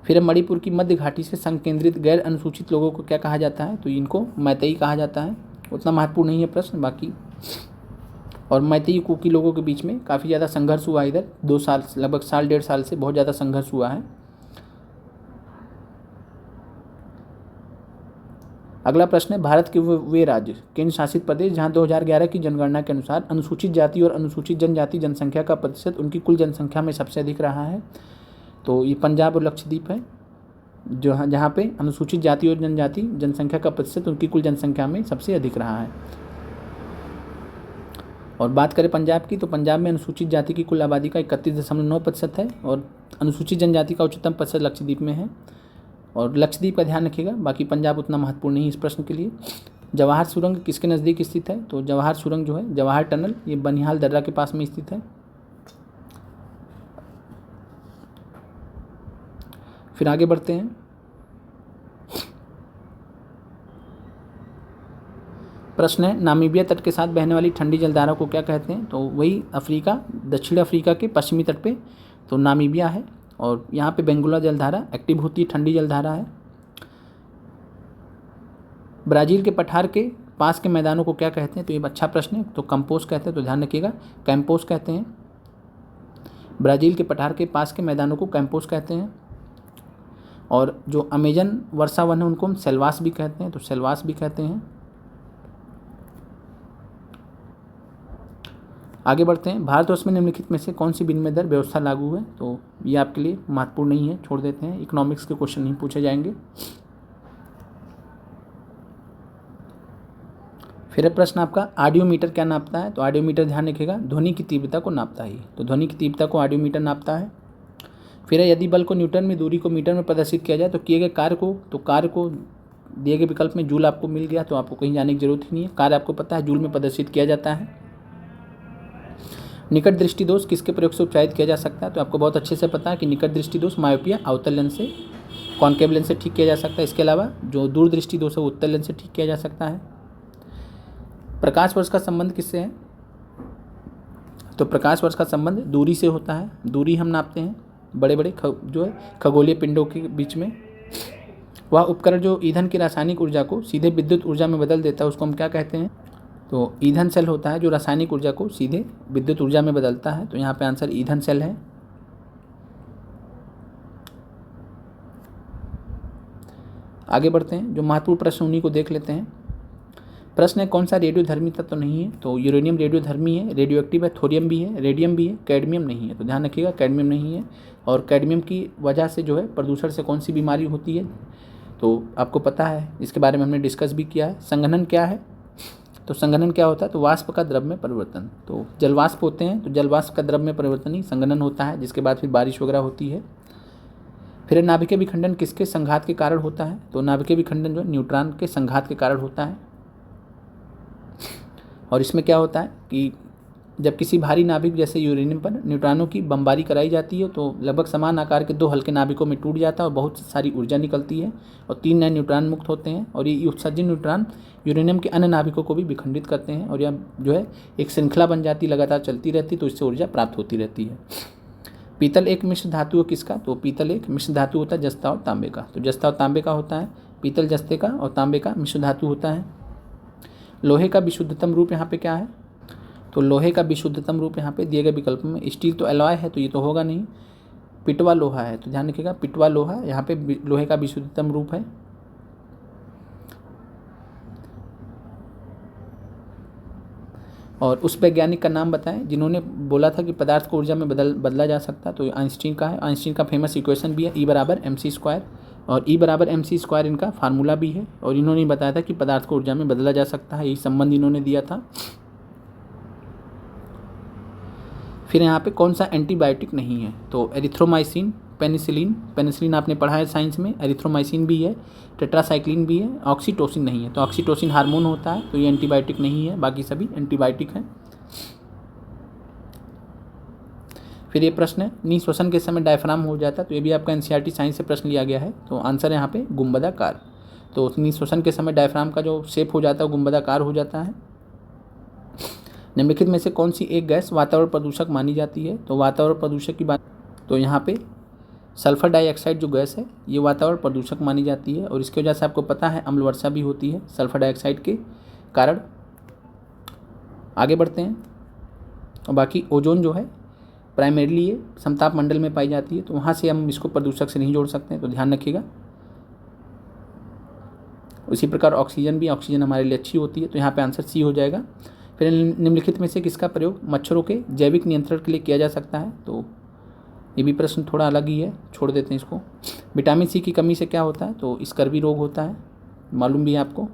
फिर मणिपुर की मध्य घाटी से संकेंद्रित गैर अनुसूचित लोगों को क्या कहा जाता है? तो इनको मैतेई कहा जाता है। उतना महत्वपूर्ण नहीं है प्रश्न बाकी। और मैतेई कुकी लोगों के बीच में काफ़ी ज़्यादा संघर्ष हुआ, इधर 2 साल लगभग साल 1.5 साल से बहुत ज़्यादा संघर्ष हुआ है। अगला प्रश्न है, भारत के वे राज्य केंद्र शासित प्रदेश जहां 2011 की जनगणना के अनुसार अनुसूचित जाति और अनुसूचित जनजाति जनसंख्या का प्रतिशत उनकी कुल जनसंख्या में सबसे अधिक रहा है? तो ये पंजाब और लक्षद्वीप है, जहाँ पे अनुसूचित जाति और जनजाति जनसंख्या का प्रतिशत उनकी कुल जनसंख्या में सबसे अधिक रहा है। और बात करें पंजाब की, तो पंजाब में अनुसूचित जाति की कुल आबादी का 31.9% है और अनुसूचित जनजाति का उच्चतम प्रतिशत लक्षद्वीप में है। और लक्षद्वीप का ध्यान रखिएगा, बाकी पंजाब उतना महत्वपूर्ण नहीं इस प्रश्न के लिए। जवाहर सुरंग किसके नज़दीक स्थित है? तो जवाहर सुरंग जो है, जवाहर टनल, ये बनिहाल दर्रा के पास में स्थित है। फिर आगे बढ़ते हैं। प्रश्न है, नामीबिया तट के साथ बहने वाली ठंडी जलधारा को क्या कहते हैं? तो वही अफ्रीका, दक्षिण अफ्रीका के पश्चिमी तट पे तो नामीबिया है, और यहाँ पे बेंगुला जलधारा एक्टिव होती है, ठंडी जलधारा है। ब्राज़ील के पठार के पास के मैदानों को क्या कहते हैं? तो ये अच्छा प्रश्न है, तो कंपोस्ट कहते हैं, तो ध्यान रखिएगा कैंपोस्ट कहते हैं। ब्राज़ील के पठार के पास के मैदानों को कैंपोस्ट कहते हैं। और जो अमेजन वर्षा वन है उनको हम सेल्वास भी कहते हैं, तो सेल्वास भी कहते हैं। आगे बढ़ते हैं। भारतवर्ष में निम्नलिखित में से कौन सी विनिमय दर व्यवस्था लागू है? तो ये आपके लिए महत्वपूर्ण नहीं है, छोड़ देते हैं, इकोनॉमिक्स के क्वेश्चन नहीं पूछे जाएंगे। फिर प्रश्न आपका, ऑडियोमीटर क्या नापता है? तो ऑडियोमीटर ध्यान रखिएगा ध्वनि की तीव्रता को नापता है, तो ध्वनि की तीव्रता को ऑडियोमीटर नापता है। फिर यदि बल को न्यूटन में, दूरी को मीटर में प्रदर्शित किया जाए तो किए गए कार्य को, तो कार्य को दिए गए विकल्प में जूल आपको मिल गया, तो आपको कहीं जाने की जरूरत ही नहीं है, कार्य आपको पता है जूल में प्रदर्शित किया जाता है। निकट दृष्टि दोष किसके प्रयोग से उपचारित किया जा सकता है? तो आपको बहुत अच्छे से पता है कि निकट दृष्टि दोष मायोपिया अवतल लेंस से, कॉन्केव लेंस से ठीक किया जा सकता है। इसके अलावा जो दूर दृष्टि दोष है वो उत्तल लेंस से ठीक किया जा सकता है। प्रकाश वर्ष का संबंध किससे है? तो प्रकाश वर्ष का संबंध दूरी से होता है, दूरी हम नापते हैं बड़े बड़े जो है खगोलीय पिंडों के बीच में। वह उपकरण जो ईंधन की रासायनिक ऊर्जा को सीधे विद्युत ऊर्जा में बदल देता है उसको हम क्या कहते हैं? तो ईंधन सेल होता है जो रासायनिक ऊर्जा को सीधे विद्युत ऊर्जा में बदलता है, तो यहाँ पे आंसर ईंधन सेल है। आगे बढ़ते हैं, जो महत्वपूर्ण प्रश्न उन्हीं को देख लेते हैं। प्रश्न है, कौन सा रेडियोधर्मी तत्व नहीं है? तो यूरेनियम रेडियोधर्मी है, रेडियो एक्टिव है, थोरियम भी है, रेडियम भी है, कैडमियम नहीं है। तो ध्यान रखिएगा कैडमियम नहीं है। और कैडमियम की वजह से जो है प्रदूषण से कौन सी बीमारी होती है? तो आपको पता है, इसके बारे में हमने डिस्कस भी किया है। संघनन क्या है? तो संघनन क्या होता है? तो वाष्प का द्रव में परिवर्तन। तो जलवाष्प होते हैं, तो जलवाष्प का द्रव में परिवर्तन ही संघनन होता है, जिसके बाद फिर बारिश वगैरह होती है। फिर नाभिकीय विखंडन किसके संघात के कारण होता है? तो नाभिकीय विखंडन जो न्यूट्रॉन के संघात के कारण होता है। और इसमें क्या होता है कि जब किसी भारी नाभिक जैसे यूरेनियम पर न्यूट्रॉनों की बमबारी कराई जाती है तो लगभग समान आकार के 2 हल्के नाभिकों में टूट जाता है और बहुत सारी ऊर्जा निकलती है और 3 नए न्यूट्रॉन मुक्त होते हैं। और ये उत्सर्जित न्यूट्रॉन यूरेनियम के अन्य नाभिकों को भी विखंडित करते हैं और यह जो है एक श्रृंखला बन जाती, लगातार चलती रहती, तो इससे ऊर्जा प्राप्त होती रहती है। पीतल एक मिश्र धातु है किसका? तो पीतल एक मिश्र धातु होता है जस्ता और तांबे का। तो जस्ता और तांबे का होता है, पीतल जस्ते का और तांबे का मिश्र धातु होता है। लोहे का विशुद्धतम रूप यहाँ पे क्या है? तो लोहे का विशुद्धतम रूप यहाँ पे दिए गए विकल्प में, स्टील तो एलॉय है तो ये तो होगा नहीं, पिटवा लोहा है, तो ध्यान रखिएगा पिटवा लोहा यहाँ पे लोहे का विशुद्धतम रूप है। और उस वैज्ञानिक का नाम बताएं जिन्होंने बोला था कि पदार्थ को ऊर्जा में बदला जा सकता है। तो ये आइंस्टीन का है। आइंस्टीन का फेमस इक्वेशन भी है E बराबर mc², और E बराबर mc² इनका फार्मूला भी है। और इन्होंने बताया था कि पदार्थ को ऊर्जा में बदला जा सकता है, यही संबंध इन्होंने दिया था। फिर यहाँ पे कौन सा एंटीबायोटिक नहीं है, तो एरिथ्रोमाइसिन, पेनिसिलिन आपने पढ़ा है साइंस में, एरिथ्रोमाइसिन भी है, टेट्रासाइक्लिन भी है, ऑक्सीटोसिन नहीं है। तो ऑक्सीटोसिन हार्मोन होता है, तो ये एंटीबायोटिक नहीं है, बाकी सभी एंटीबायोटिक हैं। फिर ये प्रश्न है, निःश्वसन के समय डायफ्राम हो जाता है, तो ये भी आपका एनसीईआरटी साइंस से प्रश्न लिया गया है। तो आंसर है यहाँ पे गुंबदाकार। तो निःश्वसन के समय डायफ्राम का जो शेप हो जाता है वो गुंबदाकार हो जाता है। निम्नलिखित में से कौन सी एक गैस वातावरण प्रदूषक मानी जाती है, तो वातावरण प्रदूषक की बात, तो यहाँ पे सल्फर डाइऑक्साइड जो गैस है ये वातावरण प्रदूषक मानी जाती है। और इसकी वजह से आपको पता है अम्ल वर्षा भी होती है सल्फर डाइऑक्साइड के कारण। आगे बढ़ते हैं। और बाकी ओजोन जो है प्राइमरीली ये समताप मंडल में पाई जाती है, तो वहाँ से हम इसको प्रदूषक से नहीं जोड़ सकते हैं, तो ध्यान रखिएगा। उसी प्रकार ऑक्सीजन भी, ऑक्सीजन हमारे लिए अच्छी होती है, तो यहाँ पे आंसर सी हो जाएगा। फिर निम्नलिखित में से किसका प्रयोग मच्छरों के जैविक नियंत्रण के लिए किया जा सकता है, तो ये भी प्रश्न थोड़ा अलग ही है, छोड़ देते हैं इसको। विटामिन सी की कमी से क्या होता है, तो स्कर्वी रोग होता है, मालूम भी है आपको।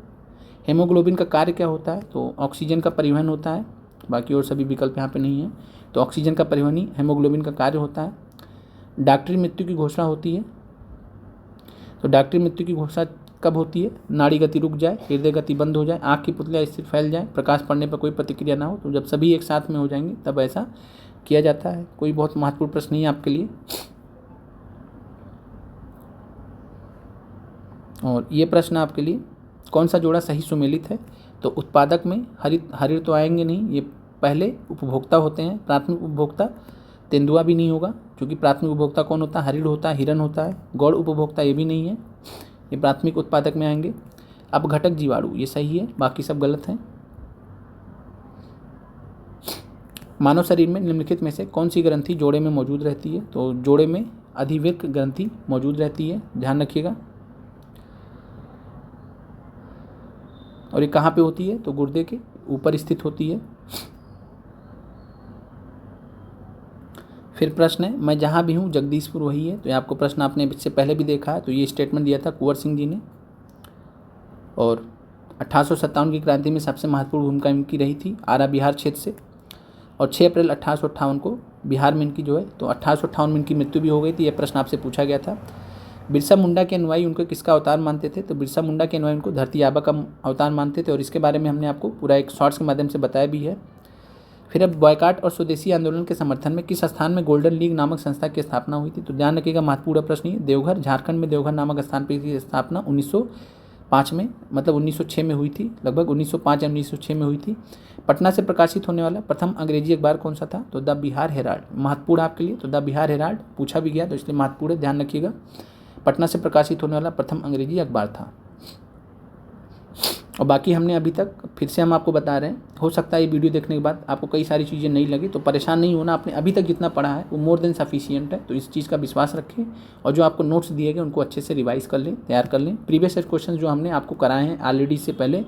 हेमोग्लोबिन का कार्य क्या होता है, तो ऑक्सीजन का परिवहन होता है, बाकी और सभी विकल्प यहाँ पे नहीं है, तो ऑक्सीजन का परिवहन ही हेमोग्लोबिन का कार्य होता है। डॉक्टरी मृत्यु की घोषणा होती है, तो डॉक्टरी मृत्यु की घोषणा कब होती है, नाड़ी गति रुक जाए, हृदय गति बंद हो जाए, आँख की पुतलियाँ स्थिर फैल जाए, प्रकाश पड़ने पर कोई प्रतिक्रिया ना हो, तो जब सभी एक साथ में हो जाएंगे तब ऐसा किया जाता है। कोई बहुत महत्वपूर्ण प्रश्न नहीं है आपके लिए। और ये प्रश्न आपके लिए, कौन सा जोड़ा सही सुमेलित है, तो उत्पादक में हरित तो आएंगे नहीं, ये पहले उपभोक्ता होते हैं, प्राथमिक उपभोक्ता तेंदुआ भी नहीं होगा, क्योंकि प्राथमिक उपभोक्ता कौन होता है, हरिण होता है, हिरन होता है। गौड़ उपभोक्ता ये भी नहीं है, ये प्राथमिक उत्पादक में आएंगे। अब घटक जीवाणु ये सही है, बाकी सब गलत हैं। मानव शरीर में निम्नलिखित में से कौन सी ग्रंथि जोड़े में मौजूद रहती है, तो जोड़े में अधिवृक्क ग्रंथि मौजूद रहती है, ध्यान रखिएगा। और ये कहाँ पे होती है, तो गुर्दे के ऊपर स्थित होती है। फिर प्रश्न है, मैं जहाँ भी हूँ जगदीशपुर वही है, तो ये आपको प्रश्न आपने इससे पहले भी देखा है, तो ये स्टेटमेंट दिया था कुंवर सिंह जी ने। और 1857 की क्रांति में सबसे महत्वपूर्ण भूमिका इनकी रही थी आरा बिहार क्षेत्र से। और 6 अप्रैल 1858 को बिहार में इनकी जो है, तो 1858 में इनकी मृत्यु भी हो गई थी। यह प्रश्न आपसे पूछा गया था। बिरसा मुंडा के अनुयायी उनको किसका अवतार मानते थे, तो बिरसा मुंडा के अनुयायी उनको धरती आबा का अवतार मानते थे, और इसके बारे में हमने आपको पूरा एक शॉर्ट्स के माध्यम से बताया भी है। फिर अब बॉयकाट और स्वदेशी आंदोलन के समर्थन में किस स्थान में गोल्डन लीग नामक संस्था की स्थापना हुई थी, तो ध्यान रखिएगा महत्वपूर्ण प्रश्न है। देवघर, झारखंड में देवघर नामक स्थान पर की स्थापना 1905 में, मतलब 1906 में हुई थी, लगभग 1905 या 1906 में हुई थी। पटना से प्रकाशित होने वाला प्रथम अंग्रेजी अखबार कौन सा था, तो द बिहार हेराल्ड। महत्वपूर्ण आपके लिए, तो द बिहार हेराल्ड पूछा भी गया, तो इसलिए महत्वपूर्ण है, ध्यान रखिएगा। पटना से प्रकाशित होने वाला प्रथम अंग्रेजी अखबार था। और बाकी हमने अभी तक फिर से हम आपको बता रहे हैं, हो सकता है ये वीडियो देखने के बाद आपको कई सारी चीज़ें नहीं लगी, तो परेशान नहीं होना। आपने अभी तक जितना पढ़ा है वो मोर देन सफिशिएंट है, तो इस चीज़ का विश्वास रखें। और जो आपको नोट्स दिए गए उनको अच्छे से रिवाइज कर लें, तैयार कर लें। प्रीवियस क्वेश्चन जो हमने आपको कराए हैं ऑलरेडी इससे पहले,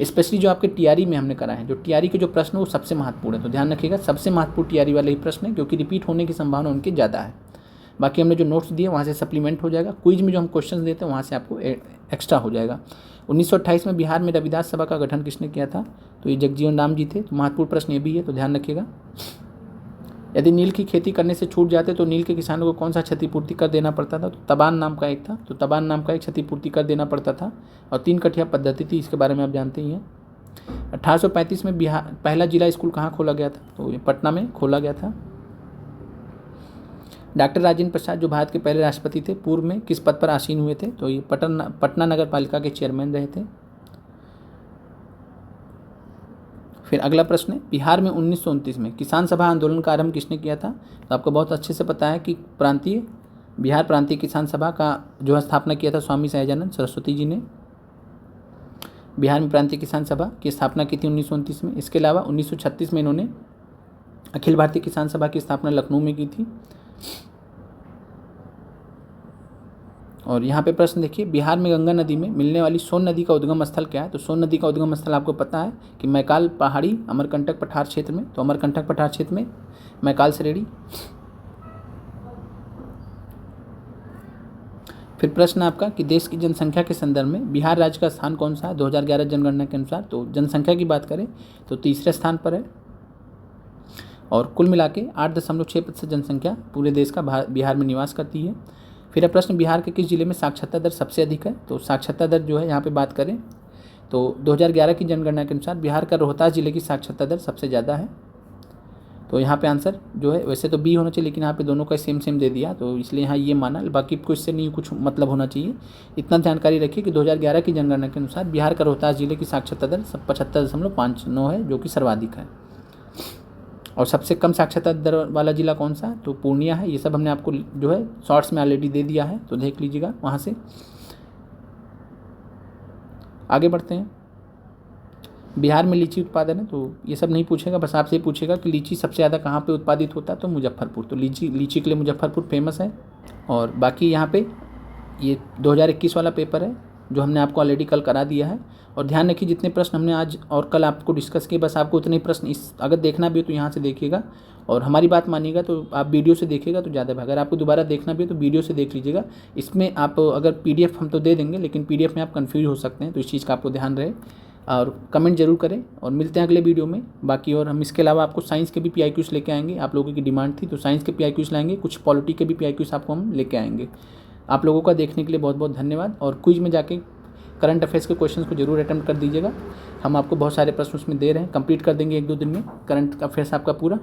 स्पेशली जो आपके टीआरई में हमने कराए हैं, जो टीआरई के जो प्रश्न वो सबसे महत्वपूर्ण है, तो ध्यान रखिएगा सबसे महत्वपूर्ण टीआरई वाले ही प्रश्न है, क्योंकि रिपीट होने की संभावना उनकी ज़्यादा है। बाकी हमने जो नोट्स दिए वहाँ से सप्लीमेंट हो जाएगा। क्विज में जो हम क्वेश्चन देते हैं वहाँ से आपको एक्स्ट्रा हो जाएगा। 1928 में बिहार में रविदास सभा का गठन किसने किया था, तो ये जगजीवन राम जी थे। तो महत्वपूर्ण प्रश्न ये भी है, तो ध्यान रखिएगा। यदि नील की खेती करने से छूट जाते तो नील के किसानों को कौन सा क्षतिपूर्ति कर देना पड़ता था, तो तबान नाम का एक था, तो तबान नाम का एक क्षतिपूर्ति कर देना पड़ता था। और 3 कठिया पद्धति थी, इसके बारे में आप जानते ही हैं। 1835 में बिहार पहला जिला स्कूल कहाँ खोला गया था, तो ये पटना में खोला गया था। डॉक्टर राजेंद्र प्रसाद जो भारत के पहले राष्ट्रपति थे, पूर्व में किस पद पर आसीन हुए थे, तो ये पटना नगर पालिका के चेयरमैन रहे थे। फिर अगला प्रश्न है, बिहार में 1929 में किसान सभा आंदोलन का आरंभ किसने किया था, तो आपको बहुत अच्छे से पता है कि बिहार प्रांतीय किसान सभा का जो स्थापना किया था स्वामी सहजानंद सरस्वती जी ने। बिहार में प्रांतीय किसान सभा की स्थापना की थी 1929 में। इसके अलावा 1936 में इन्होंने अखिल भारतीय किसान सभा की स्थापना लखनऊ में की थी। और यहाँ पे प्रश्न देखिए, बिहार में गंगा नदी में मिलने वाली सोन नदी का उद्गम स्थल क्या है? तो सोन नदी का उद्गम स्थल आपको पता है कि मैकाल पहाड़ी अमरकंटक पठार क्षेत्र में, तो अमरकंटक पठार क्षेत्र में मैकाल श्रेणी। फिर प्रश्न आपका कि देश की जनसंख्या के संदर्भ में बिहार राज्य का स्थान कौन सा है 2011 जनगणना के अनुसार? तो जनसंख्या की बात करें तो तीसरे स्थान पर है और कुल मिला के 8.6% जनसंख्या पूरे देश का बिहार में निवास करती है। फिर प्रश्न, बिहार के किस जिले में साक्षरता दर सबसे अधिक है? तो साक्षरता दर जो है यहाँ पे बात करें तो 2011 की जनगणना के अनुसार बिहार का रोहतास जिले की साक्षरता दर सबसे ज़्यादा है। तो यहाँ पे आंसर जो है, वैसे तो बी होना चाहिए लेकिन यहाँ पे दोनों का सेम दे दिया, तो इसलिए यहाँ ये माना, बाकी को इससे नहीं कुछ मतलब होना चाहिए। इतना जानकारी रखिए कि 2011 की जनगणना के अनुसार बिहार का रोहतास जिले की साक्षरता दर 75.59 है, जो कि सर्वाधिक है। और सबसे कम साक्षरता दर वाला जिला कौन सा है? तो पूर्णिया है। ये सब हमने आपको जो है शॉर्ट्स में ऑलरेडी दे दिया है, तो देख लीजिएगा वहाँ से। आगे बढ़ते हैं, बिहार में लीची उत्पादन है, तो ये सब नहीं पूछेगा, बस आपसे पूछेगा कि लीची सबसे ज़्यादा कहाँ पे उत्पादित होता है? तो मुजफ्फरपुर। तो लीची के लिए मुजफ्फरपुर फेमस है। और बाकी यहाँ पे ये 2021 वाला पेपर है जो हमने आपको ऑलरेडी कल करा दिया है। और ध्यान रखिए, जितने प्रश्न हमने आज और कल आपको डिस्कस किए, बस आपको उतने प्रश्न अगर देखना भी हो तो यहाँ से देखिएगा, और हमारी बात मानिएगा तो आप वीडियो से देखिएगा तो ज़्यादा है। अगर आपको दोबारा देखना भी हो तो वीडियो से देख लीजिएगा। इसमें आप अगर PDF हम तो दे देंगे, लेकिन PDF में आप कन्फ्यूज हो सकते हैं, तो इस चीज़ का आपको ध्यान रहे और कमेंट जरूर करें। और मिलते हैं अगले वीडियो में। बाकी और हम इसके अलावा आपको साइंस के भी PIQs लेके आएंगे, आप लोगों की डिमांड थी, तो साइंस के PIQs लाएंगे, कुछ पॉलिटी के भी PIQs आपको हम लेके आएंगे। आप लोगों का देखने के लिए बहुत बहुत धन्यवाद। और क्विज में जाके करंट अफेयर्स के क्वेश्चंस को जरूर अटेम्प्ट कर दीजिएगा। हम आपको बहुत सारे प्रश्न उसमें दे रहे हैं, कंप्लीट कर देंगे 1-2 दिन में करंट अफेयर्स आपका पूरा।